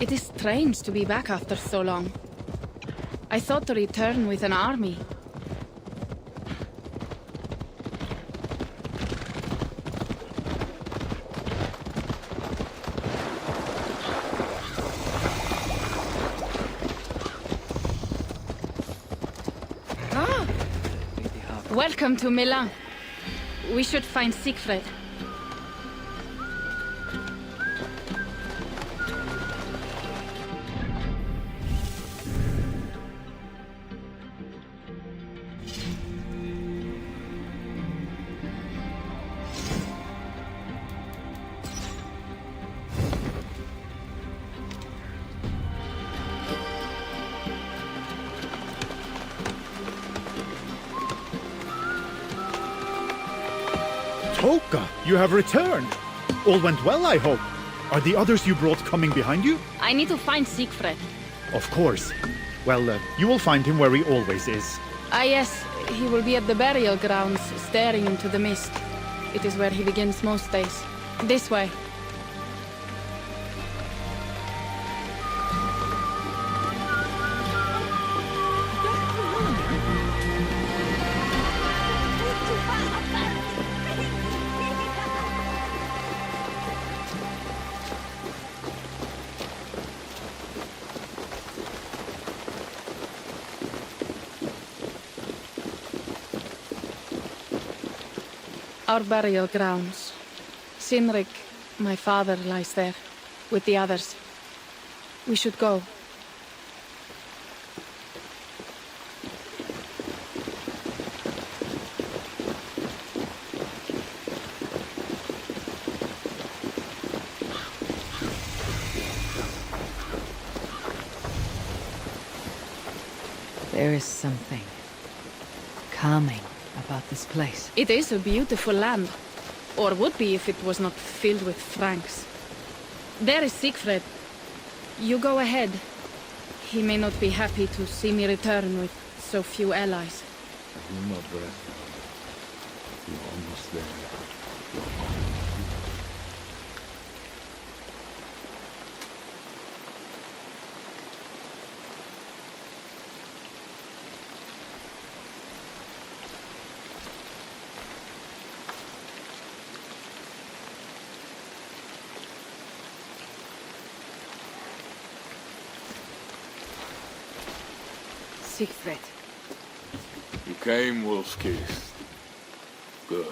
It is strange to be back after so long. I thought to return with an army. Welcome to Milan. We should find Siegfried. Toka, you have returned. All went well, I hope. Are the others you brought coming behind you? I need to find Siegfried. Of course. Well, you will find him where he always is. Ah yes, he will be at the burial grounds, staring into the mist. It is where he begins most days. This way. Our burial grounds. Sinrik, my father, lies there, with the others. We should go. There is something calming about this place. It is a beautiful land. Or would be if it was not filled with Franks. There is Siegfried. You go ahead. He may not be happy to see me return with so few allies. Do not rest. You're almost there. Siegfried. You came, wolf-kissed. Good.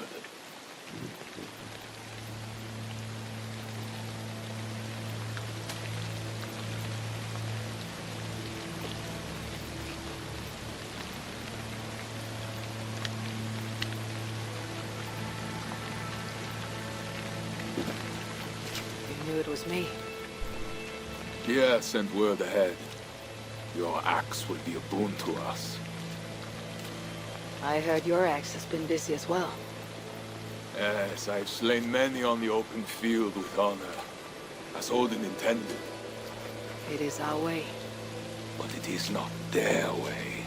You knew it was me. Yeah, sent word ahead. Your axe will be a boon to us. I heard your axe has been busy as well. Yes, I've slain many on the open field with honor, as Odin intended. It is our way. But it is not their way.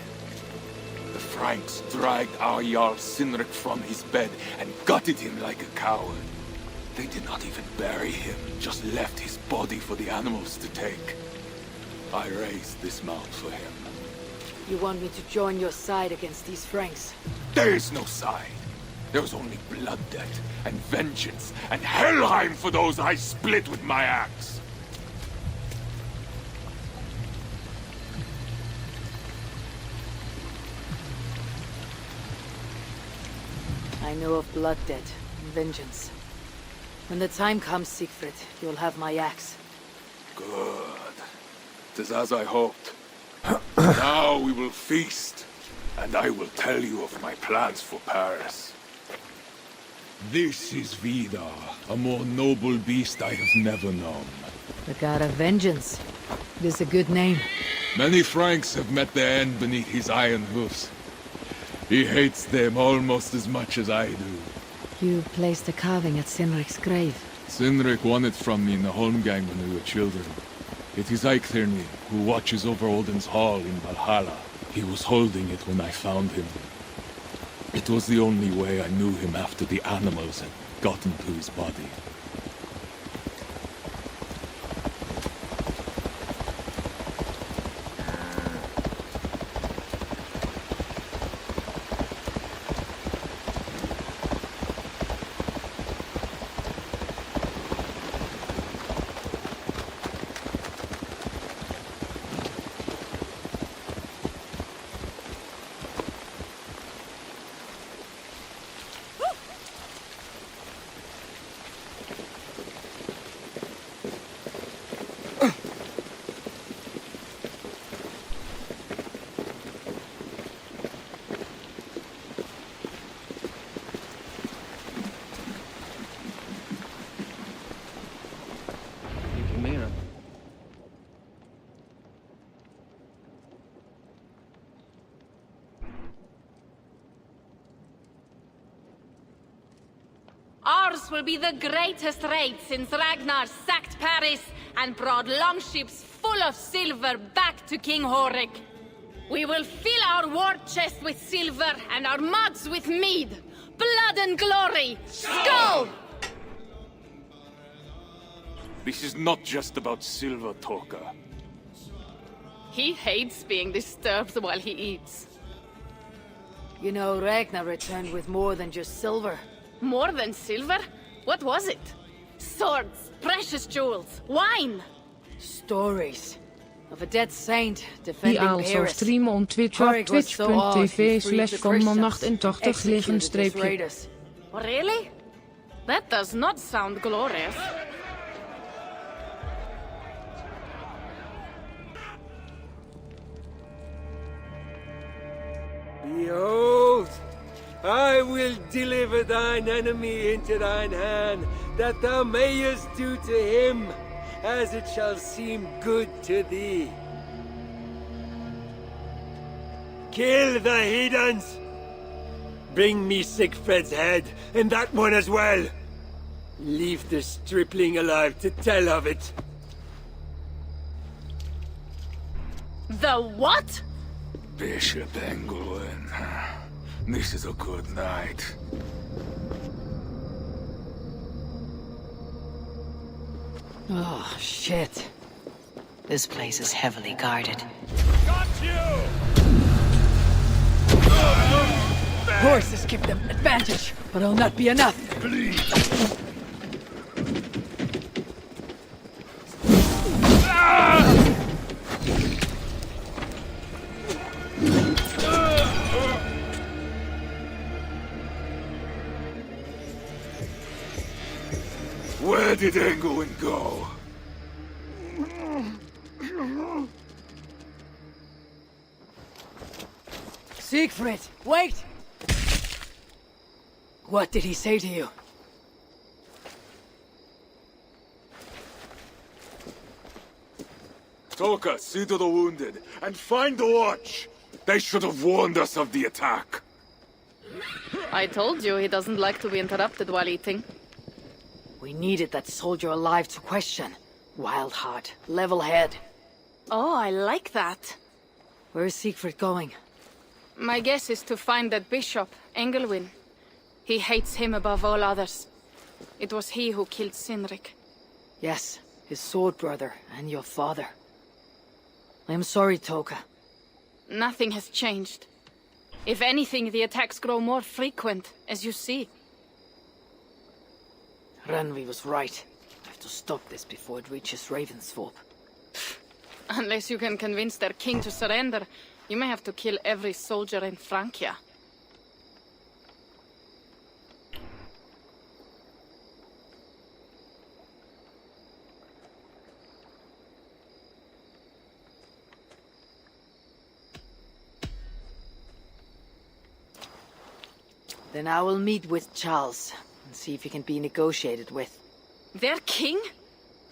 The Franks dragged our Jarl Sinrik from his bed and gutted him like a coward. They did not even bury him, just left his body for the animals to take. I raised this mount for him. You want me to join your side against these Franks? There is no side. There is only blood debt, and vengeance, and Helheim for those I split with my axe. I know of blood debt and vengeance. When the time comes, Siegfried, you'll have my axe. Good. It is as I hoped. Now we will feast, and I will tell you of my plans for Paris. This is Vidar, a more noble beast I have never known. The god of vengeance. It is a good name. Many Franks have met their end beneath his iron hoofs. He hates them almost as much as I do. You placed a carving at Sinrik's grave. Sinrik won it from me in the Holmgang when we were children. It is Eiktherni, who watches over Odin's hall in Valhalla. He was holding it when I found him. It was the only way I knew him after the animals had gotten to his body. Ours will be the greatest raid since Ragnar sacked Paris and brought longships full of silver back to King Horik. We will fill our war chest with silver and our mugs with mead. Blood and glory! Skull! This is not just about silver, Toka. He hates being disturbed while he eats. You know, Ragnar returned with more than just silver. More than silver? What was it? Swords, precious jewels, wine! Stories of a dead saint Die defending also Paris. streamen om Twitch op Horik was so awed he freed the twitch.tv/comman88 Christians, raiders. Really? That does not sound glorious. Behold, I will deliver thine enemy into thine hand, that thou mayest do to him as it shall seem good to thee. Kill the heathens! Bring me Siegfried's head, and that one as well. Leave the stripling alive to tell of it. The what? Bishop Engelwin. This is a good night. Oh, shit. This place is heavily guarded. Got you! Horses give them advantage, but it'll not be enough. Where did Engelwin go? Siegfried, wait! What did he say to you? Toka, see to the wounded, and find the watch! They should have warned us of the attack. I told you he doesn't like to be interrupted while eating. We needed that soldier alive to question. Wild heart, level head. Oh, I like that. Where is Siegfried going? My guess is to find that bishop, Engelwin. He hates him above all others. It was he who killed Sinrik. Yes, his sword brother and your father. I am sorry, Toka. Nothing has changed. If anything, the attacks grow more frequent, as you see. Randvi was right. I have to stop this before it reaches Ravensthorpe. Unless you can convince their king to surrender, you may have to kill every soldier in Francia. Then I will meet with Charles and see if he can be negotiated with. Their king?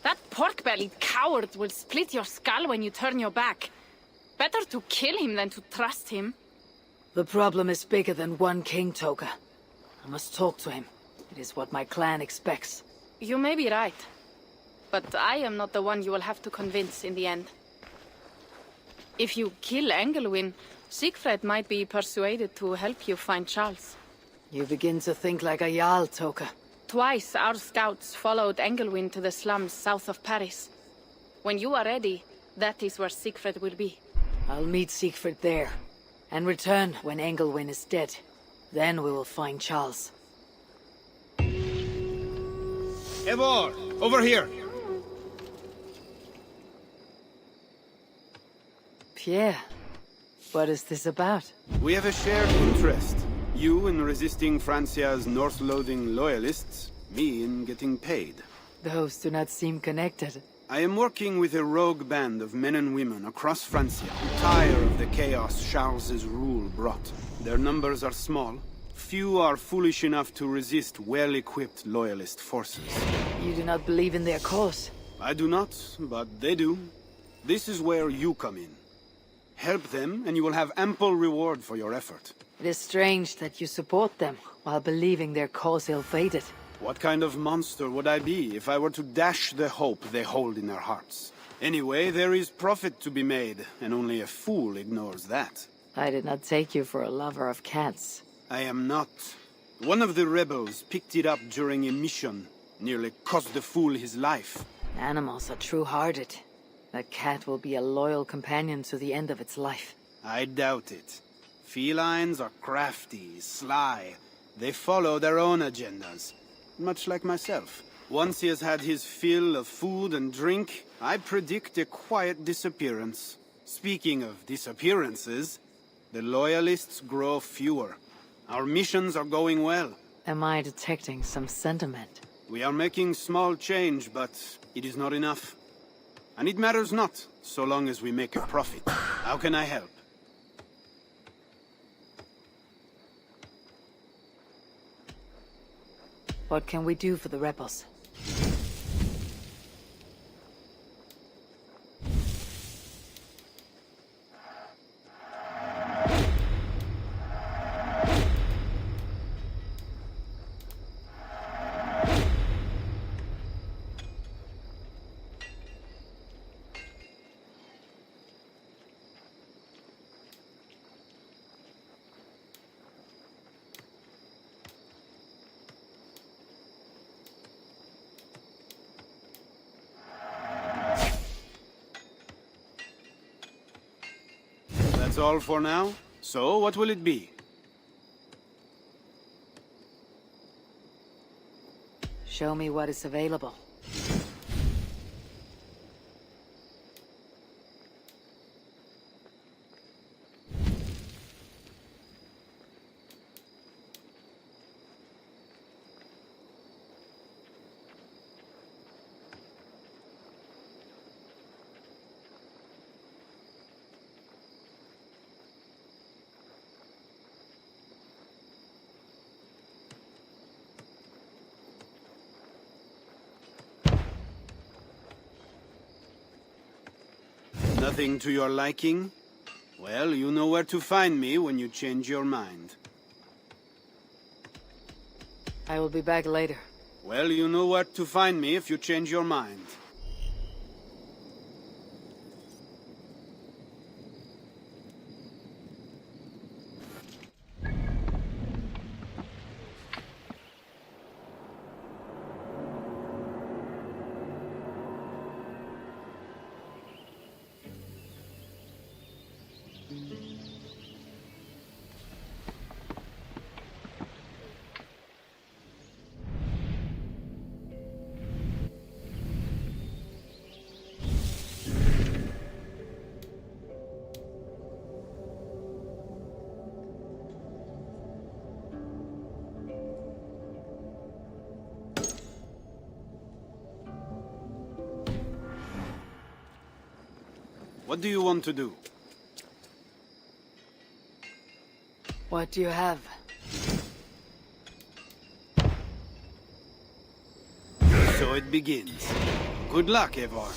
That pork-bellied coward will split your skull when you turn your back. Better to kill him than to trust him. The problem is bigger than one king, Toka. I must talk to him. It is what my clan expects. You may be right. But I am not the one you will have to convince in the end. If you kill Engelwin, Siegfried might be persuaded to help you find Charles. You begin to think like a Jarl, Toka. Twice our scouts followed Engelwin to the slums south of Paris. When you are ready, that is where Siegfried will be. I'll meet Siegfried there, and return when Engelwin is dead. Then we will find Charles. Eivor, over here! Pierre, what is this about? We have a shared interest. You in resisting Francia's north-loathing loyalists, me in getting paid. Those do not seem connected. I am working with a rogue band of men and women across Francia who tire of the chaos Charles's rule brought. Their numbers are small. Few are foolish enough to resist well-equipped loyalist forces. You do not believe in their cause? I do not, but they do. This is where you come in. Help them, and you will have ample reward for your effort. It is strange that you support them, while believing their cause ill-fated. What kind of monster would I be if I were to dash the hope they hold in their hearts? Anyway, there is profit to be made, and only a fool ignores that. I did not take you for a lover of cats. I am not. One of the rebels picked it up during a mission. Nearly cost the fool his life. Animals are true-hearted. A cat will be a loyal companion to the end of its life. I doubt it. Felines are crafty, sly. They follow their own agendas. Much like myself. Once he has had his fill of food and drink, I predict a quiet disappearance. Speaking of disappearances, the loyalists grow fewer. Our missions are going well. Am I detecting some sentiment? We are making small change, but it is not enough. And it matters not, so long as we make a profit. How can I help? What can we do for the rebels? That's all for now? So, what will it be? Show me what is available. Nothing to your liking? Well, you know where to find me when you change your mind. I will be back later. Well, you know where to find me if you change your mind. What do you want to do? What do you have? So it begins. Good luck, Eivor.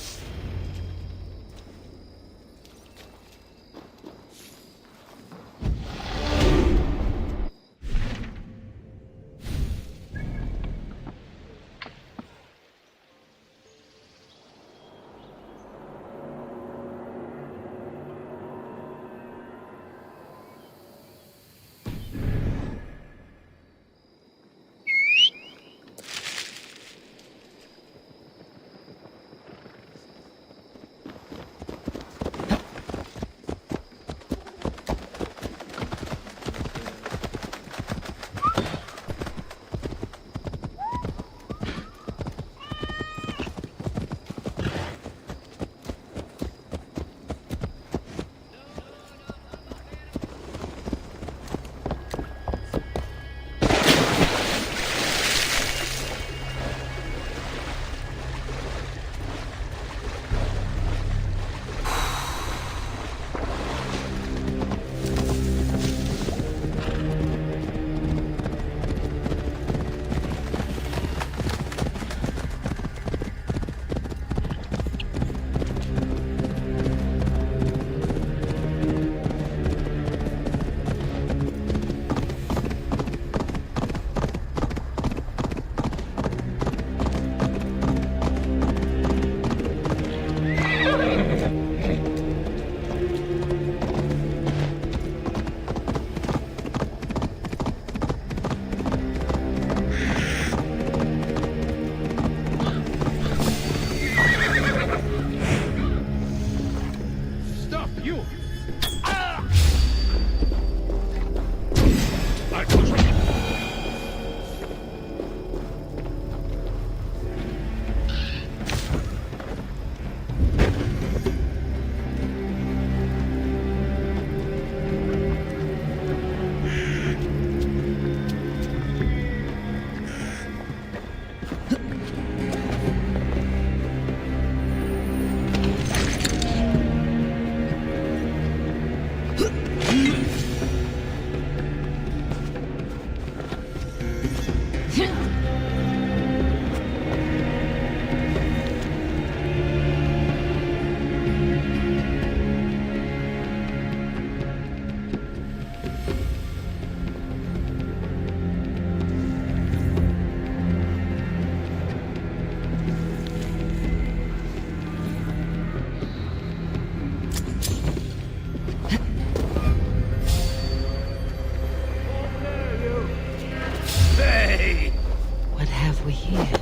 What have we here?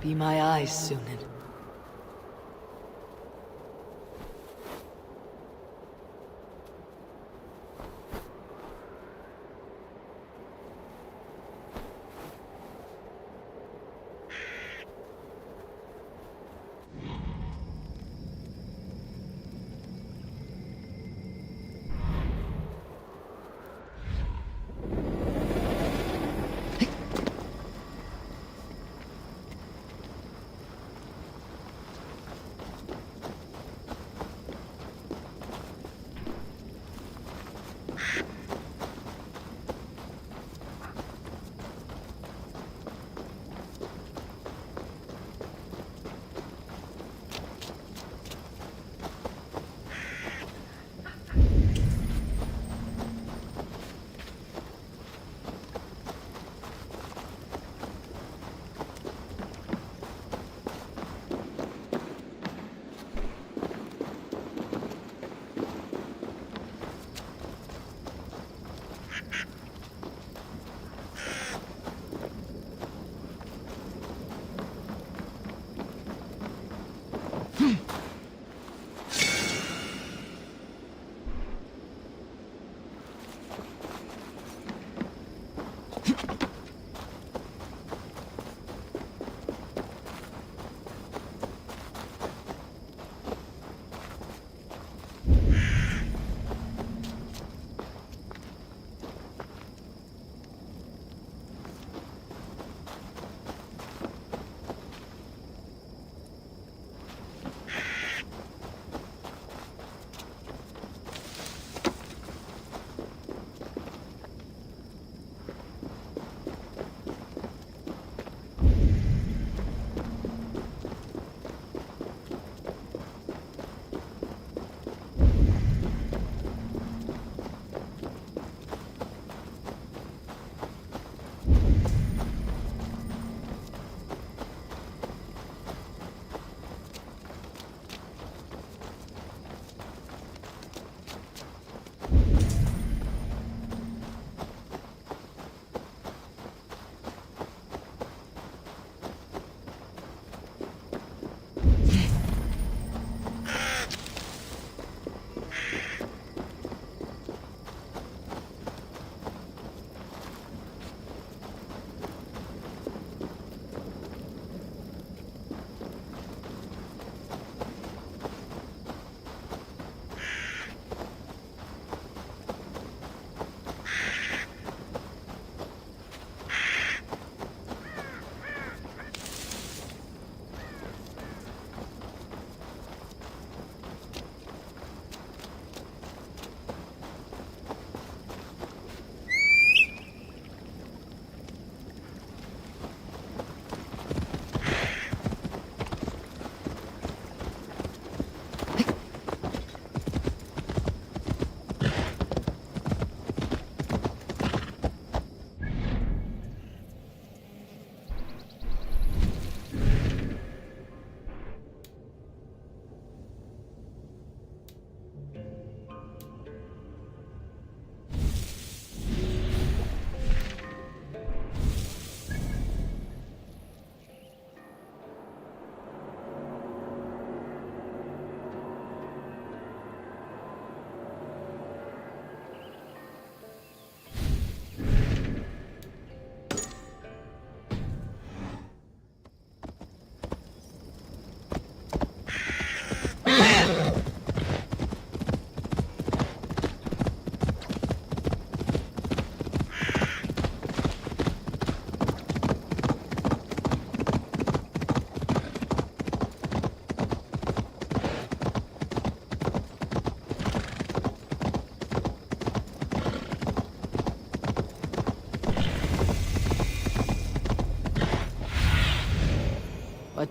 Be my eyes, Sunan.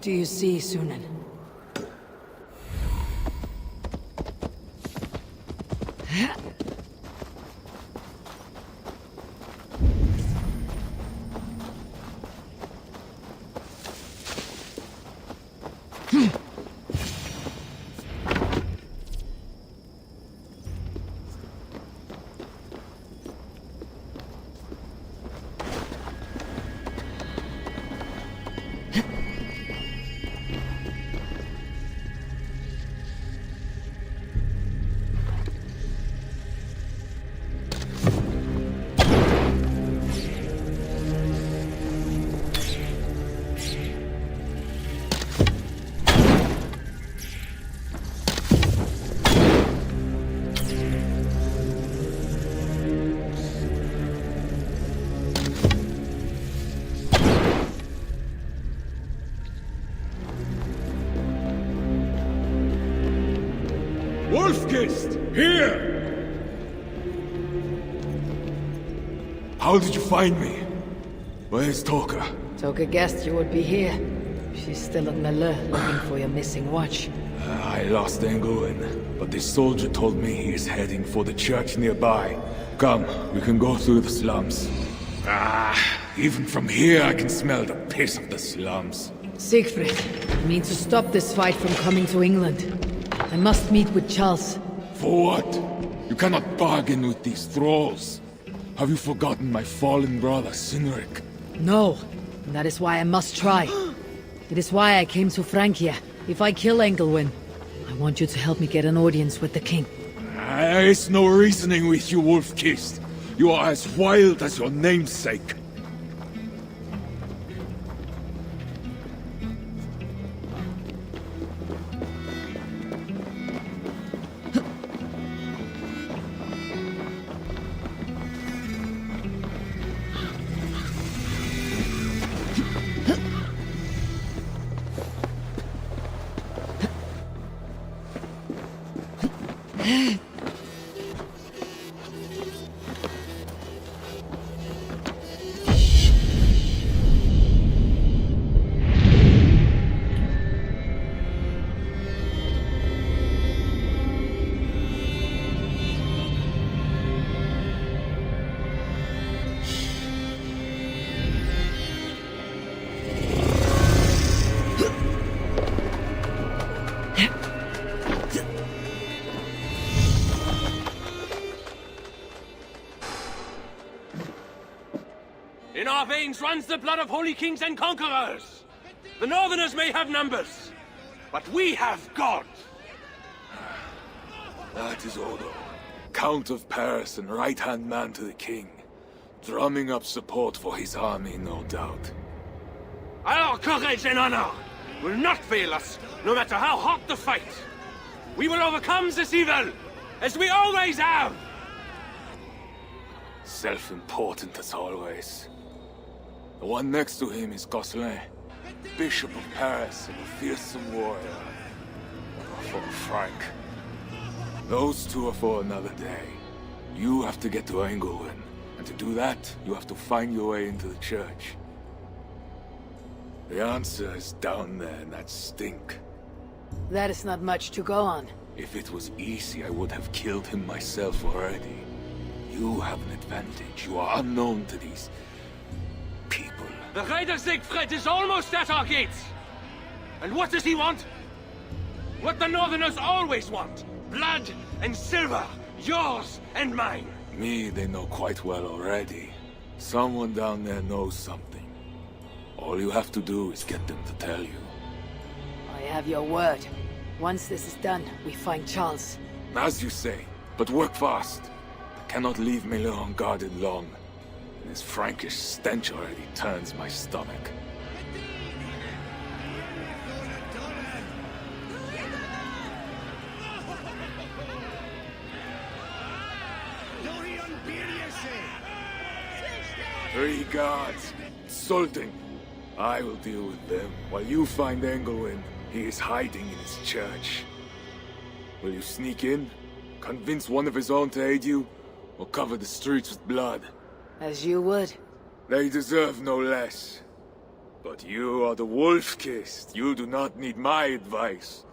What do you see, Sunan? Wolfkist! Here! How did you find me? Where's Toka? Toka guessed you would be here. She's still at Melle, looking for your missing watch. I lost Engelwin, but this soldier told me he is heading for the church nearby. Come, we can go through the slums. Even from here I can smell the piss of the slums. Siegfried, I mean to stop this fight from coming to England. I must meet with Charles. For what? You cannot bargain with these thralls. Have you forgotten my fallen brother, Sinric? No, and that is why I must try. It is why I came to Francia. If I kill Engelwin, I want you to help me get an audience with the king. There is no reasoning with you, Wolfkist. You are as wild as your namesake. In our veins runs the blood of holy kings and conquerors. The Northerners may have numbers, but we have God. That is Odo, Count of Paris and right-hand man to the king. Drumming up support for his army, no doubt. Our courage and honor will not fail us, no matter how hot the fight. We will overcome this evil, as we always have. Self-important as always. The one next to him is Gosselin, Bishop of Paris and a fearsome warrior. For Frank. Those two are for another day. You have to get to Engelwin, and to do that, you have to find your way into the church. The answer is down there in that stink. That is not much to go on. If it was easy, I would have killed him myself already. You have an advantage. You are unknown to these people. The Raider Siegfried is almost at our gates. And what does he want? What the Northerners always want. Blood and silver. Yours and mine. Me, they know quite well already. Someone down there knows something. All you have to do is get them to tell you. I have your word. Once this is done, we find Charles. As you say, but work fast. I cannot leave Mille unguarded long. And this Frankish stench already turns my stomach. Three guards, insulting. I will deal with them, while you find Engelwin. He is hiding in his church. Will you sneak in, convince one of his own to aid you, or cover the streets with blood? As you would. They deserve no less. But you are the wolf-kissed. You do not need my advice.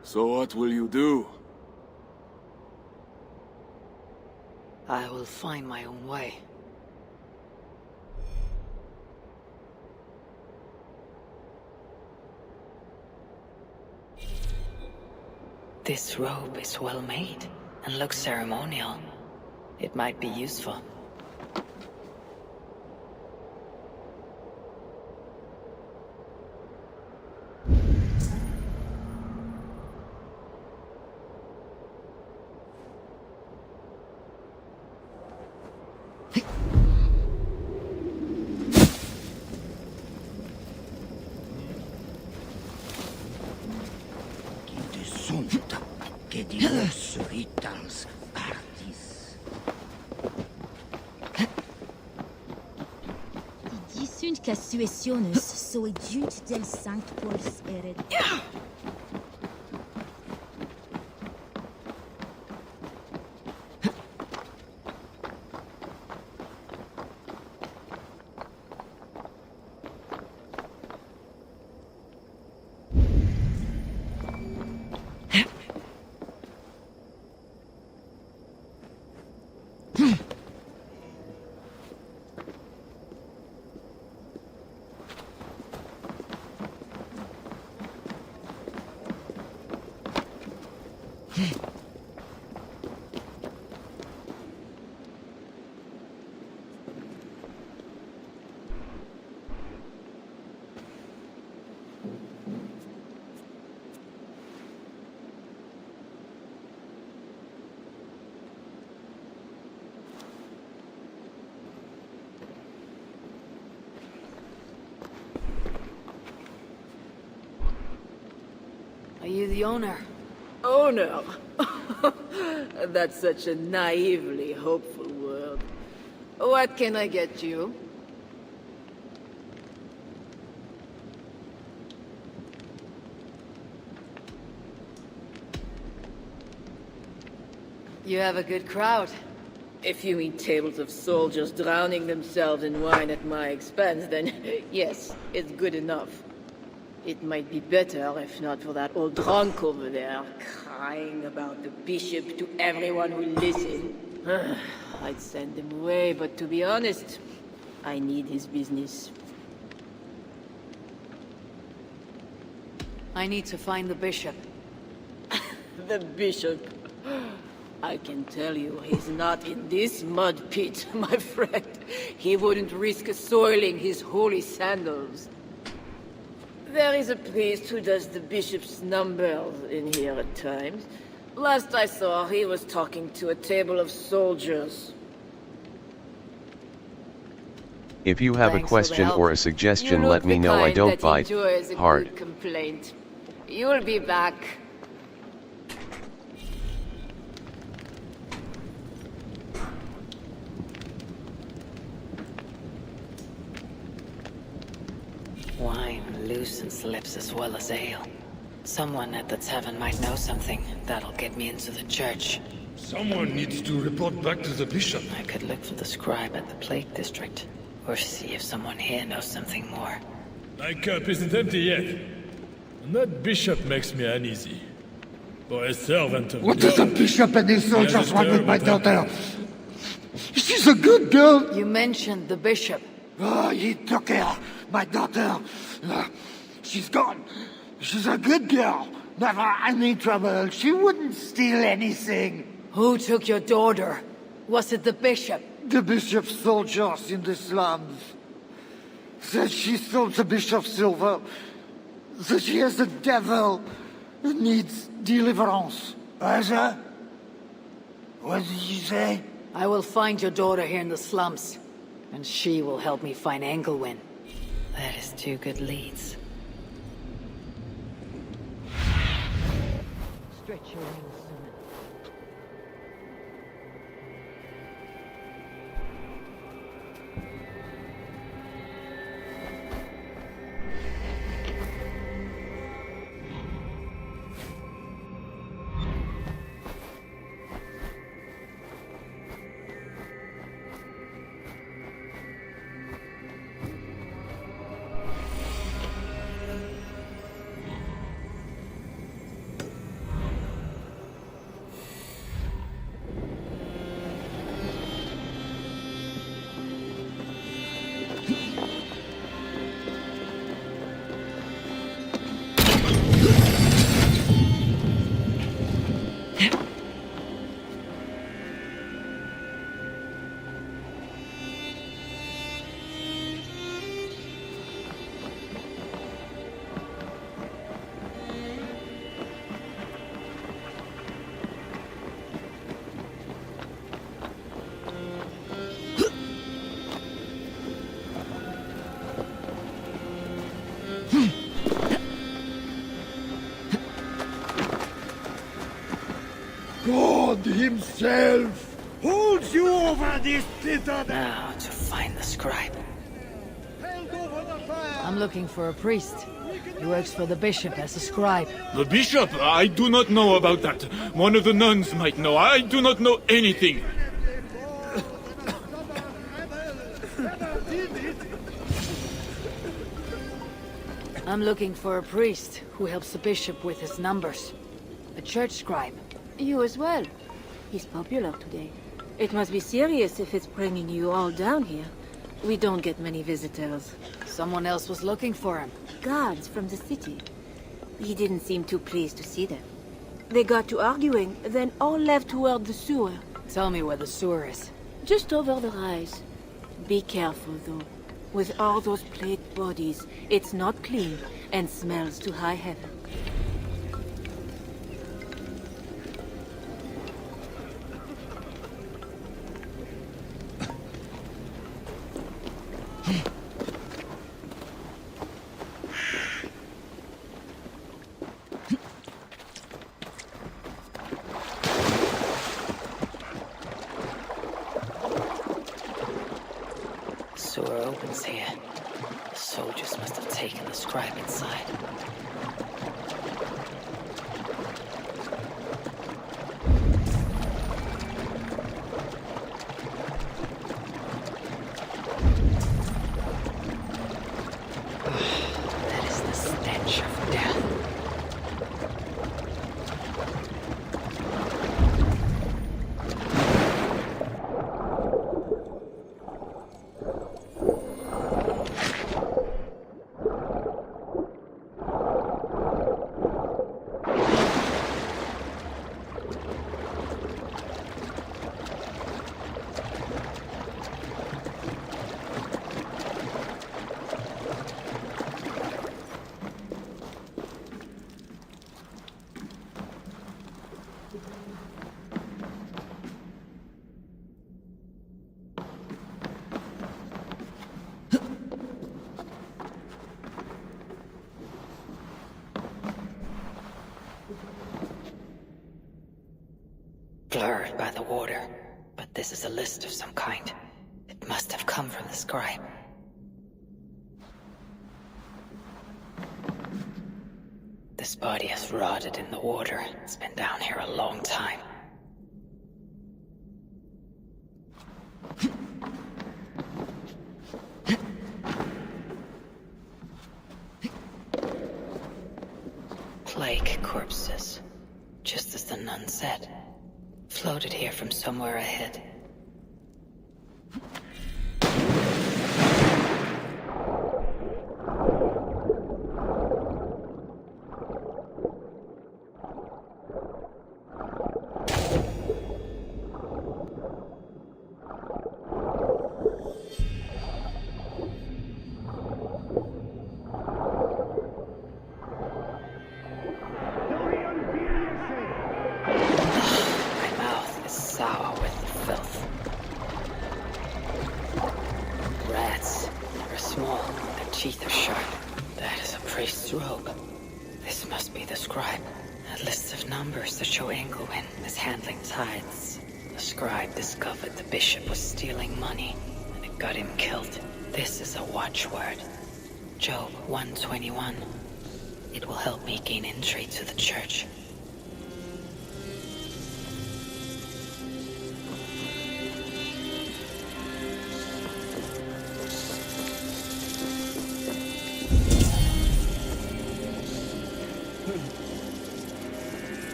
So what will you do? I will find my own way. This robe is well made and looks ceremonial. It might be useful. Die sunt ca suesionus, so jut del sanct pors ered. Are you the owner? Owner? That's such a naively hopeful word. What can I get you? You have a good crowd. If you mean tables of soldiers drowning themselves in wine at my expense, then yes, it's good enough. It might be better if not for that old drunk over there, crying about the bishop to everyone who listens. I'd send him away, but to be honest, I need his business. I need to find the bishop. The bishop? I can tell you, he's not in this mud pit, my friend. He wouldn't risk soiling his holy sandals. There is a priest who does the bishop's numbers in here at times. Last I saw, he was talking to a table of soldiers. If you have a question or a suggestion, let me know. I don't bite hard. Complaint. You'll be back. Wine loosens lips as well as ale. Someone at the tavern might know something. That'll get me into the church. Someone needs to report back to the bishop. I could look for the scribe at the Plague District. Or see if someone here knows something more. My cup isn't empty yet. And that bishop makes me uneasy. For a servant of What does the bishop and his soldiers want with my daughter? She's a good girl. You mentioned the bishop. Oh, he took her. My daughter. She's gone. She's a good girl. Never any trouble. She wouldn't steal anything. Who took your daughter? Was it the bishop? The bishop's soldiers in the slums. Said she stole the bishop's silver. Said she has the devil. Needs deliverance. Asa? What did you say? I will find your daughter here in the slums. And she will help me find Engelwin. That is 2 good leads. Stretch your wings, son. God himself holds you over this citadel. Now to find the scribe. I'm looking for a priest. He works for the bishop as a scribe. The bishop? I do not know about that. One of the nuns might know. I do not know anything. I'm looking for a priest who helps the bishop with his numbers. A church scribe. You as well. He's popular today. It must be serious if it's bringing you all down here. We don't get many visitors. Someone else was looking for him. Guards from the city. He didn't seem too pleased to see them. They got to arguing, then all left toward the sewer. Tell me where the sewer is. Just over the rise. Be careful, though. With all those plagued bodies, it's not clean and smells to high heaven. Sewer opens here. The soldiers must have taken the scribe inside. That is the stench of death. Blurred by the water, but this is a list of some kind. It must have come from the scribe. This body has rotted in the water. It's been down here a long time. Plague corpses, just as the nun said. Floated here from somewhere ahead. Discovered the bishop was stealing money, and it got him killed. This is a watchword. Job 121. It will help me gain entry to the church.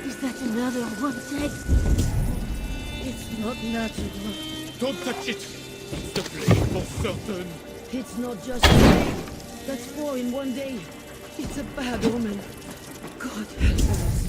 Is that another one said? It's not natural. Don't touch it! It's the plague for certain. It's not just plague. That's 4 in one day. It's a bad omen. God help us.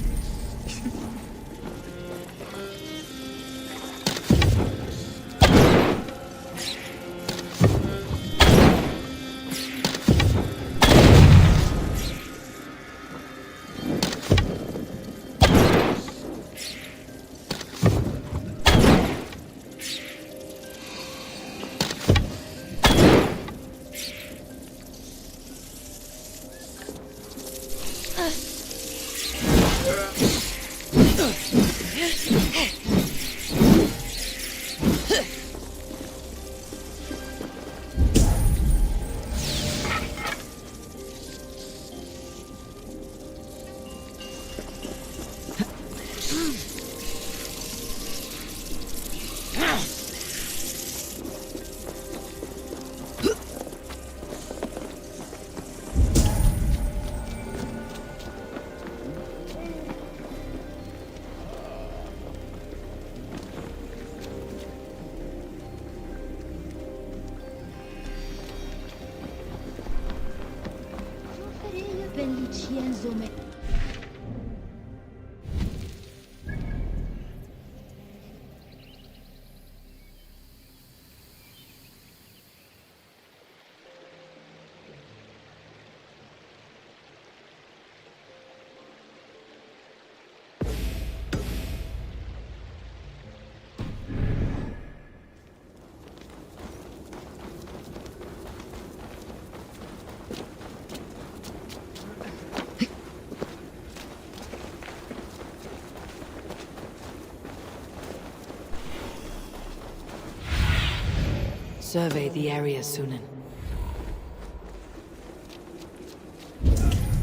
Survey the area, Sunan.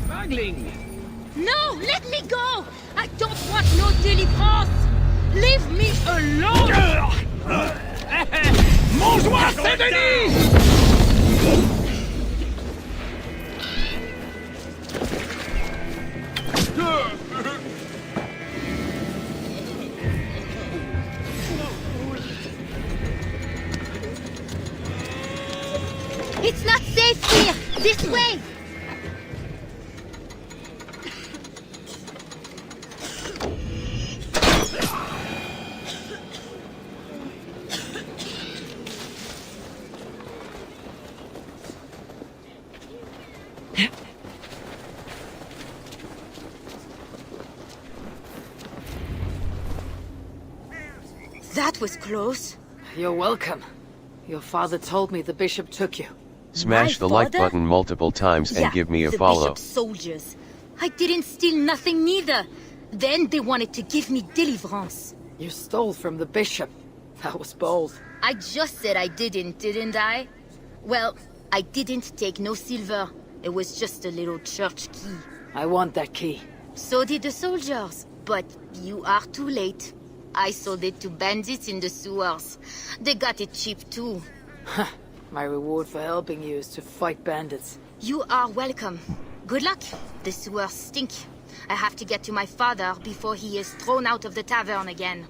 Smuggling! No, let me go! I don't want no deliverance! Leave me alone! Mange-moi, Saint-Denis! It's not safe here! This way! That was close. You're welcome. Your father told me the bishop took you. Smash the like button multiple times and give me a the follow. bishop's soldiers. I didn't steal nothing neither. Then they wanted to give me deliverance. You stole from the bishop. That was bold. I just said I didn't I? Well, I didn't take no silver. It was just a little church key. I want that key. So did the soldiers. But you are too late. I sold it to bandits in the sewers. They got it cheap too. My reward for helping you is to fight bandits. You are welcome. Good luck. The sewers stink. I have to get to my father before he is thrown out of the tavern again.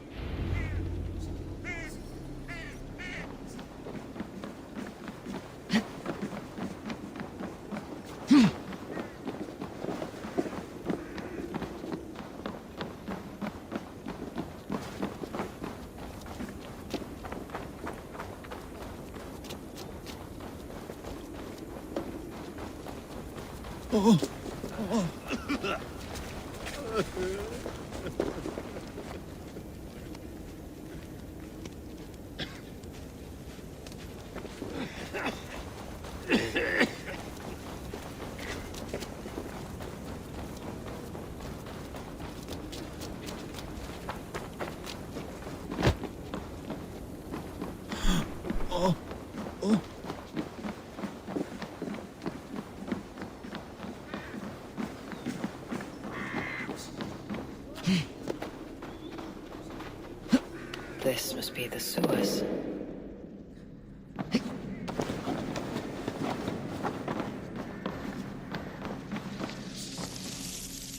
This must be the sewers.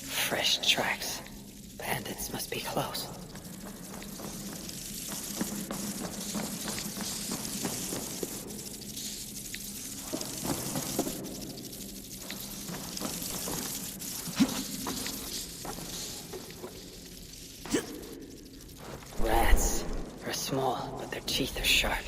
Fresh tracks. Bandits must be close. Rats are small, but their teeth are sharp.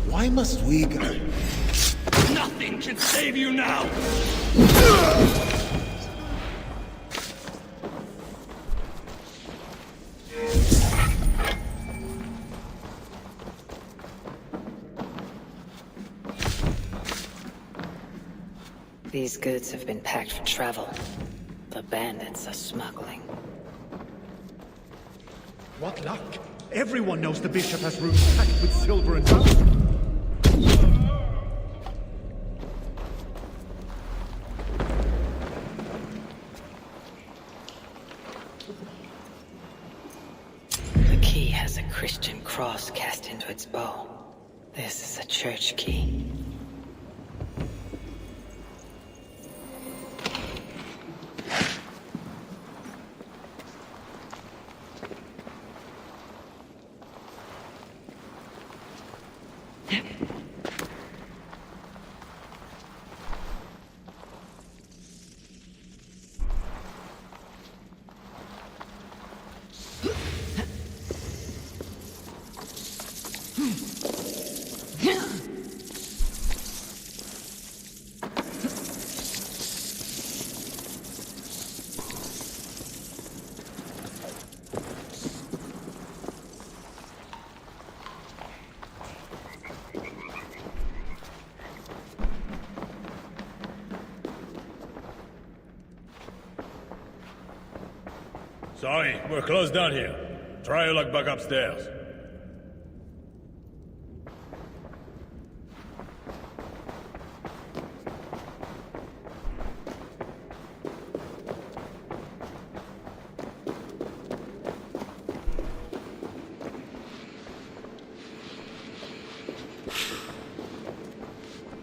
Why must we go? Nothing can save you now! These goods have been packed for travel. The bandits are smuggling. What luck! Everyone knows the bishop has rooms packed with silver and gold. The key has a Christian cross cast into its bow. This is a church key. Sorry, we're closed down here. Try your luck back upstairs.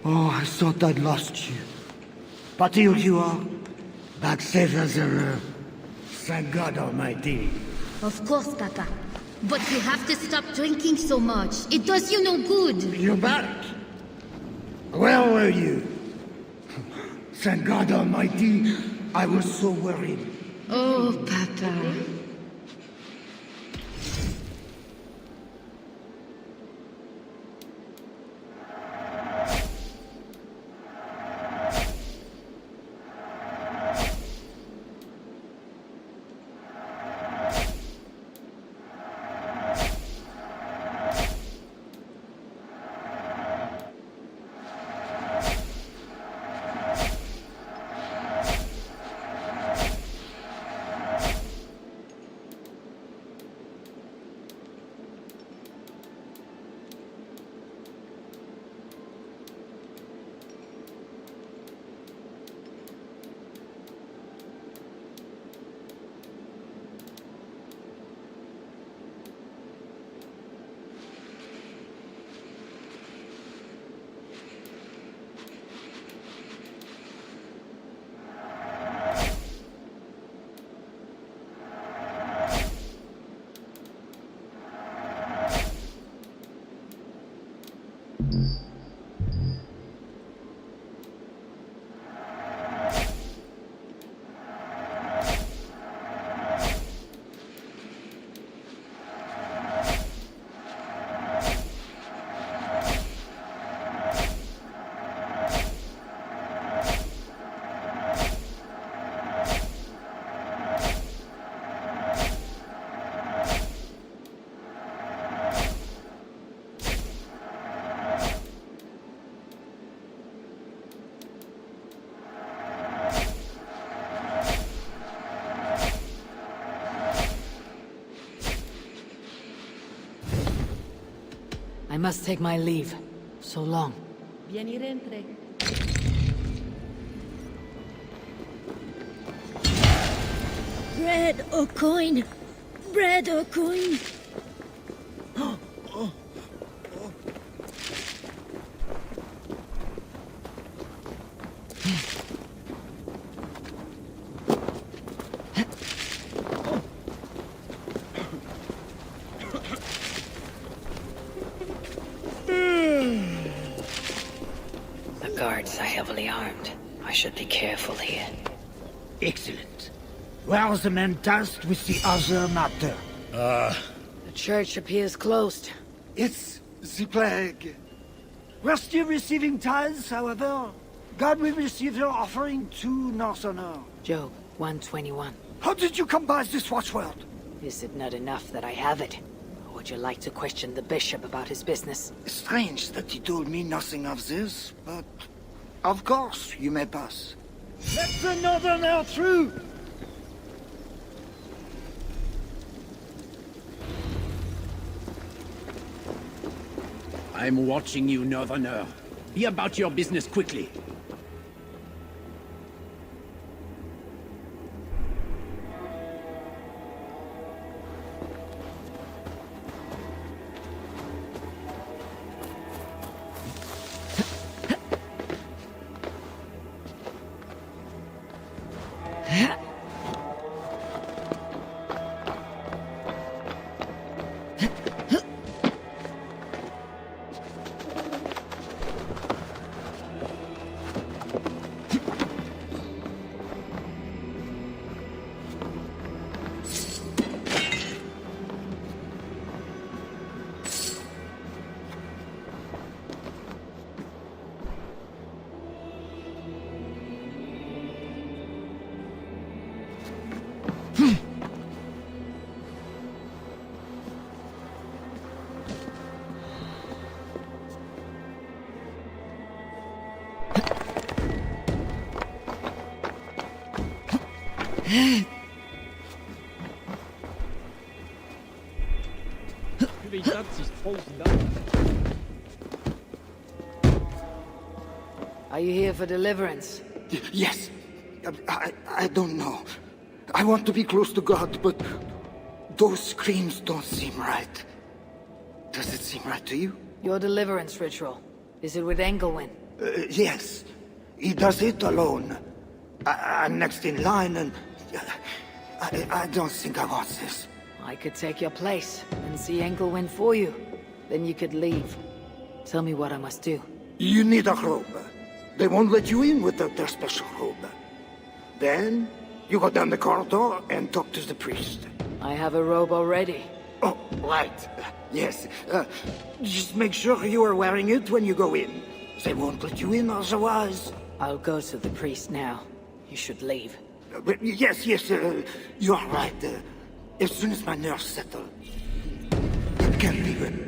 Oh, I thought I'd lost you. But here you are, back safe as ever. Thank God Almighty. Of course, Papa. But you have to stop drinking so much. It does you no good. You're back. Where were you? Thank God Almighty, I was so worried. Oh, Papa. I must take my leave. So long. Bien y rentre. Bread or coin? Bread or coin? The guards are heavily armed. I should be careful here. Excellent. Where is the man tasked with the other matter? The church appears closed. It's the plague. We're still receiving tithes, however. God will receive your offering to Northerner. Job 121. How did you come by this watchword? Is it not enough that I have it? Or would you like to question the bishop about his business? Strange that he told me nothing of this, but of course you may pass. Let the Northerner through! I'm watching you, Northerner. Be about your business quickly. Are you here for deliverance? Yes. I don't know. I want to be close to God, but those screams don't seem right. Does it seem right to you? Your deliverance ritual. Is it with Engelwin? Yes. He does it alone. I'm next in line, and I don't think I want this. I could take your place and see Engelwin for you. Then you could leave. Tell me what I must do. You need a robe. They won't let you in without their special robe. Then, you go down the corridor and talk to the priest. I have a robe already. Oh, right. Yes. Just make sure you are wearing it when you go in. They won't let you in otherwise. I'll go to the priest now. You should leave. Yes, you are right. As soon as my nerves settle, it can be good.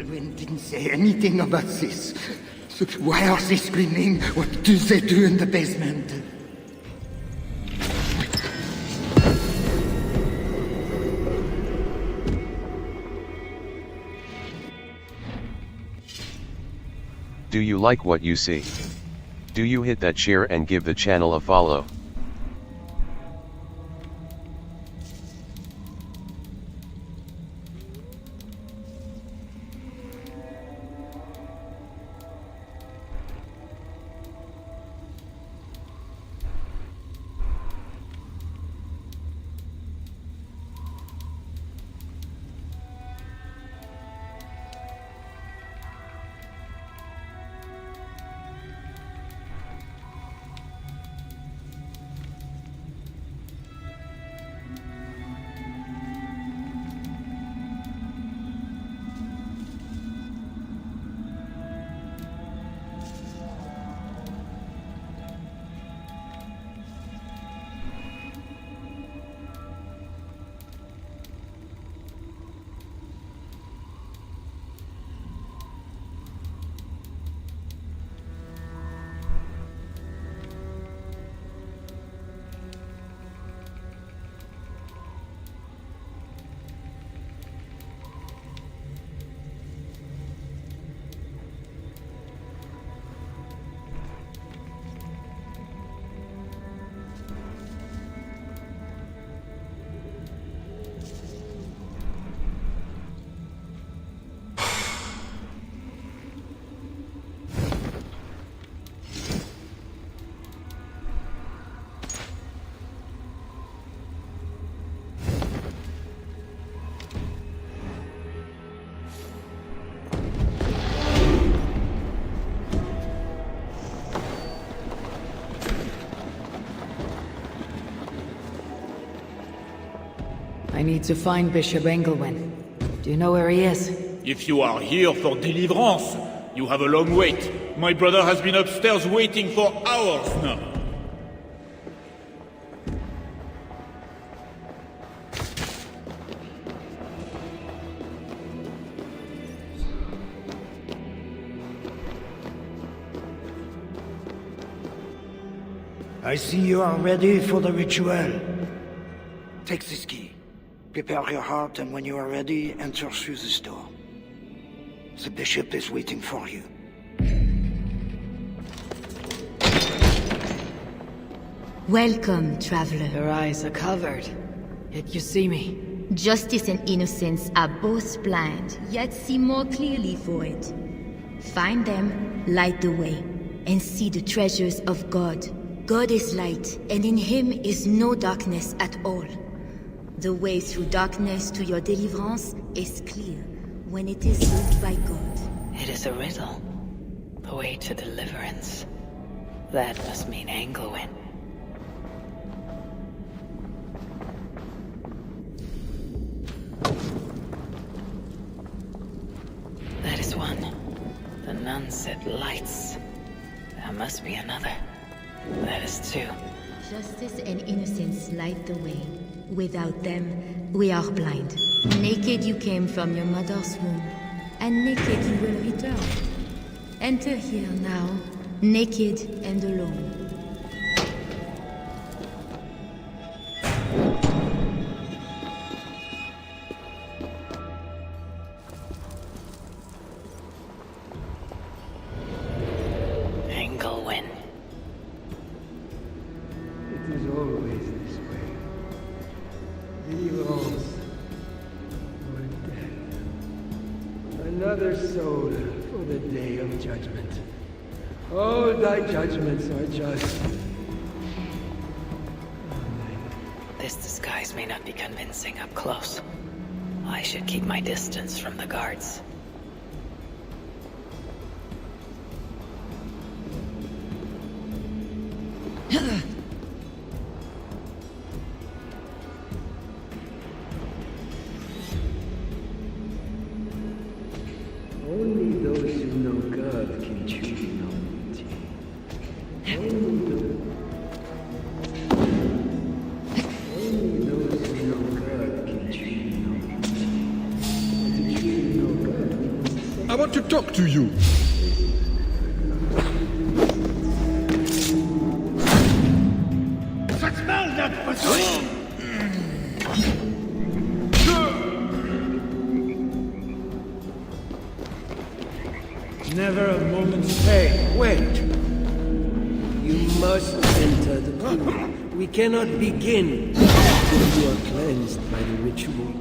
Engelwin didn't say anything about this. So why are they screaming? What do they do in the basement? Do you like what you see? Do you hit that share and give the channel a follow? I need to find Bishop Engelwin. Do you know where he is? If you are here for deliverance, you have a long wait. My brother has been upstairs waiting for hours now. I see you are ready for the ritual. Take this key. Prepare your heart, and when you are ready, enter through this door. The bishop is waiting for you. Welcome, traveler. Your eyes are covered, yet you see me. Justice and innocence are both blind, yet see more clearly for it. Find them, light the way, and see the treasures of God. God is light, and in him is no darkness at all. The way through darkness to your deliverance is clear when it is lit by God. It is a riddle. The way to deliverance. That must mean Engelwin. That is one. The nun said lights. There must be another. That is two. Justice and innocence light the way. Without them, we are blind. Naked you came from your mother's womb, and naked you will return. Enter here now, naked and alone. Engelwin. It is always this way. Deliverance or death. Another soul for the day of judgment. All thy judgments are just. This disguise may not be convincing up close. I should keep my distance from the guards. Only those who know God can truly know beauty. Only those who know God can truly know beauty. And to truly know God, we must I want to talk to you. Never a moment's pay. Wait. You must enter the pool. We cannot begin until you are cleansed by the ritual.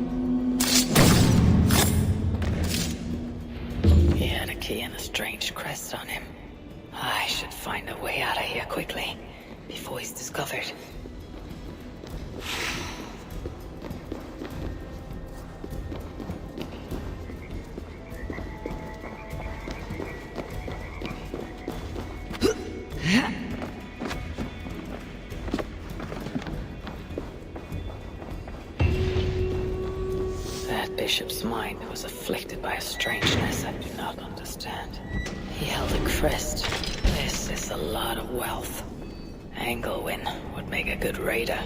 He had a key and a strange crest on him. I should find a way out of here quickly, before he's discovered. That bishop's mind was afflicted by a strangeness I do not understand. He held a crest. This is a lot of wealth. Engelwin would make a good raider.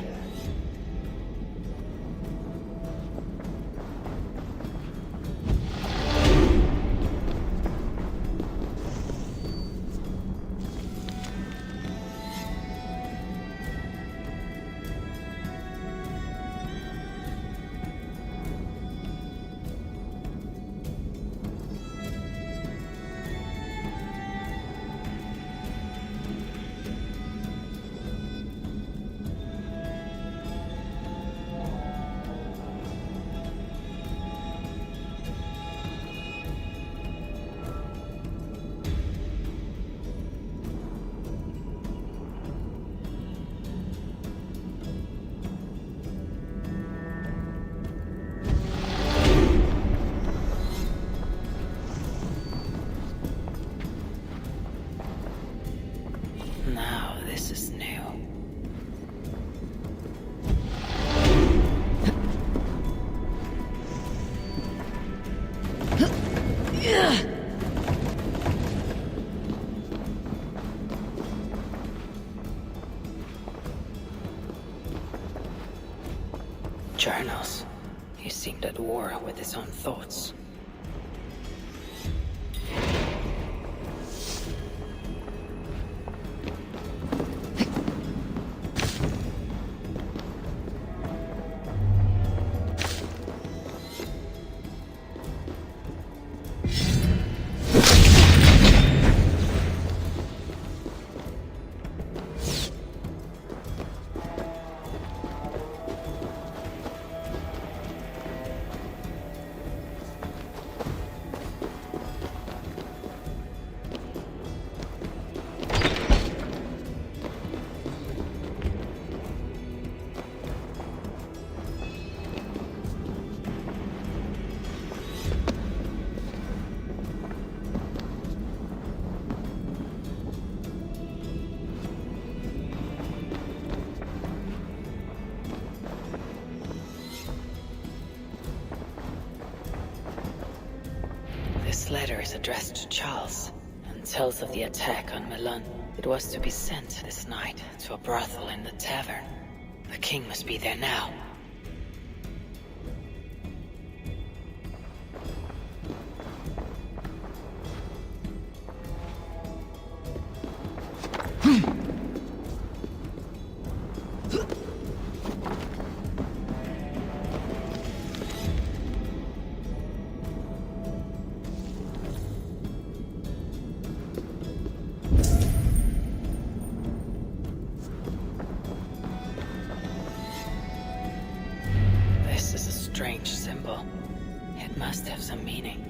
Now, this is new. Journals. He seemed at war with his own thoughts. This letter is addressed to Charles and tells of the attack on Milan. It was to be sent this night to a brothel in the tavern. The king must be there now. Strange symbol. It must have some meaning.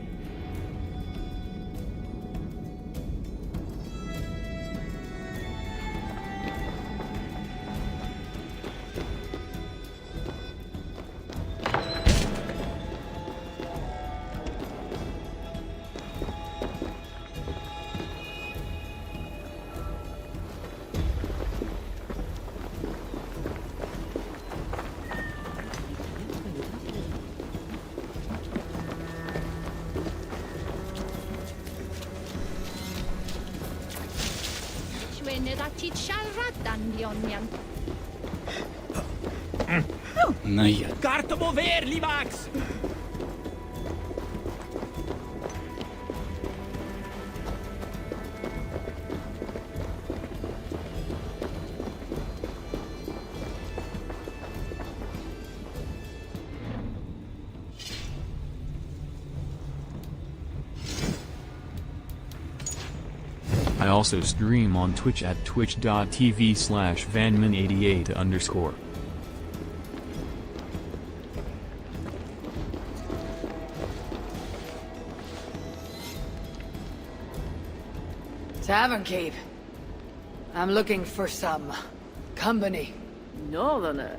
Nee. Kartomo weer, Livax! I also stream on Twitch at twitch.tv/vanman88_. Tavern Keep. I'm looking for some company. Northerner.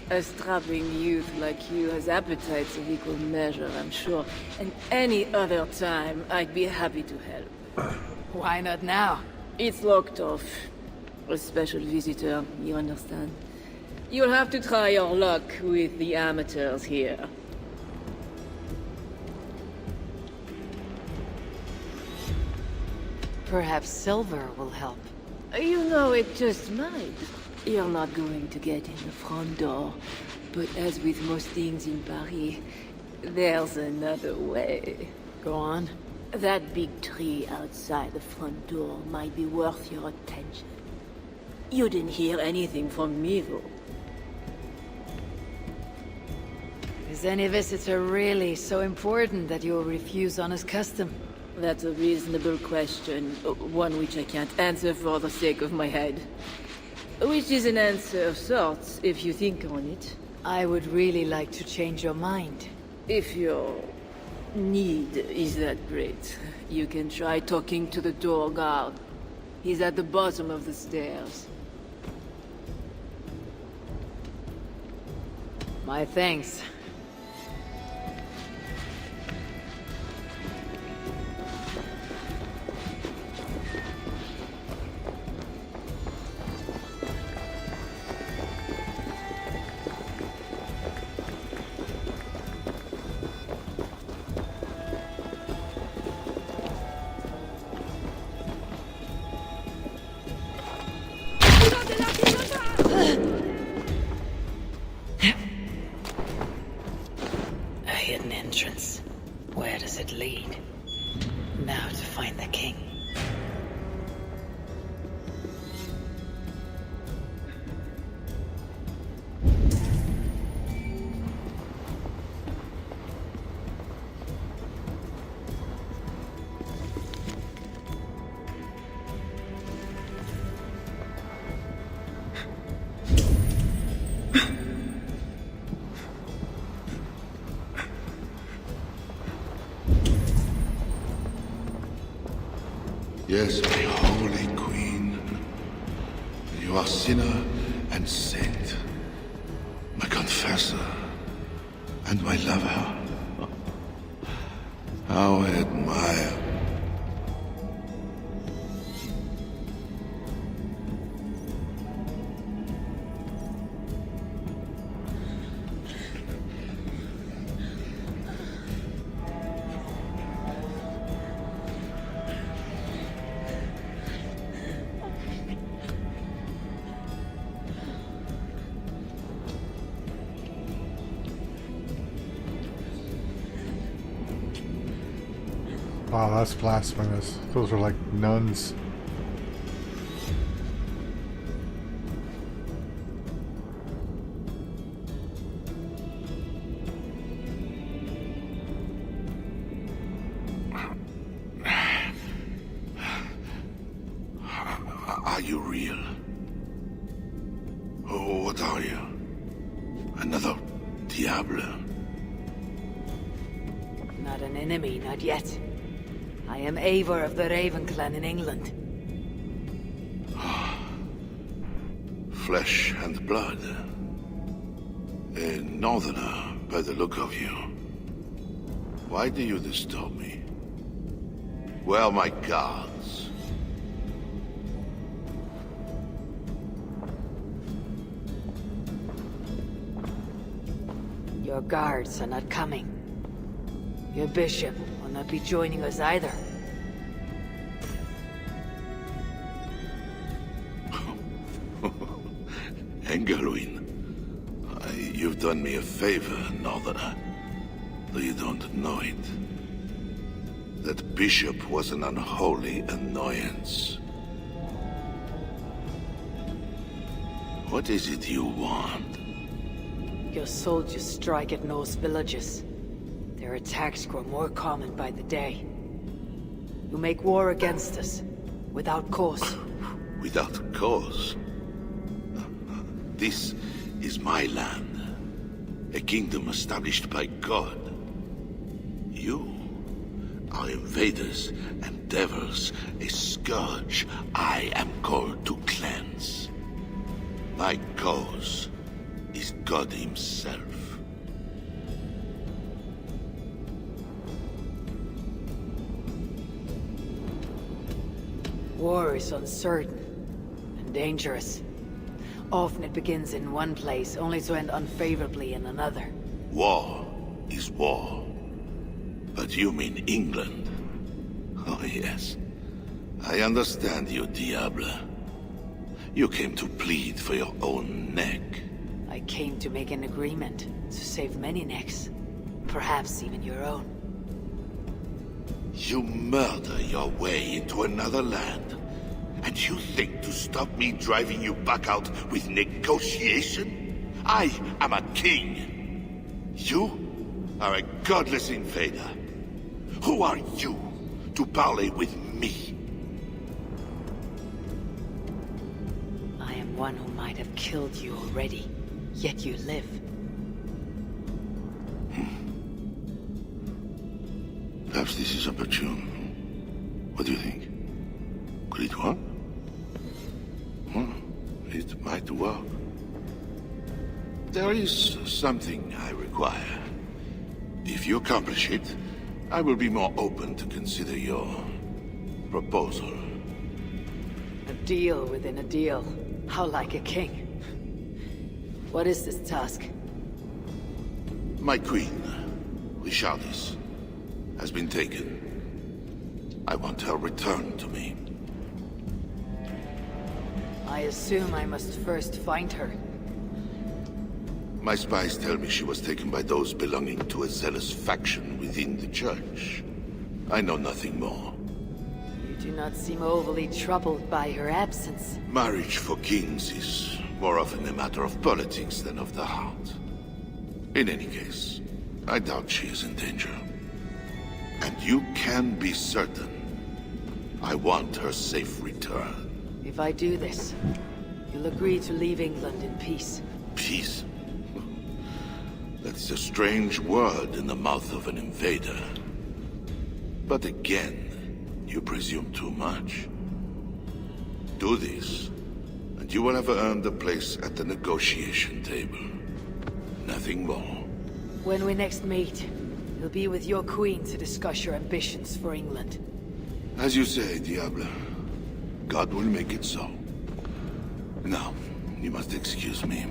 A strapping youth like you has appetites of equal measure, I'm sure. And any other time, I'd be happy to help. Why not now? It's locked off. A special visitor, you understand? You'll have to try your luck with the amateurs here. Perhaps silver will help. You know, it just might. You're not going to get in the front door. But as with most things in Paris, there's another way. Go on. That big tree outside the front door might be worth your attention. You didn't hear anything from me, though. Is any visitor really so important that you'll refuse honest custom? That's a reasonable question, one which I can't answer for the sake of my head. Which is an answer of sorts, if you think on it. I would really like to change your mind. If your need is that great, you can try talking to the door guard. He's at the bottom of the stairs. My thanks. A hidden entrance. Where does it lead? Now to find the king. Yes, my holy queen. You are sinner and saint. My confessor and my lover. How I admire. Wow, that's blasphemous. Those are like nuns. Are you real? Oh, what are you? Another Diable? Not an enemy, not yet. I am Eivor of the Raven Clan in England. Flesh and blood. A northerner, by the look of you. Why do you disturb me? Where are my guards? Your guards are not coming. Your bishop will not be joining us either. Engelwin, you've done me a favor, Northerner. Though you don't know it. That bishop was an unholy annoyance. What is it you want? Your soldiers strike at Norse villages. Their attacks grow more common by the day. You make war against us. without cause. Without cause? This is my land. A kingdom established by God. You are invaders and devils, a scourge I am called to cleanse. My cause is God himself. War is uncertain and dangerous. Often it begins in one place, only to end unfavorably in another. War is war. But you mean England? Oh yes. I understand you, Diable. You came to plead for your own neck. I came to make an agreement to save many necks. Perhaps even your own. You murder your way into another land, and you think to stop me driving you back out with negotiation? I am a king. You are a godless invader. Who are you to parley with me? I am one who might have killed you already, yet you live. Perhaps this is opportune. What do you think? Could it work? It might work. There is something I require. If you accomplish it, I will be more open to consider your proposal. A deal within a deal. How like a king. What is this task? My queen, Richardis, has been taken. I want her returned to me. I assume I must first find her. My spies tell me she was taken by those belonging to a zealous faction within the church. I know nothing more. You do not seem overly troubled by her absence. Marriage for kings is more often a matter of politics than of the heart. In any case, I doubt she is in danger. And you can be certain I want her safe return. If I do this, you'll agree to leave England in peace. Peace? That's a strange word in the mouth of an invader. But again, you presume too much. Do this, and you will have earned a place at the negotiation table. Nothing more. When we next meet, you'll be with your queen to discuss your ambitions for England. As you say, Diable. God will make it so. Now, you must excuse me.